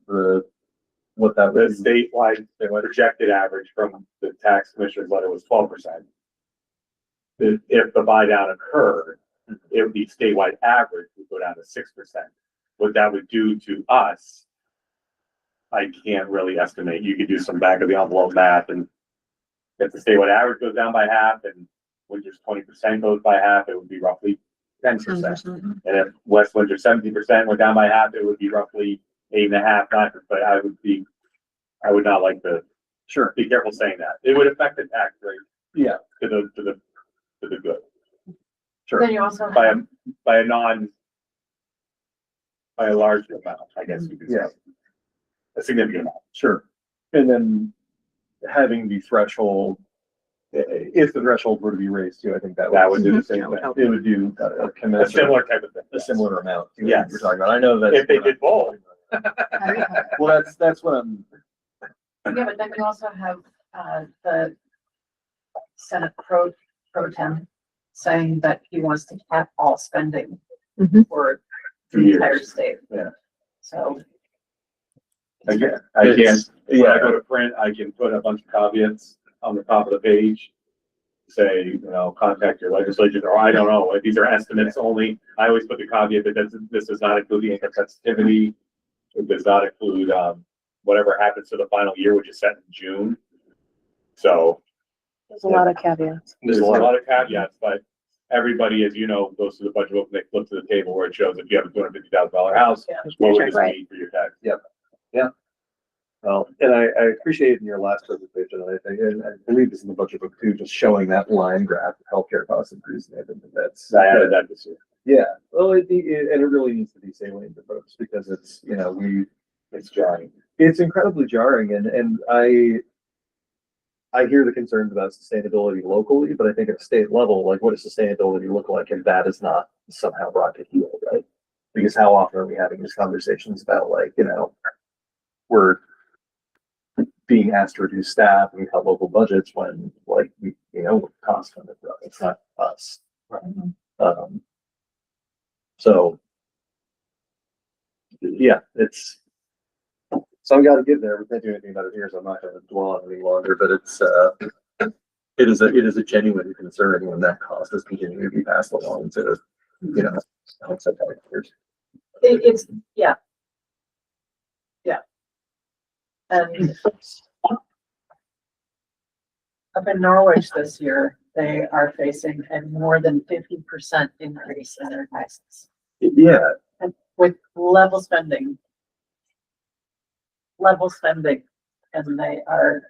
[SPEAKER 2] what that
[SPEAKER 10] The
[SPEAKER 2] was?
[SPEAKER 10] statewide projected average from the tax commissioner's letter was 12%. if the buy down occurred, it would be statewide average would go down to 6%. What that would do to us, I can't really estimate. You could do some back of the envelope math, and if the statewide average goes down by half and Winter's 20% goes by half, it would be roughly 10%. And if West Winter 70% went down by half, it would be roughly 8.5%, 9%. But I would not like to be careful saying that. It would affect the tax rate. Yeah. To the good. Sure.
[SPEAKER 1] Then you also
[SPEAKER 10] By
[SPEAKER 1] have,
[SPEAKER 10] a large amount, I guess you could say. A significant amount.
[SPEAKER 2] Sure. And then having the threshold, if the threshold were to be raised too, I think that would do the same thing. It would do a
[SPEAKER 10] A similar type of thing.
[SPEAKER 2] a similar amount. To what
[SPEAKER 10] Yes.
[SPEAKER 2] You're talking about. I know that.
[SPEAKER 10] If they did both.
[SPEAKER 2] Well, that's what I'm.
[SPEAKER 1] yeah, but then you also have, the Senate pro tem saying that he wants to cap all spending
[SPEAKER 3] Mhm.
[SPEAKER 1] for the
[SPEAKER 10] 2 years.
[SPEAKER 1] entire state.
[SPEAKER 10] Yeah.
[SPEAKER 1] So,
[SPEAKER 10] Again,
[SPEAKER 2] It's-
[SPEAKER 10] when I go to print, I can put a bunch of caveats on the top of the page. Say, contact your legislature, or I don't know, these are estimates only. I always put the caveat that this does not include the income sensitivity. It does not include, whatever happens to the final year, which is set in June. So
[SPEAKER 3] There's a lot of caveats.
[SPEAKER 10] there's a lot of caveats, but everybody, as you know, goes to the budget book, and they flip to the table where it shows if you have a $250,000 house,
[SPEAKER 1] yeah.
[SPEAKER 10] what would this
[SPEAKER 3] Right.
[SPEAKER 10] mean for your tax?
[SPEAKER 2] Well, and I appreciate in your last presentation, and I think, and I believe this in the budget book too, just showing that line graph of healthcare costs increasing. I think that's.
[SPEAKER 10] I added that this year.
[SPEAKER 2] Yeah, well, and it really needs to be salient to folks because it's,
[SPEAKER 10] It's jarring.
[SPEAKER 2] it's incredibly jarring and I hear the concerns about sustainability locally, but I think at a state level, like what does sustainability look like if that is not somehow brought to heel, right? Because how often are we having these conversations about we're being asked to reduce staff and cut local budgets when we're cost funded, right? It's not us. So yeah, it's some got to give there. We can't do anything about it here, so I'm not going to dwell on it any longer. But it is a genuine concern when that cost is continuing to be passed along to outside taxpayers.
[SPEAKER 1] It's, yeah. Yeah. And up in Norwich this year, they are facing a more than 50% increase in their taxes.
[SPEAKER 2] Yeah,
[SPEAKER 1] And with level spending, and they are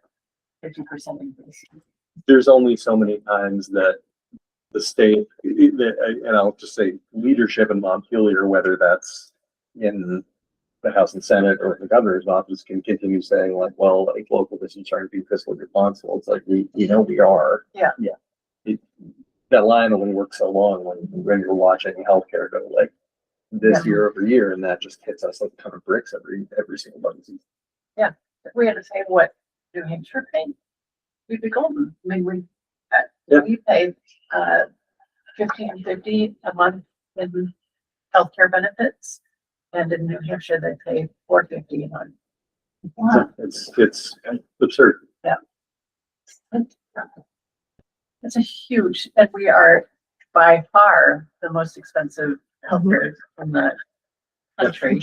[SPEAKER 1] 50% increase.
[SPEAKER 2] there's only so many times that the state, and I'll just say leadership in Montpelier, whether that's in the House and Senate or the governor's office, can continue saying local business trying to be fiscally responsible. It's like we are.
[SPEAKER 1] Yeah.
[SPEAKER 2] That line only works so long when you're watching healthcare go this year over year, and that just hits us like a ton of bricks every single budget season.
[SPEAKER 1] If we had to say what New Hampshire paid, we'd be golden. I mean, we pay $15.50 a month in healthcare benefits, and in New Hampshire they pay $4.50 a month. Wow.
[SPEAKER 2] It's absurd.
[SPEAKER 1] It's a huge, and we are by far the most expensive healthcare in the country,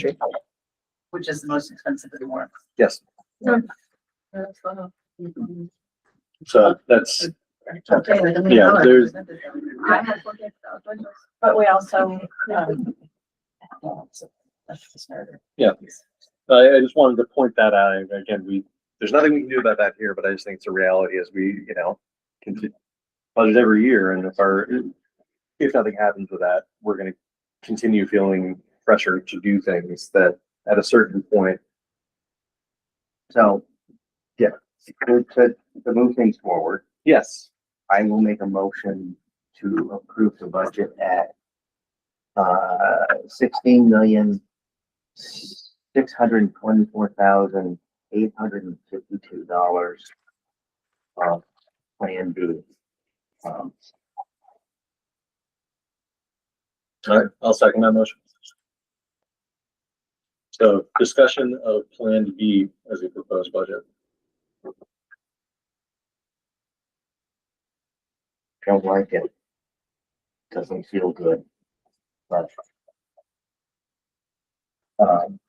[SPEAKER 1] which is the most expensive in the world.
[SPEAKER 2] Yes. So that's yeah. There's
[SPEAKER 1] But we also,
[SPEAKER 2] yeah. I just wanted to point that out. Again, there's nothing we can do about that here, but I just think it's a reality as we continue budget every year, and if nothing happens with that, we're going to continue feeling pressure to do things that at a certain point.
[SPEAKER 4] So, yeah, to move things forward,
[SPEAKER 2] Yes.
[SPEAKER 4] I will make a motion to approve the budget at $16,624,852 of Plan B.
[SPEAKER 2] All right, I'll second that motion. So discussion of Plan B as a proposed budget.
[SPEAKER 4] Don't like it. Doesn't feel good, but, um,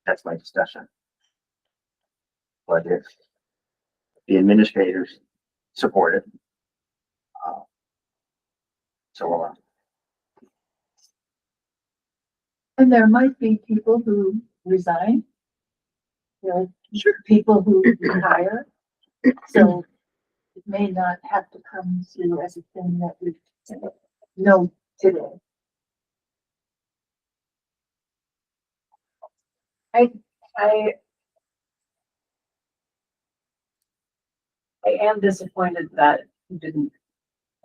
[SPEAKER 4] that's my discussion. But if the administrators support it, uh, so will I.
[SPEAKER 1] And there might be people who resign. You know, people who retire. So it may not have to come to as a thing that we know today. I, I am disappointed that you didn't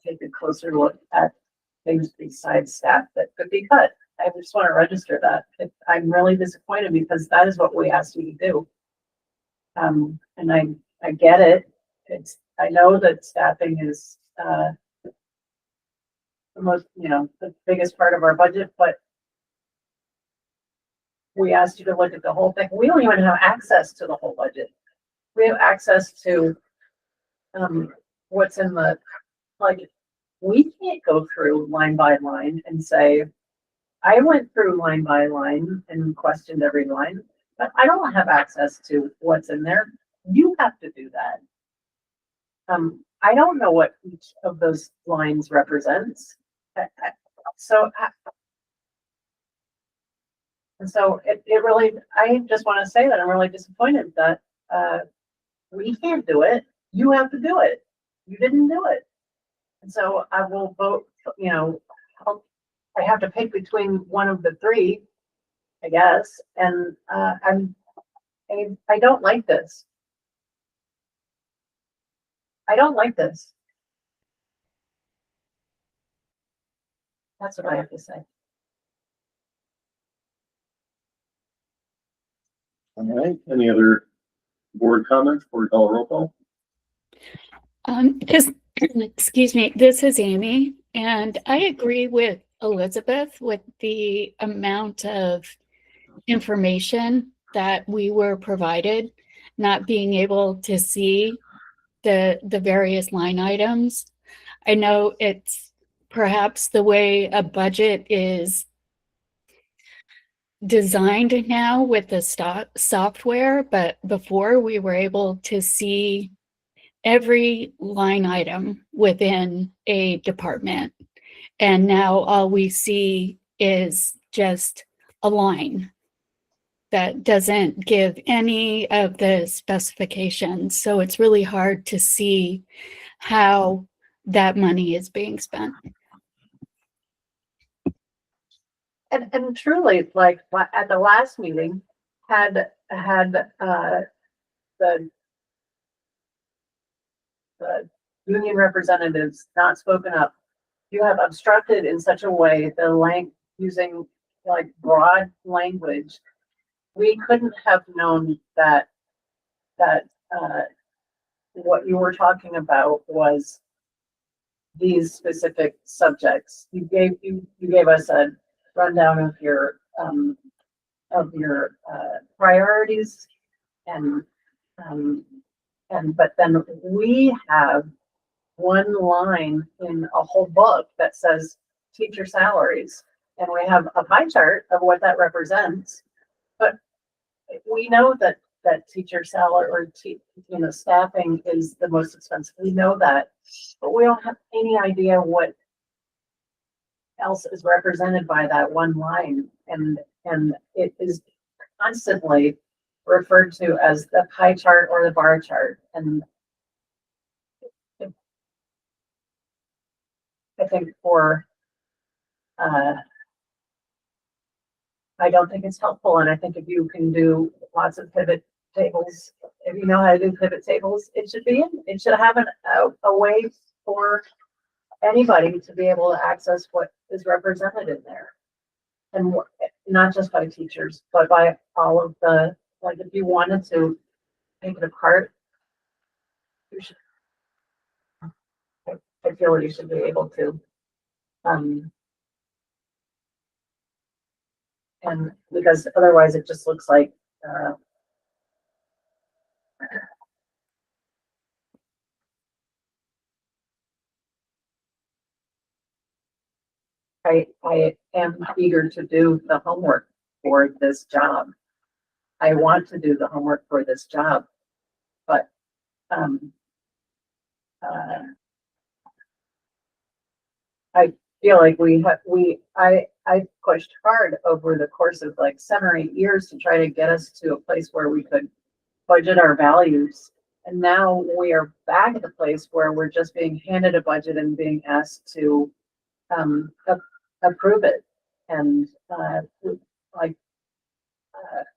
[SPEAKER 1] take a closer look at things besides staff that could be cut. I just want to register that. I'm really disappointed because that is what we asked you to do. And I get it. I know that staffing is, the most, the biggest part of our budget, but we asked you to look at the whole thing. We don't even have access to the whole budget. We have access to, what's in the, like, we can't go through line by line and say, I went through line by line and questioned every line, but I don't have access to what's in there. You have to do that. I don't know what each of those lines represents. So it really, I just want to say that I'm really disappointed that, we can't do it. You have to do it. You didn't do it. And so I will vote, I have to pick between one of the three, I guess, and I don't like this. I don't like this. That's what I have to say.
[SPEAKER 10] All right, any other board comments before we call a roll call?
[SPEAKER 13] Excuse me, this is Amy, and I agree with Elizabeth with the amount of information that we were provided, not being able to see the various line items. I know it's perhaps the way a budget is designed now with the software, but before we were able to see every line item within a department. And now all we see is just a line that doesn't give any of the specifications. So it's really hard to see how that money is being spent.
[SPEAKER 1] And truly, like at the last meeting, had the union representatives not spoken up, you have obstructed in such a way using like broad language. We couldn't have known that what you were talking about was these specific subjects. You gave us a rundown of your priorities and but then we have one line in a whole book that says teacher salaries, and we have a pie chart of what that represents. But we know that teacher salary or staffing is the most expensive. We know that, but we don't have any idea what else is represented by that one line, and it is constantly referred to as the pie chart or the bar chart. And I think I don't think it's helpful. And I think if you can do lots of pivot tables, if you know how to do pivot tables, it should have a way for anybody to be able to access what is represented in there. And not just by teachers, but by all of the, like, if you wanted to take it apart, you should, I feel like you should be able to. And because otherwise it just looks like, I am eager to do the homework for this job. I want to do the homework for this job, but, I feel like I pushed hard over the course of like 7 or 8 years to try to get us to a place where we could budget our values. And now we are back at the place where we're just being handed a budget and being asked to approve it. And like,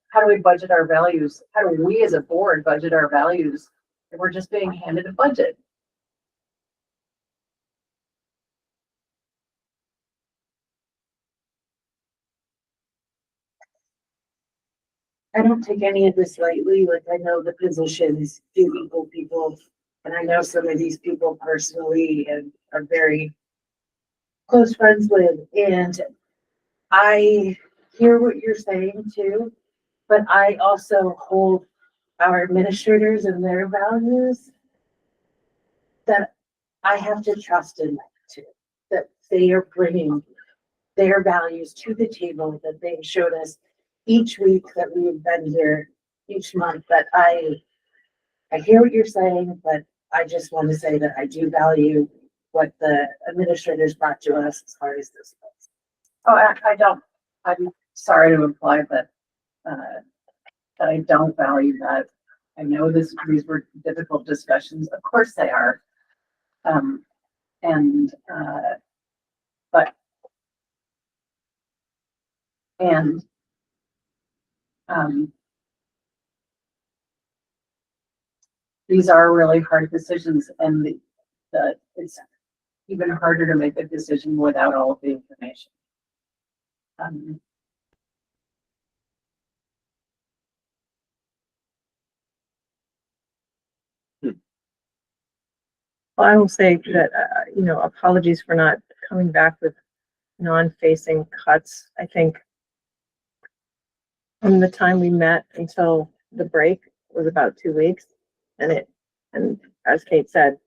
[SPEAKER 1] how do we budget our values? How do we as a board budget our values if we're just being handed a budget?
[SPEAKER 14] I don't take any of this lightly. Like, I know the positions do equal people, and I know some of these people personally and are very close friends with. And I hear what you're saying too, but I also hold our administrators and their values that I have to trust in them too, that they are bringing their values to the table, that they showed us each week that we've been here, each month. That I hear what you're saying, but I just want to say that I do value what the administrators brought to us as far as this goes.
[SPEAKER 1] Oh, I don't, I'm sorry to imply that, that I don't value that. I know these were difficult discussions. Of course they are. But these are really hard decisions, and it's even harder to make a decision without all of the information.
[SPEAKER 3] Well, I will say that, apologies for not coming back with non-facing cuts. I think from the time we met until the break was about 2 weeks. And as Kate said,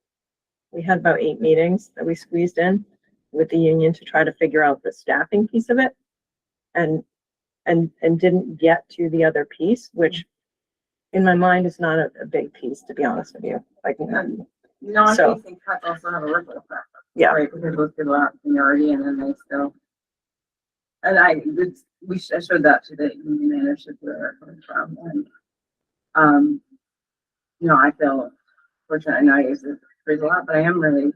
[SPEAKER 3] we had about 8 meetings that we squeezed in with the union to try to figure out the staffing piece of it. And didn't get to the other piece, which in my mind is not a big piece, to be honest with you. Like,
[SPEAKER 9] Non-facing cuts also have a ripple effect.
[SPEAKER 3] yeah.
[SPEAKER 9] Right, because those people are seniority and then they still. And I showed that to the union managership where they're coming from, and I feel fortunate. I know I use this phrase a lot, but I am really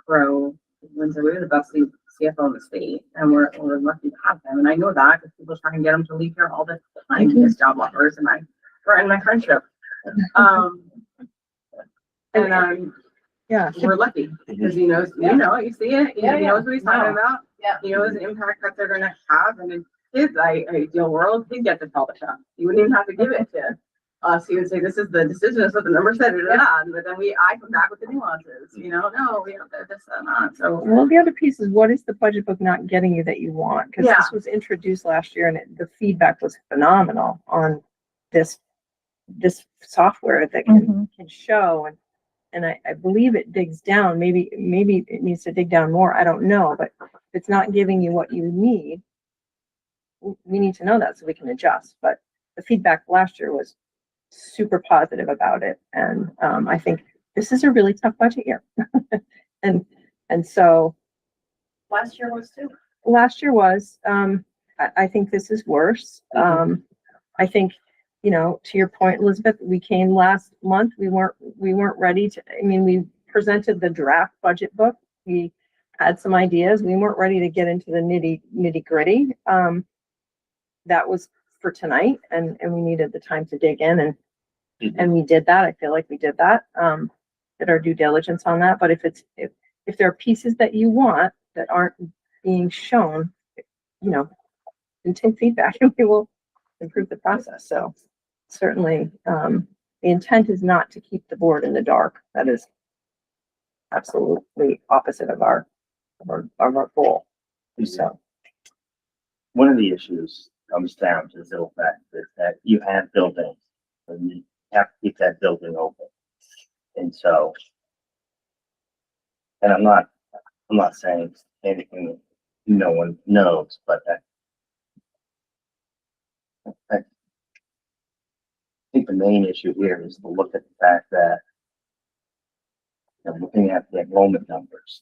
[SPEAKER 9] pro Windsor. We're the best CFO in the state, and we're lucky to have them. And I know that because people try and get them to leave here all the time because job offers, and I threaten my friendship.
[SPEAKER 3] Yeah,
[SPEAKER 9] we're lucky because he knows, you see it, he knows what he's talking about.
[SPEAKER 1] Yeah.
[SPEAKER 9] He knows the impact that they're gonna have, and in his ideal world, he'd get to call the shot. He wouldn't even have to give it to us. He would say, this is the decision, this is what the number said, but then I come back with the nuances, no, we don't, this and that, so.
[SPEAKER 3] Well, the other piece is, what is the budget book not getting you that you want? Because this was introduced last year, and the feedback was phenomenal on this software that can show, and I believe it digs down. Maybe it needs to dig down more. I don't know, but if it's not giving you what you need, we need to know that so we can adjust. But the feedback last year was super positive about it, and I think this is a really tough budget year, and so
[SPEAKER 1] Last year was too.
[SPEAKER 3] last year was. I think this is worse. I think, to your point, Elizabeth, we came last month. We weren't ready to. I mean, we presented the draft budget book. We had some ideas. We weren't ready to get into the nitty gritty. That was for tonight, and we needed the time to dig in, and we did that. I feel like we did that. Did our due diligence on that. But if there are pieces that you want that aren't being shown, then take feedback, and we will improve the process. So certainly, the intent is not to keep the board in the dark. That is absolutely opposite of our goal. So
[SPEAKER 4] One of the issues comes down to the simple fact that you have buildings and you have to keep that building open. And so, and I'm not saying anything no one knows, but I think the main issue here is to look at the fact that looking at the enrollment numbers,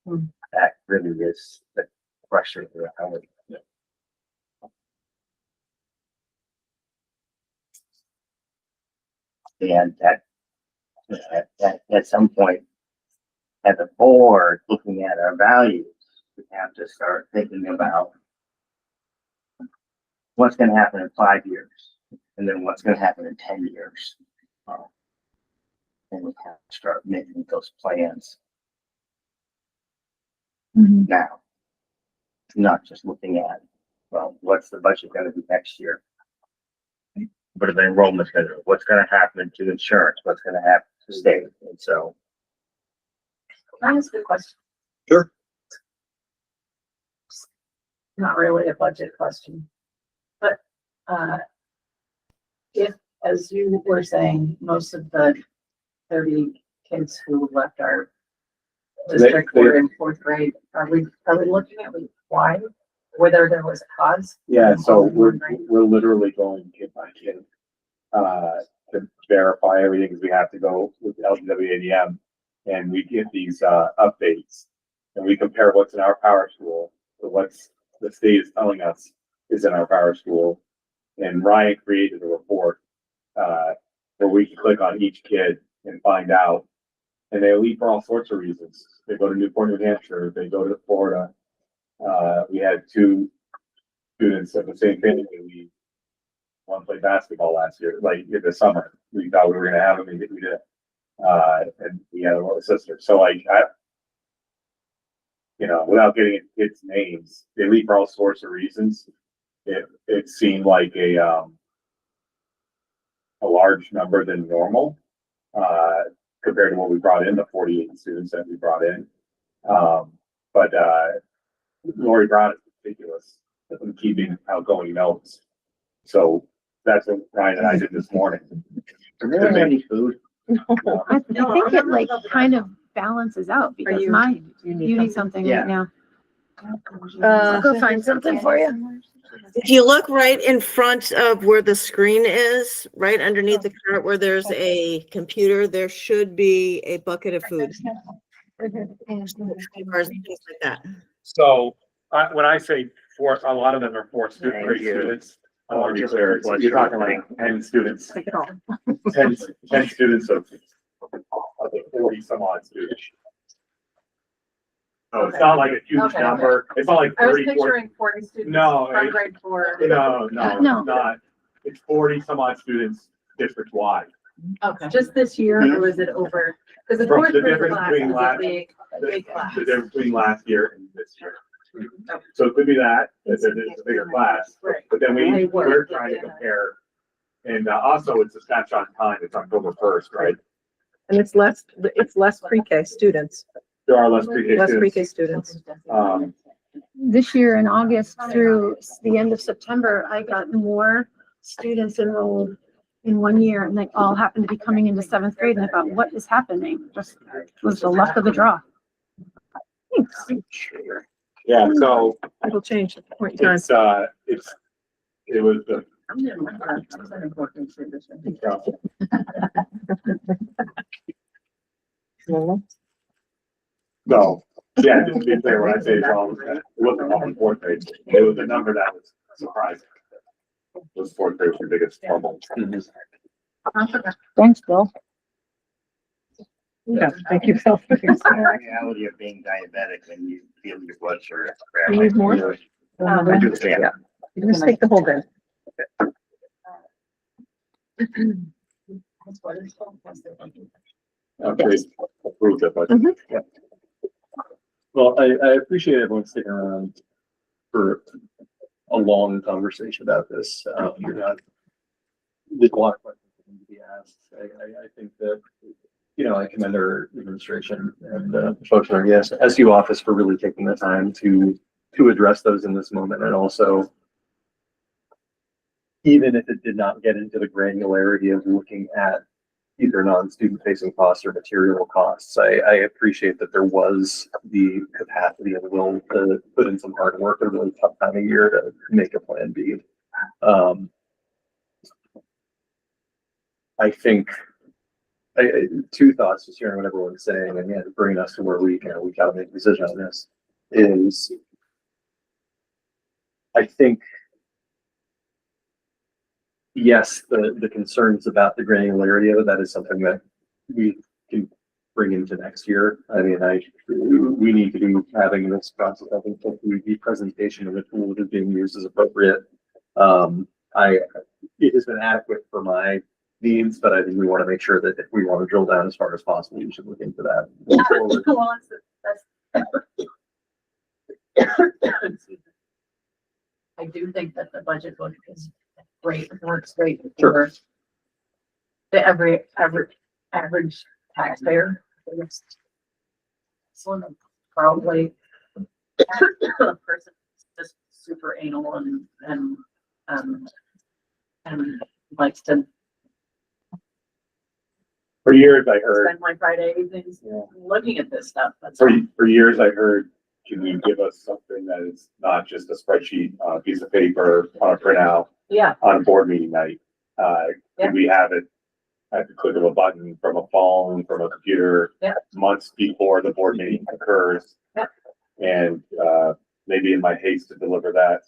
[SPEAKER 4] that really is the pressure here. And at some point, as a board, looking at our values, we have to start thinking about what's going to happen in 5 years, and then what's going to happen in 10 years. And we have to start making those plans now, not just looking at, well, what's the budget going to be next year? What are the enrollments going to do? What's going to happen to insurance? What's going to happen to state? And so,
[SPEAKER 1] Can I ask a question?
[SPEAKER 2] Sure.
[SPEAKER 1] Not really a budget question, but, if, as you were saying, most of the 30 kids who left our district were in 4th grade, are we looking at why, whether there was a cause?
[SPEAKER 10] Yeah, so we're literally going kid by kid, to verify everything, because we have to go with LGWADM, and we get these, updates, and we compare what's in our power school to what's the state is telling us is in our power school. And Ryan created a report, where we can click on each kid and find out, and they leave for all sorts of reasons. They go to Newport, New Hampshire, they go to Florida. We had 2 students of the same family leave. One played basketball last year, like in the summer. We thought we were gonna have them, and we did. And we had a little sister. So like, without getting into kids' names, they leave for all sorts of reasons. It seemed like a large number than normal, compared to what we brought in, the 48 students that we brought in. But Lori Brown is ridiculous in keeping outgoing notes. So that's what Ryan and I did this morning.
[SPEAKER 4] do they have any food?
[SPEAKER 8] I think it like kind of balances out because you need something
[SPEAKER 4] Yeah.
[SPEAKER 8] right now.
[SPEAKER 3] I'll
[SPEAKER 8] go find something for you.
[SPEAKER 6] If you look right in front of where the screen is, right underneath the cart where there's a computer, there should be a bucket of food. Things like that.
[SPEAKER 10] So when I say 4, a lot of them are 4th grade students. I want to be clear, you're talking like 10 students, 10 students of the 40 some odd students. So it's not like a huge
[SPEAKER 1] Okay.
[SPEAKER 10] number. It's not like
[SPEAKER 1] I was
[SPEAKER 10] 30, 40.
[SPEAKER 1] picturing 40 students
[SPEAKER 10] No,
[SPEAKER 1] from
[SPEAKER 10] it-
[SPEAKER 1] grade 4.
[SPEAKER 10] No,
[SPEAKER 8] No.
[SPEAKER 10] it's not. It's 40 some odd students district wide.
[SPEAKER 1] Okay.
[SPEAKER 5] Just this year, or was it over? Because the
[SPEAKER 10] From
[SPEAKER 5] 4th
[SPEAKER 10] the
[SPEAKER 5] grade
[SPEAKER 10] difference
[SPEAKER 5] class
[SPEAKER 10] between
[SPEAKER 5] is a
[SPEAKER 10] last-
[SPEAKER 5] big class.
[SPEAKER 10] The difference between last year and this year. So it could be that it's a bigger class,
[SPEAKER 1] Right.
[SPEAKER 10] but then
[SPEAKER 1] They
[SPEAKER 10] we're
[SPEAKER 1] work,
[SPEAKER 10] trying to
[SPEAKER 1] yeah.
[SPEAKER 10] compare. And also it's a snapshot in time. It's October 1st, right?
[SPEAKER 3] And it's less pre-K students,
[SPEAKER 10] There are less pre-K
[SPEAKER 3] less pre-K
[SPEAKER 10] students.
[SPEAKER 3] students.
[SPEAKER 8] This year in August through the end of September, I got more students enrolled in 1 year and they all happened to be coming into 7th grade. And I thought, what is happening? Just was the luck of the draw. Thanks.
[SPEAKER 10] Yeah, so
[SPEAKER 3] It'll change at the point in time.
[SPEAKER 10] it was the. No, yeah, just to be clear, when I say it's all, it wasn't all in 4th grade. It was a number that was surprising. Was 4th grade was the biggest trouble.
[SPEAKER 8] Thanks, Bill.
[SPEAKER 3] Yeah, thank you, Phil.
[SPEAKER 4] It's the reality of being diabetic when you feel your blood sugar.
[SPEAKER 3] You need more?
[SPEAKER 4] Yeah.
[SPEAKER 3] You can just take the whole bin.
[SPEAKER 10] Okay, approved it, but.
[SPEAKER 3] Mhm.
[SPEAKER 10] Yeah.
[SPEAKER 2] Well, I appreciate everyone sticking around for a long conversation about this. There's a lot of questions that need to be asked. I think that, I commend our administration and the folks in our SU office for really taking the time to address those in this moment. And also, even if it did not get into the granularity of looking at either non-student facing costs or material costs. I appreciate that there was the capacity and will to put in some hard work a really tough time of year to make a plan B. I think two thoughts, just hearing what everyone's saying, and yeah, bringing us to where we gotta make a decision on this is, I think, yes, the concerns about the granularity of it, that is something that we can bring into next year. I mean, we need to be having this process. I think the presentation of the tool that is being used is appropriate. It has been adequate for my needs, but I think we want to make sure that if we want to drill down as far as possible, we should look into that.
[SPEAKER 1] I do think that the budget book is great, works great
[SPEAKER 2] Sure.
[SPEAKER 1] for the average taxpayer. It's one of probably a person just super anal and likes to
[SPEAKER 10] For years, I heard,
[SPEAKER 1] spend my Friday evenings looking at this stuff. That's
[SPEAKER 10] for years, I heard, can you give us something that is not just a spreadsheet on a piece of paper, on a printout,
[SPEAKER 1] yeah,
[SPEAKER 10] on a board meeting night?
[SPEAKER 1] Yeah.
[SPEAKER 10] Can we have it at the click of a button from a phone, from a computer,
[SPEAKER 1] Yeah.
[SPEAKER 10] months before the board meeting occurs?
[SPEAKER 1] Yeah.
[SPEAKER 10] And, maybe in my haste to deliver that,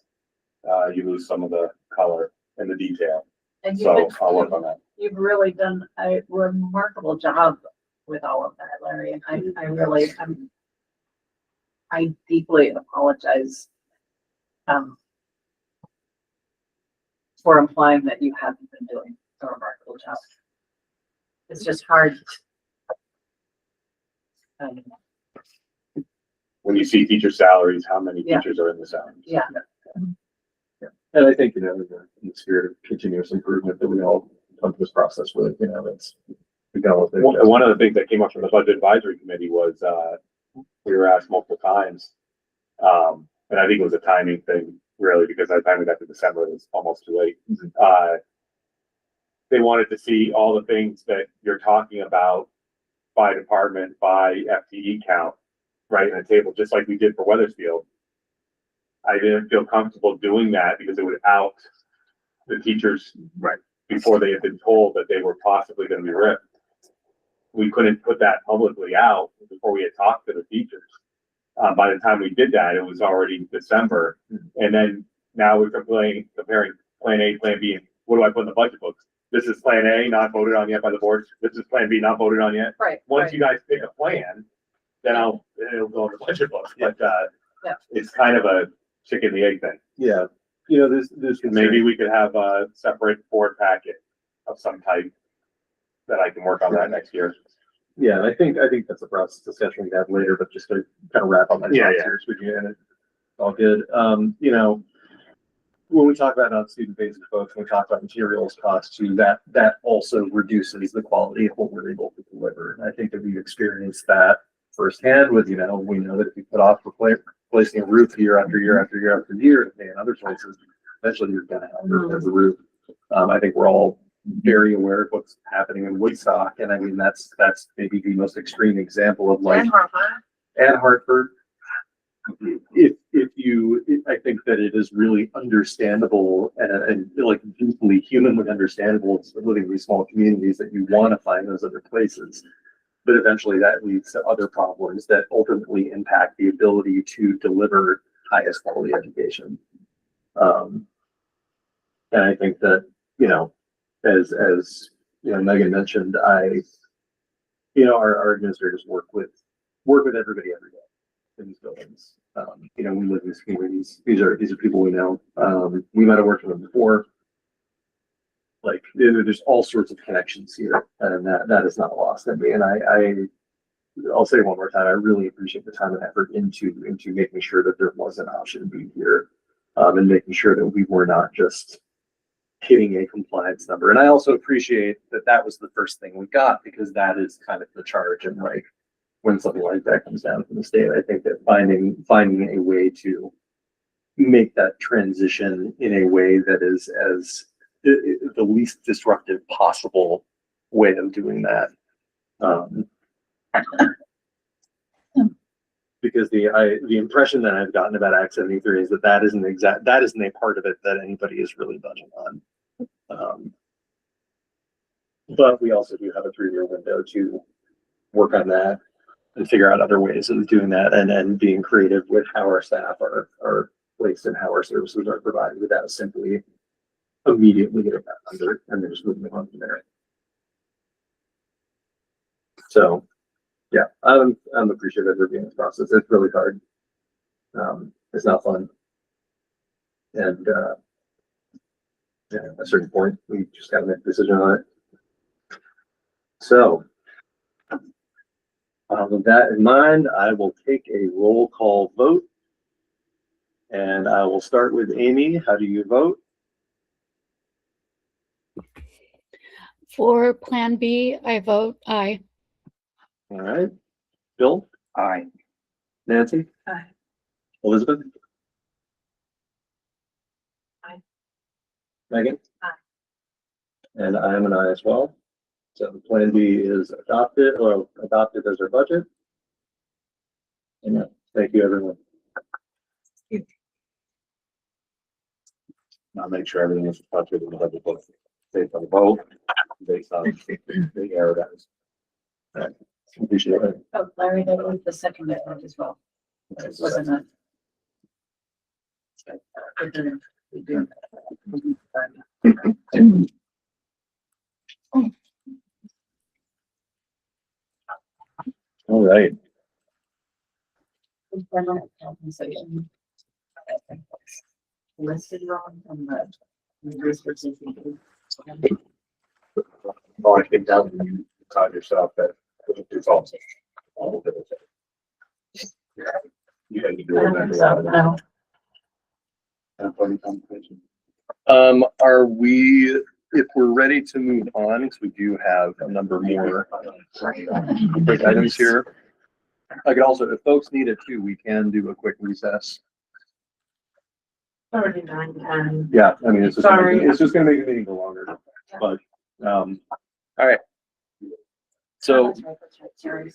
[SPEAKER 10] you lose some of the color and the detail.
[SPEAKER 1] and
[SPEAKER 10] So I'll work on that.
[SPEAKER 1] you've really done a remarkable job with all of that, Larry, and I deeply apologize for implying that you haven't been doing a remarkable job. It's just hard.
[SPEAKER 10] When you see teacher salaries, how many
[SPEAKER 1] Yeah.
[SPEAKER 10] teachers are in the salaries?
[SPEAKER 1] Yeah.
[SPEAKER 2] And I think, in the spirit of continuous improvement that we all come to this process with, it's, we go with it.
[SPEAKER 10] One of the things that came up from the budget advisory committee was, we were asked multiple times, and I think it was a timing thing, really, because by the time we got to December, it was almost too late. They wanted to see all the things that you're talking about by department, by FTE count, right, in a table, just like we did for Weathersfield. I didn't feel comfortable doing that because it would out the teachers, right, before they had been told that they were possibly going to be ripped. We couldn't put that publicly out before we had talked to the teachers. By the time we did that, it was already December. And then now we're comparing plan A, plan B, and what do I put in the budget books? This is plan A, not voted on yet by the board. This is plan B, not voted on yet.
[SPEAKER 1] Right.
[SPEAKER 10] Once you guys pick a plan, then it'll go in the budget book. But,
[SPEAKER 1] Yeah.
[SPEAKER 10] it's kind of a chicken and the egg thing.
[SPEAKER 2] Yeah, there's
[SPEAKER 10] Maybe we could have a separate board packet of some type that I can work on that next year.
[SPEAKER 2] Yeah, and I think that's a process discussion we have later, but just to kind of wrap on that.
[SPEAKER 10] Yeah, yeah.
[SPEAKER 2] Here, so we can, and it's all good. When we talk about non-student facing folks, when we talk about materials costs too, that also reduces the quality of what we're able to deliver. And I think that we've experienced that firsthand with, we know that if you put off replacing a roof year after year after year after year, in other places, eventually you're gonna have the roof. I think we're all very aware of what's happening in Woodstock, and I mean that's maybe the most extreme example of like and Hartford. I think that it is really understandable and like deeply humanly understandable living in these small communities that you want to find those other places. But eventually that leads to other problems that ultimately impact the ability to deliver highest quality education. And I think that, as Megan mentioned, our administrators work with everybody every day in these buildings. We live in these communities. These are people we know. We might have worked with them before. Like there's all sorts of connections here, and that is not lost on me. And I'll say it one more time. I really appreciate the time and effort into making sure that there was an option B here, and making sure that we were not just hitting a compliance number. And I also appreciate that was the first thing we got, because that is kind of the charge. And like when something like that comes down from the state, I think that finding a way to make that transition in a way that is as the least disruptive possible way of doing that. Because the impression that I've gotten about Act 73 is that isn't a part of it that anybody is really budging on. But we also do have a 3-year window to work on that and figure out other ways of doing that, and being creative with how our staff are placed and how our services are provided without simply immediately getting that under and then just moving on from there. So yeah, I'm appreciative of reviewing this process. It's really hard. It's not fun. And yeah, at a certain point, we just got to make a decision on it. So with that in mind, I will take a roll call vote. And I will start with Amy. How do you vote?
[SPEAKER 13] For Plan B, I vote aye.
[SPEAKER 2] All right. Bill?
[SPEAKER 4] Aye.
[SPEAKER 2] Nancy?
[SPEAKER 1] Aye.
[SPEAKER 2] Elizabeth?
[SPEAKER 1] Aye.
[SPEAKER 2] Megan?
[SPEAKER 1] Aye.
[SPEAKER 2] And I am an aye as well. So Plan B is adopted as our budget. And thank you, everyone.
[SPEAKER 10] I'll make sure everything is budgeted in the budget book, based on the vote, based on the error that is.
[SPEAKER 2] Appreciate it.
[SPEAKER 1] Oh, Larry, that was the second vote as well. It wasn't a. We do.
[SPEAKER 2] All right.
[SPEAKER 1] Compensation. Listed wrong on the resources.
[SPEAKER 10] Oh, I think that when you taught yourself that it's also all of it. You had to do it.
[SPEAKER 2] Are we, if we're ready to move on, because we do have a number more quick items here. I could also, if folks need it too, we can do a quick recess.
[SPEAKER 14] Already 9:10.
[SPEAKER 2] Yeah, I mean, it's just
[SPEAKER 14] Sorry.
[SPEAKER 2] it's just gonna make the meeting go longer, but, all right. So,
[SPEAKER 1] Sorry.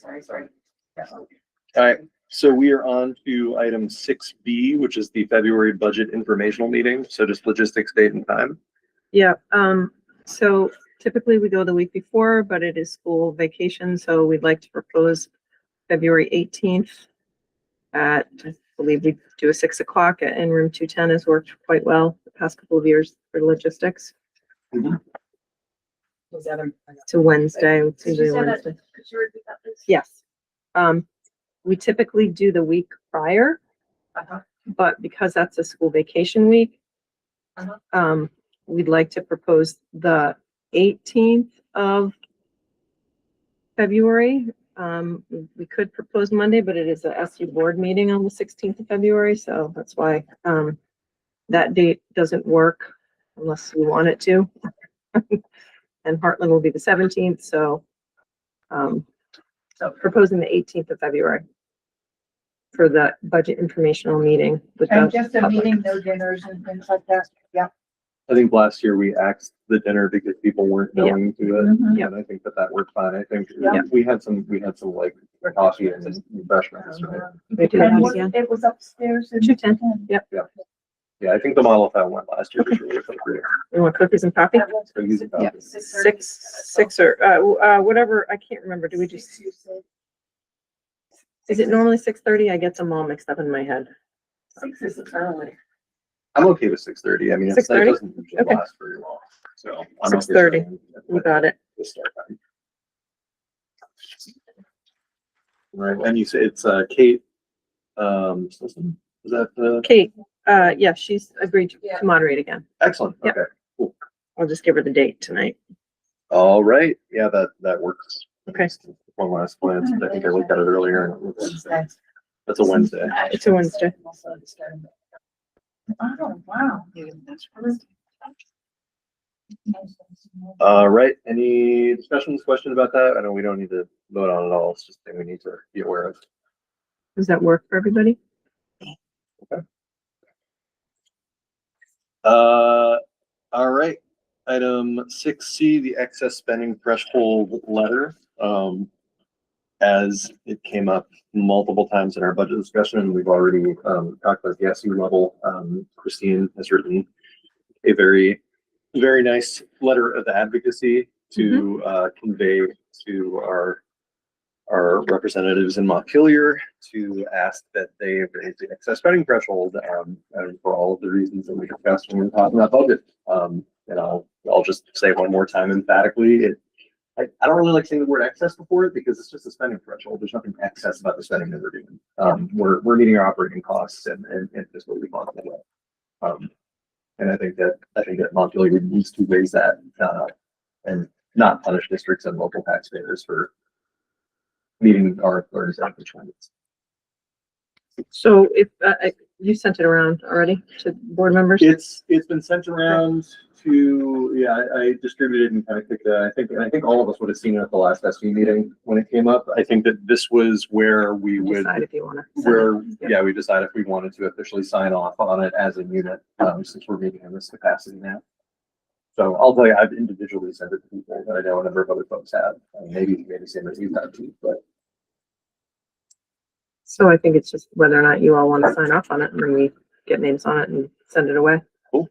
[SPEAKER 2] all right, so we are on to item 6B, which is the February budget informational meeting. So just logistics, date and time.
[SPEAKER 3] Yeah, so typically we go the week before, but it is school vacation, so we'd like to propose February 18th at, I believe we do a 6 o'clock in room 210 has worked quite well the past couple of years for logistics. It's a Wednesday, it's usually a Wednesday. Yes. We typically do the week prior, but because that's a school vacation week, we'd like to propose the 18th of February. We could propose Monday, but it is a SU board meeting on the 16th of February, so that's why that date doesn't work unless we want it to. And Heartland will be the 17th, so proposing the 18th of February for the budget informational meeting.
[SPEAKER 14] And just a meeting, no dinners and things like that. Yeah.
[SPEAKER 2] I think last year we axed the dinner because people weren't going to it.
[SPEAKER 3] Yeah.
[SPEAKER 2] And I think that worked fine. I think
[SPEAKER 3] Yeah.
[SPEAKER 2] we had some like coffee and refreshments, right?
[SPEAKER 3] We do that
[SPEAKER 14] And
[SPEAKER 3] again.
[SPEAKER 14] it was upstairs in
[SPEAKER 3] 210. Yep.
[SPEAKER 2] Yeah, I think the model that went last year was really appropriate.
[SPEAKER 3] You want cookies and coffee?
[SPEAKER 2] Cookies and coffee.
[SPEAKER 3] Six or, whatever, I can't remember. Do we just, is it normally 6:30? I get them all mixed up in my head.
[SPEAKER 14] 6 is early.
[SPEAKER 2] I'm okay with 6:30. I mean, that
[SPEAKER 3] 6:30?
[SPEAKER 2] doesn't usually
[SPEAKER 3] Okay.
[SPEAKER 2] last very long. So I'm okay
[SPEAKER 3] 6:30.
[SPEAKER 2] saying
[SPEAKER 3] We got it.
[SPEAKER 2] the start time. Right, and you say it's Kate, is that the,
[SPEAKER 3] Kate, yeah, she's agreed to moderate again.
[SPEAKER 2] excellent,
[SPEAKER 3] Yep.
[SPEAKER 2] okay, cool.
[SPEAKER 3] I'll just give her the date tonight.
[SPEAKER 2] All right, yeah, that works.
[SPEAKER 3] Okay.
[SPEAKER 2] One last glance, I think I looked at it earlier and it looks, that's a Wednesday.
[SPEAKER 3] It's a Wednesday.
[SPEAKER 14] Oh, wow.
[SPEAKER 2] All right, any discussions, question about that? I know we don't need to vote on it all, it's just thing we need to be aware of.
[SPEAKER 3] Does that work for everybody?
[SPEAKER 2] All right, item 6C, the excess spending threshold letter. As it came up multiple times in our budget discussion, and we've already talked about the SU level. Christine has written a very nice letter of advocacy to convey to our representatives in Montpelier to ask that they raise the excess spending threshold, and for all of the reasons that we discussed when we were talking about budget. And I'll just say one more time emphatically, I don't really like saying the word excess before it because it's just a spending threshold. There's nothing excess about the spending that we're doing. We're meeting our operating costs and just what we want to do. And I think that Montpelier needs to raise that and not punish districts and local taxpayers for meeting our requirements.
[SPEAKER 3] So if you sent it around already to board members?
[SPEAKER 2] It's been sent around to, I distributed and kind of picked I think all of us would have seen it at the last SU meeting when it came up. I think that this was where we would
[SPEAKER 3] Decide if you want to.
[SPEAKER 2] we decide if we wanted to officially sign off on it as a unit, since we're meeting in this capacity now. So I'll tell you, I've individually sent it to people that I know a number of other folks have, maybe same as you have too, but.
[SPEAKER 3] So I think it's just whether or not you all want to sign off on it, and then we get names on it and send it away.
[SPEAKER 2] Cool.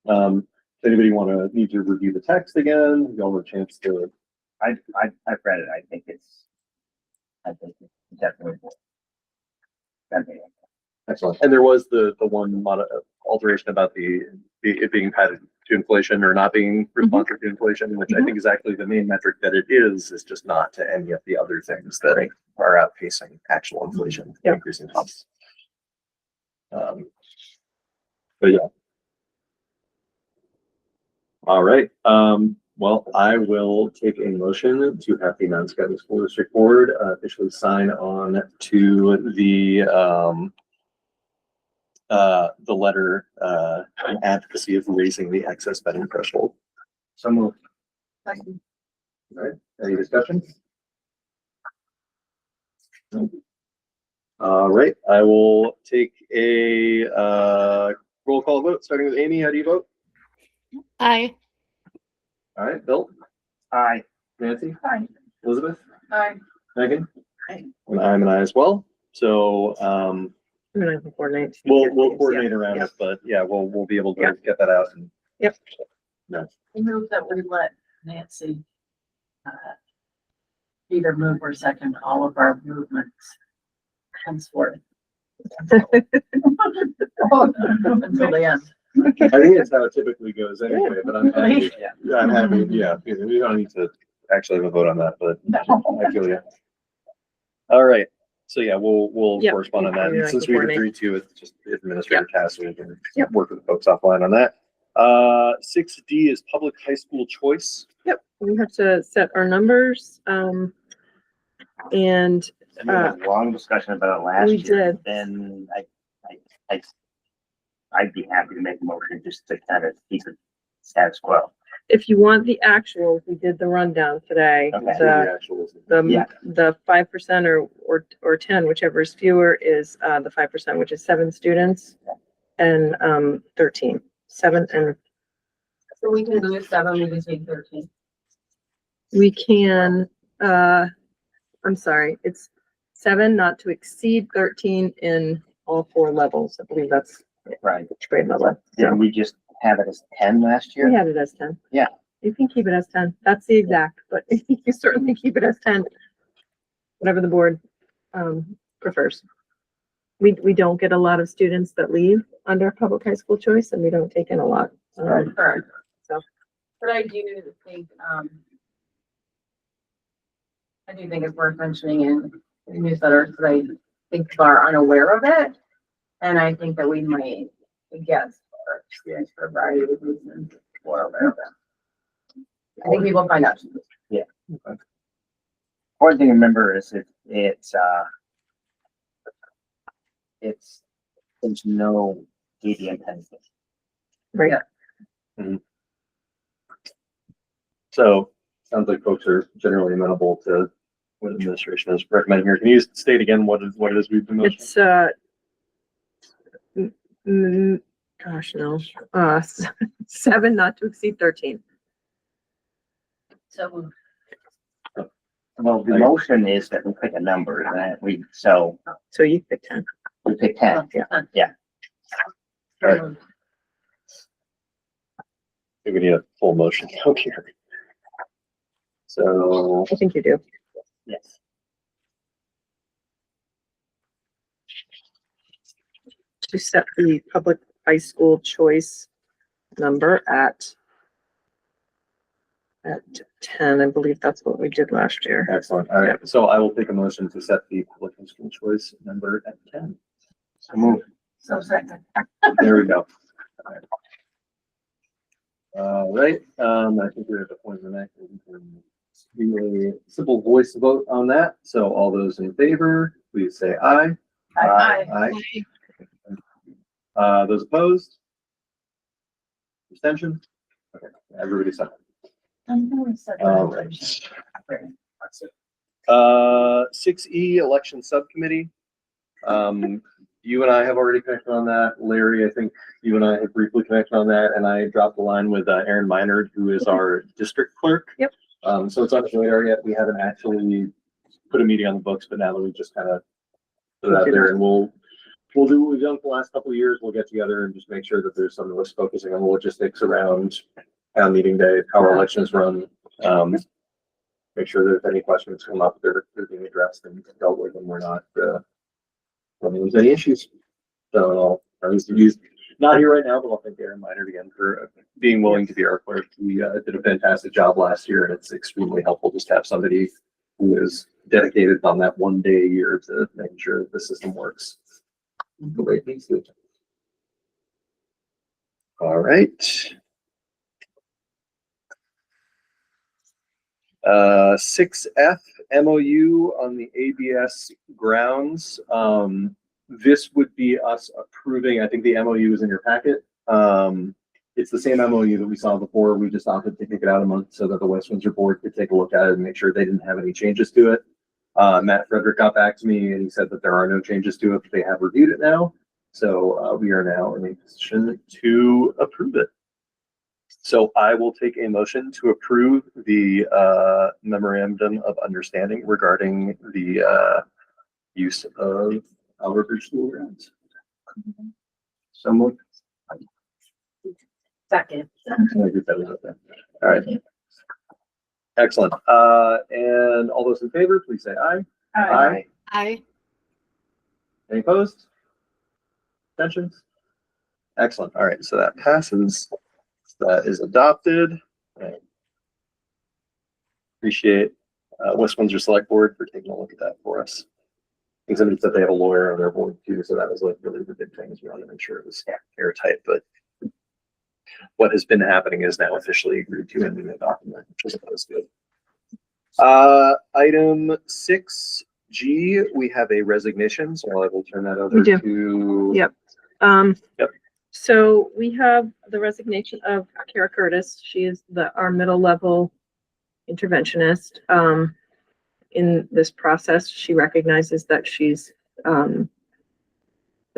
[SPEAKER 2] Does anybody need to review the text again? Y'all have a chance to.
[SPEAKER 4] I've read it. I think it's definitely.
[SPEAKER 2] Excellent. And there was the one alteration about it being padded to inflation or not being responsive to inflation, which I think is actually the main metric that it is just not to any of the other things that are outpacing actual inflation, increasing costs. But yeah. All right. Well, I will take a motion to have the non-scheduled school district board officially sign on to the letter advocacy of raising the excess spending threshold.
[SPEAKER 4] So moved.
[SPEAKER 2] All right. Any discussion? All right. I will take a roll call vote, starting with Amy. How do you vote?
[SPEAKER 13] Aye.
[SPEAKER 2] All right. Bill?
[SPEAKER 4] Aye.
[SPEAKER 2] Nancy?
[SPEAKER 1] Aye.
[SPEAKER 2] Elizabeth?
[SPEAKER 1] Aye.
[SPEAKER 2] Megan?
[SPEAKER 1] Aye.
[SPEAKER 2] And I'm an aye as well. So
[SPEAKER 3] We're gonna coordinate.
[SPEAKER 2] we'll coordinate around it, but we'll be able to get that out. And,
[SPEAKER 3] Yep.
[SPEAKER 2] No.
[SPEAKER 1] I move that we let Nancy either move or second all of our movements henceforth. Until the end.
[SPEAKER 2] I think it's how it typically goes anyway, but I'm happy. I'm happy. Yeah, we don't need to actually have a vote on that, but I feel you. All right. So we'll correspond on that. And since we've agreed to it, just administrative tasks, we can work with the folks offline on that. 6D is public high school choice.
[SPEAKER 3] Yep, we have to set our numbers. And
[SPEAKER 4] We had a long discussion about it last
[SPEAKER 3] we
[SPEAKER 4] year.
[SPEAKER 3] did.
[SPEAKER 4] Then I'd be happy to make a motion just to kind of keep it status quo.
[SPEAKER 3] If you want the actual, we did the rundown today.
[SPEAKER 4] Okay.
[SPEAKER 3] The 5% or 10, whichever is fewer, is the 5%, which is 7 students and 13. 7 and
[SPEAKER 9] So we can do 7, we can take 13.
[SPEAKER 3] we can I'm sorry, it's 7 not to exceed 13 in all 4 levels. I believe that's
[SPEAKER 4] Right.
[SPEAKER 3] grade level.
[SPEAKER 4] Didn't we just have it as 10 last year?
[SPEAKER 3] We had it as 10.
[SPEAKER 4] Yeah.
[SPEAKER 3] You can keep it as 10. That's the exact, but you certainly keep it as 10. Whatever the board prefers. We don't get a lot of students that leave under public high school choice, and we don't take in a lot.
[SPEAKER 1] Correct.
[SPEAKER 3] So.
[SPEAKER 1] But I do think it's worth mentioning in the newsletter because I think people are unaware of it. And I think that we might guess or experience for a variety of reasons more aware of it. I think people find out.
[SPEAKER 4] Yeah. Okay. One thing to remember is it's there's no ADM penalty.
[SPEAKER 3] Right.
[SPEAKER 1] Yeah.
[SPEAKER 2] Mm-hmm. So sounds like folks are generally amenable to what administration is recommending here. Can you state again what it is we've been mentioning?
[SPEAKER 3] It's Gosh, no, 7 not to exceed 13.
[SPEAKER 1] So
[SPEAKER 4] Well, the motion is that we pick a number, that so
[SPEAKER 3] So you pick 10.
[SPEAKER 4] we pick 10. Yeah.
[SPEAKER 2] Right. I think we need a full motion out here. So,
[SPEAKER 3] I think you do.
[SPEAKER 4] Yes.
[SPEAKER 3] To set the public high school choice number at 10. I believe that's what we did last year.
[SPEAKER 2] excellent. All right. So I will take a motion to set the public school choice number at 10.
[SPEAKER 4] So move.
[SPEAKER 1] so second.
[SPEAKER 2] There we go. All right. I think we're at the point of the next. We can do a simple voice vote on that. So all those in favor, please say aye.
[SPEAKER 1] Aye.
[SPEAKER 2] Those opposed? Abstention? Okay, everybody said. All right. 6E election subcommittee. You and I have already connected on that. Larry, I think you and I have briefly connected on that, and I dropped the line with Aaron Minard, who is our district clerk.
[SPEAKER 3] Yep.
[SPEAKER 2] So it's on the radar yet. We haven't actually put a meeting on the books, but now that we just kind of put it out there, and we'll do what we've done for the last couple of years. We'll get together and just make sure that there's some of us focusing on the logistics around town meeting day, how our elections run. Make sure that if any questions come up, they're being addressed and dealt with, and we're not running into any issues. So at least he's not here right now, but I'll thank Aaron Minard again for being willing to be our clerk. He did a fantastic job last year, and it's extremely helpful just to have somebody who is dedicated on that one day a year to making sure the system works the way it needs to. All right. 6F MOU on the ABS grounds. This would be us approving, I think the MOU is in your packet. It's the same MOU that we saw before. We just opted to kick it out a month so that the West Windsor board could take a look at it and make sure they didn't have any changes to it. Matt Frederick got back to me and he said that there are no changes to it, but they have reviewed it now. So we are now in a position to approve it. So I will take a motion to approve the memorandum of understanding regarding the use of Albert Bridge School grounds.
[SPEAKER 4] So moved.
[SPEAKER 1] Second.
[SPEAKER 2] All right. Excellent. And all those in favor, please say aye.
[SPEAKER 1] Aye.
[SPEAKER 13] I,
[SPEAKER 2] Any opposed? Abstentions? Excellent. All right. So that passes. That is adopted. Right. Appreciate West Windsor Select Board for taking a look at that for us. I think somebody said they have a lawyer on their board too, so that was like really the big thing is we wanted to make sure it was airtight. But what has been happening is now officially agreed to in the document, which is good. Item 6G, we have a resignation, so I will turn that over to.
[SPEAKER 3] Yep.
[SPEAKER 2] Yep.
[SPEAKER 3] So we have the resignation of Kara Curtis. She is our middle level interventionist. In this process, she recognizes that she's the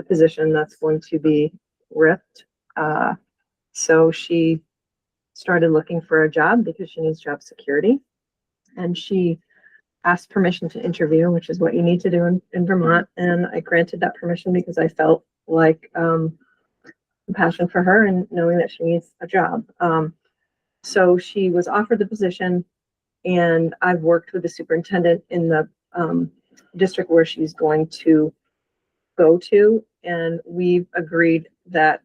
[SPEAKER 3] position that's going to be ripped. So she started looking for a job because she needs job security. And she asked permission to interview, which is what you need to do in Vermont. And I granted that permission because I felt like compassion for her and knowing that she needs a job. So she was offered the position, and I've worked with the superintendent in the district where she's going to go to, and we've agreed that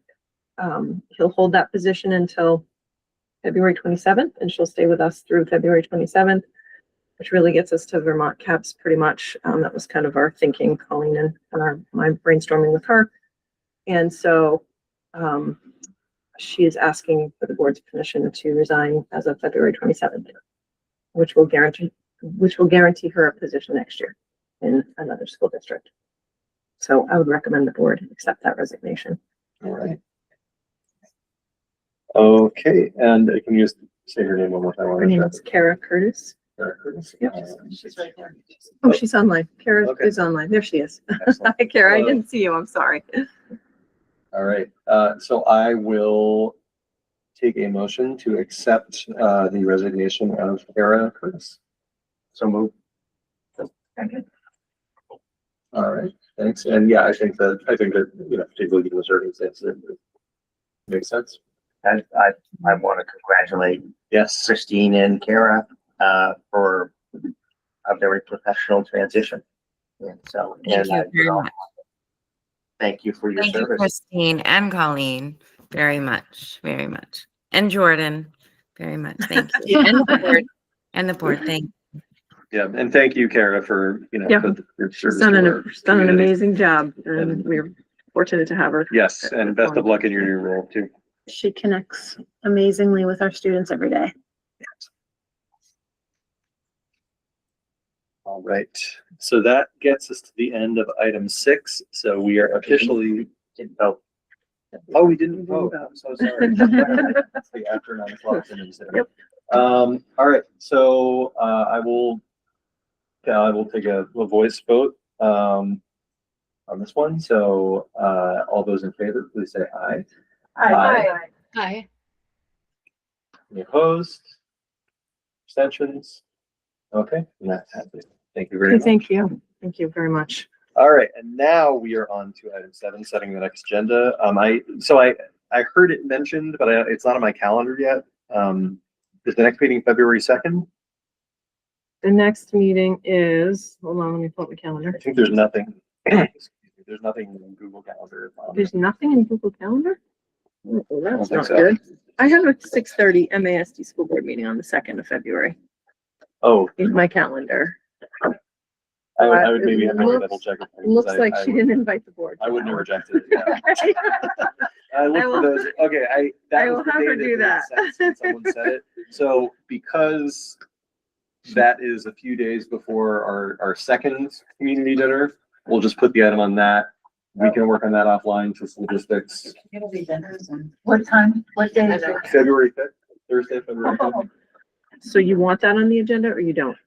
[SPEAKER 3] he'll hold that position until February 27th, and she'll stay with us through February 27th, which really gets us to Vermont CAPS pretty much. That was kind of our thinking, Colleen and my brainstorming with her. And so she is asking for the board's permission to resign as of February 27th, which will guarantee her a position next year in another school district. So I would recommend the board accept that resignation.
[SPEAKER 2] All right. Okay, and can you just say her name one more time?
[SPEAKER 3] Her name is Kara Curtis.
[SPEAKER 2] Kara Curtis.
[SPEAKER 3] Yep.
[SPEAKER 1] She's right there.
[SPEAKER 3] Oh, she's online. Kara
[SPEAKER 2] Okay.
[SPEAKER 3] is online. There she is.
[SPEAKER 2] Excellent.
[SPEAKER 3] Hi, Kara. I didn't see you. I'm sorry.
[SPEAKER 2] All right, so I will take a motion to accept the resignation of Kara Curtis.
[SPEAKER 4] So move.
[SPEAKER 2] All right, thanks. And yeah, I think that, you know, particularly given the circumstances, it makes sense.
[SPEAKER 4] And I want to congratulate
[SPEAKER 2] Yes.
[SPEAKER 4] Christine and Kara, for a very professional transition. And so,
[SPEAKER 15] Thank
[SPEAKER 4] and
[SPEAKER 15] you
[SPEAKER 4] I
[SPEAKER 15] very
[SPEAKER 4] will
[SPEAKER 15] much.
[SPEAKER 4] thank you for your
[SPEAKER 15] Thank you,
[SPEAKER 4] service.
[SPEAKER 15] Christine and Colleen, very much, and Jordan, very much. Thank you. And the board, thank you.
[SPEAKER 2] Yeah, and thank you, Kara, for, you know,
[SPEAKER 3] Yeah.
[SPEAKER 2] for your
[SPEAKER 3] She's
[SPEAKER 2] service
[SPEAKER 3] done
[SPEAKER 2] to
[SPEAKER 3] an,
[SPEAKER 2] our
[SPEAKER 3] she's done an
[SPEAKER 2] community.
[SPEAKER 3] amazing job, and we're fortunate to have her.
[SPEAKER 2] Yes, and best of luck in your new role too.
[SPEAKER 8] She connects amazingly with our students every day.
[SPEAKER 2] All right, so that gets us to the end of item 6. So we are officially,
[SPEAKER 4] Didn't vote.
[SPEAKER 2] oh, we didn't vote. I'm so sorry. It's the after 9 o'clock.
[SPEAKER 3] Yep.
[SPEAKER 2] All right, so I will take a voice vote on this one. So all those in favor, please say aye.
[SPEAKER 1] Aye.
[SPEAKER 13] Hi.
[SPEAKER 2] Any opposed? Abstentions? Okay, and that's happening. Thank you very much.
[SPEAKER 3] Thank you. Thank you very much.
[SPEAKER 2] All right, and now we are on to item 7, setting the next agenda. I heard it mentioned, but it's not on my calendar yet. Is the next meeting February 2nd?
[SPEAKER 3] The next meeting is, hold on, let me pull up my calendar.
[SPEAKER 2] I think there's nothing. There's nothing in Google Calendar.
[SPEAKER 3] There's nothing in Google Calendar? Oh, that's
[SPEAKER 2] think
[SPEAKER 3] not
[SPEAKER 2] so.
[SPEAKER 3] good. I have a 6:30 MASD school board meeting on the 2nd of February
[SPEAKER 2] Oh,
[SPEAKER 3] in my calendar.
[SPEAKER 2] I would maybe have to
[SPEAKER 3] Looks-
[SPEAKER 2] double check. it, because
[SPEAKER 3] Looks like
[SPEAKER 2] I
[SPEAKER 3] she
[SPEAKER 2] would-
[SPEAKER 3] didn't invite the board.
[SPEAKER 2] I wouldn't have rejected it. Yeah. I look
[SPEAKER 3] I
[SPEAKER 2] for
[SPEAKER 3] will-
[SPEAKER 2] those. Okay, that
[SPEAKER 3] I
[SPEAKER 2] was
[SPEAKER 3] will
[SPEAKER 2] the
[SPEAKER 3] have
[SPEAKER 2] day
[SPEAKER 3] her do
[SPEAKER 2] made
[SPEAKER 3] that.
[SPEAKER 2] sense when someone said it. So because that is a few days before our second community dinner, we'll just put the item on that. We can work on that offline, just logistics.
[SPEAKER 1] It'll be dinners and.
[SPEAKER 5] What time? What day is it?
[SPEAKER 2] February 5th, Thursday, February 5th.
[SPEAKER 3] So you want that on the agenda or you don't?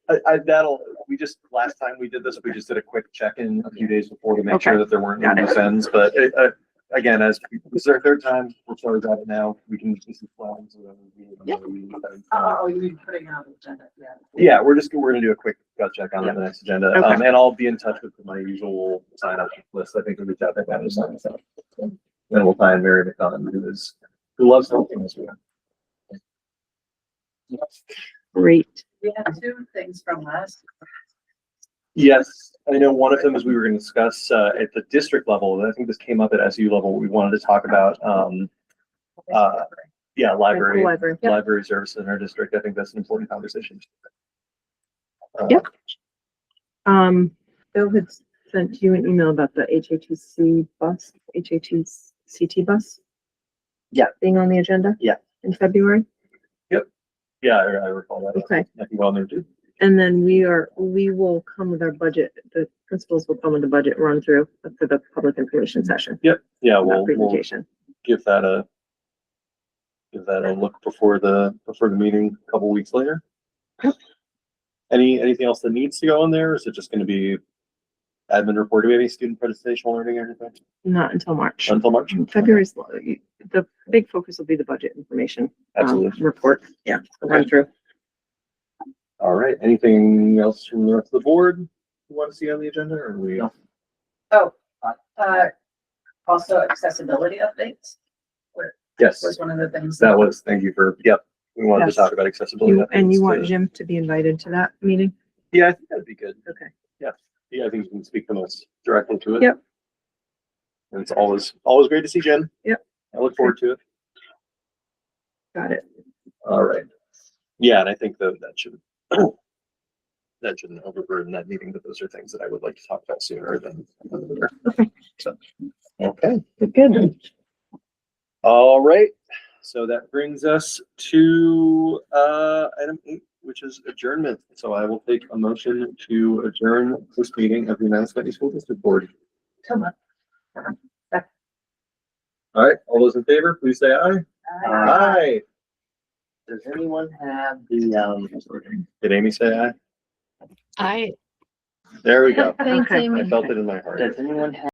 [SPEAKER 2] Last time we did this, we just did a quick check-in a few days before to make
[SPEAKER 3] Okay.
[SPEAKER 2] sure that there weren't
[SPEAKER 3] Got
[SPEAKER 2] any
[SPEAKER 3] it.
[SPEAKER 2] loose ends, but again, as this is our 3rd time, we're sorry about it now. We can just flags.
[SPEAKER 3] Yep.
[SPEAKER 1] Oh, you mean putting out an agenda, yeah.
[SPEAKER 2] Yeah, we're gonna do a quick gut check on the next agenda.
[SPEAKER 3] Okay.
[SPEAKER 2] And I'll be in touch with my usual sign up list. I think we reach out to that sign us up. Then we'll find Mary McDonald, who loves helping us with.
[SPEAKER 3] Great.
[SPEAKER 1] We had 2 things from last.
[SPEAKER 2] Yes, I know one of them is we were going to discuss at the district level, and I think this came up at SU level. We wanted to talk about library
[SPEAKER 3] Yep.
[SPEAKER 2] library services in our district. I think that's an important conversation.
[SPEAKER 3] Yep. Bill had sent you an email about the HATC bus, HATCT bus.
[SPEAKER 4] Yeah.
[SPEAKER 3] Being on the agenda.
[SPEAKER 4] Yeah.
[SPEAKER 3] In February.
[SPEAKER 2] Yeah, I recall that.
[SPEAKER 3] Okay.
[SPEAKER 2] I can go on there too.
[SPEAKER 3] And then we will come with our budget, the principals will come with the budget run through for the public information session.
[SPEAKER 2] Yep. Yeah,
[SPEAKER 3] that
[SPEAKER 2] we'll
[SPEAKER 3] presentation.
[SPEAKER 2] give that a look before the meeting a couple weeks later.
[SPEAKER 3] Yep.
[SPEAKER 2] Anything else that needs to go on there? Or is it just going to be admin report? Do we have any student participation learning or anything
[SPEAKER 3] Not until March.
[SPEAKER 2] until March?
[SPEAKER 3] February's, the big focus will be the budget information.
[SPEAKER 2] Absolutely.
[SPEAKER 3] Report. Yeah. the Run through.
[SPEAKER 2] All right. Anything else from the rest of the board you want to see on the agenda, or we?
[SPEAKER 4] No.
[SPEAKER 1] Oh, also accessibility updates
[SPEAKER 2] Yes,
[SPEAKER 1] was one of the things.
[SPEAKER 2] that was. Thank you for. Yep, we wanted
[SPEAKER 3] Yes.
[SPEAKER 2] to talk about accessibility.
[SPEAKER 3] And you
[SPEAKER 2] updates
[SPEAKER 3] want
[SPEAKER 2] to-
[SPEAKER 3] Jim to be invited to that meeting?
[SPEAKER 2] Yeah, I think that'd be good.
[SPEAKER 3] Okay.
[SPEAKER 2] Yeah, I think you can speak the most directly to it.
[SPEAKER 3] Yep.
[SPEAKER 2] And it's always great to see Jen.
[SPEAKER 3] Yep.
[SPEAKER 2] I look forward to it.
[SPEAKER 3] Got it.
[SPEAKER 2] All right. Yeah, and I think that shouldn't overburden that meeting, but those are things that I would like to talk about sooner than later.
[SPEAKER 3] Okay.
[SPEAKER 2] So, okay.
[SPEAKER 3] Good.
[SPEAKER 2] All right. So that brings us to item 8, which is adjournment. So I will take a motion to adjourn this meeting of the United States School District Board.
[SPEAKER 1] Come on.
[SPEAKER 2] All right. All those in favor, please say aye. Aye.
[SPEAKER 4] Does anyone have the,
[SPEAKER 2] Did Amy say aye?
[SPEAKER 13] I
[SPEAKER 2] There we go.
[SPEAKER 8] Thanks,
[SPEAKER 3] Okay.
[SPEAKER 8] Amy.
[SPEAKER 2] I felt it in my heart.
[SPEAKER 4] does anyone have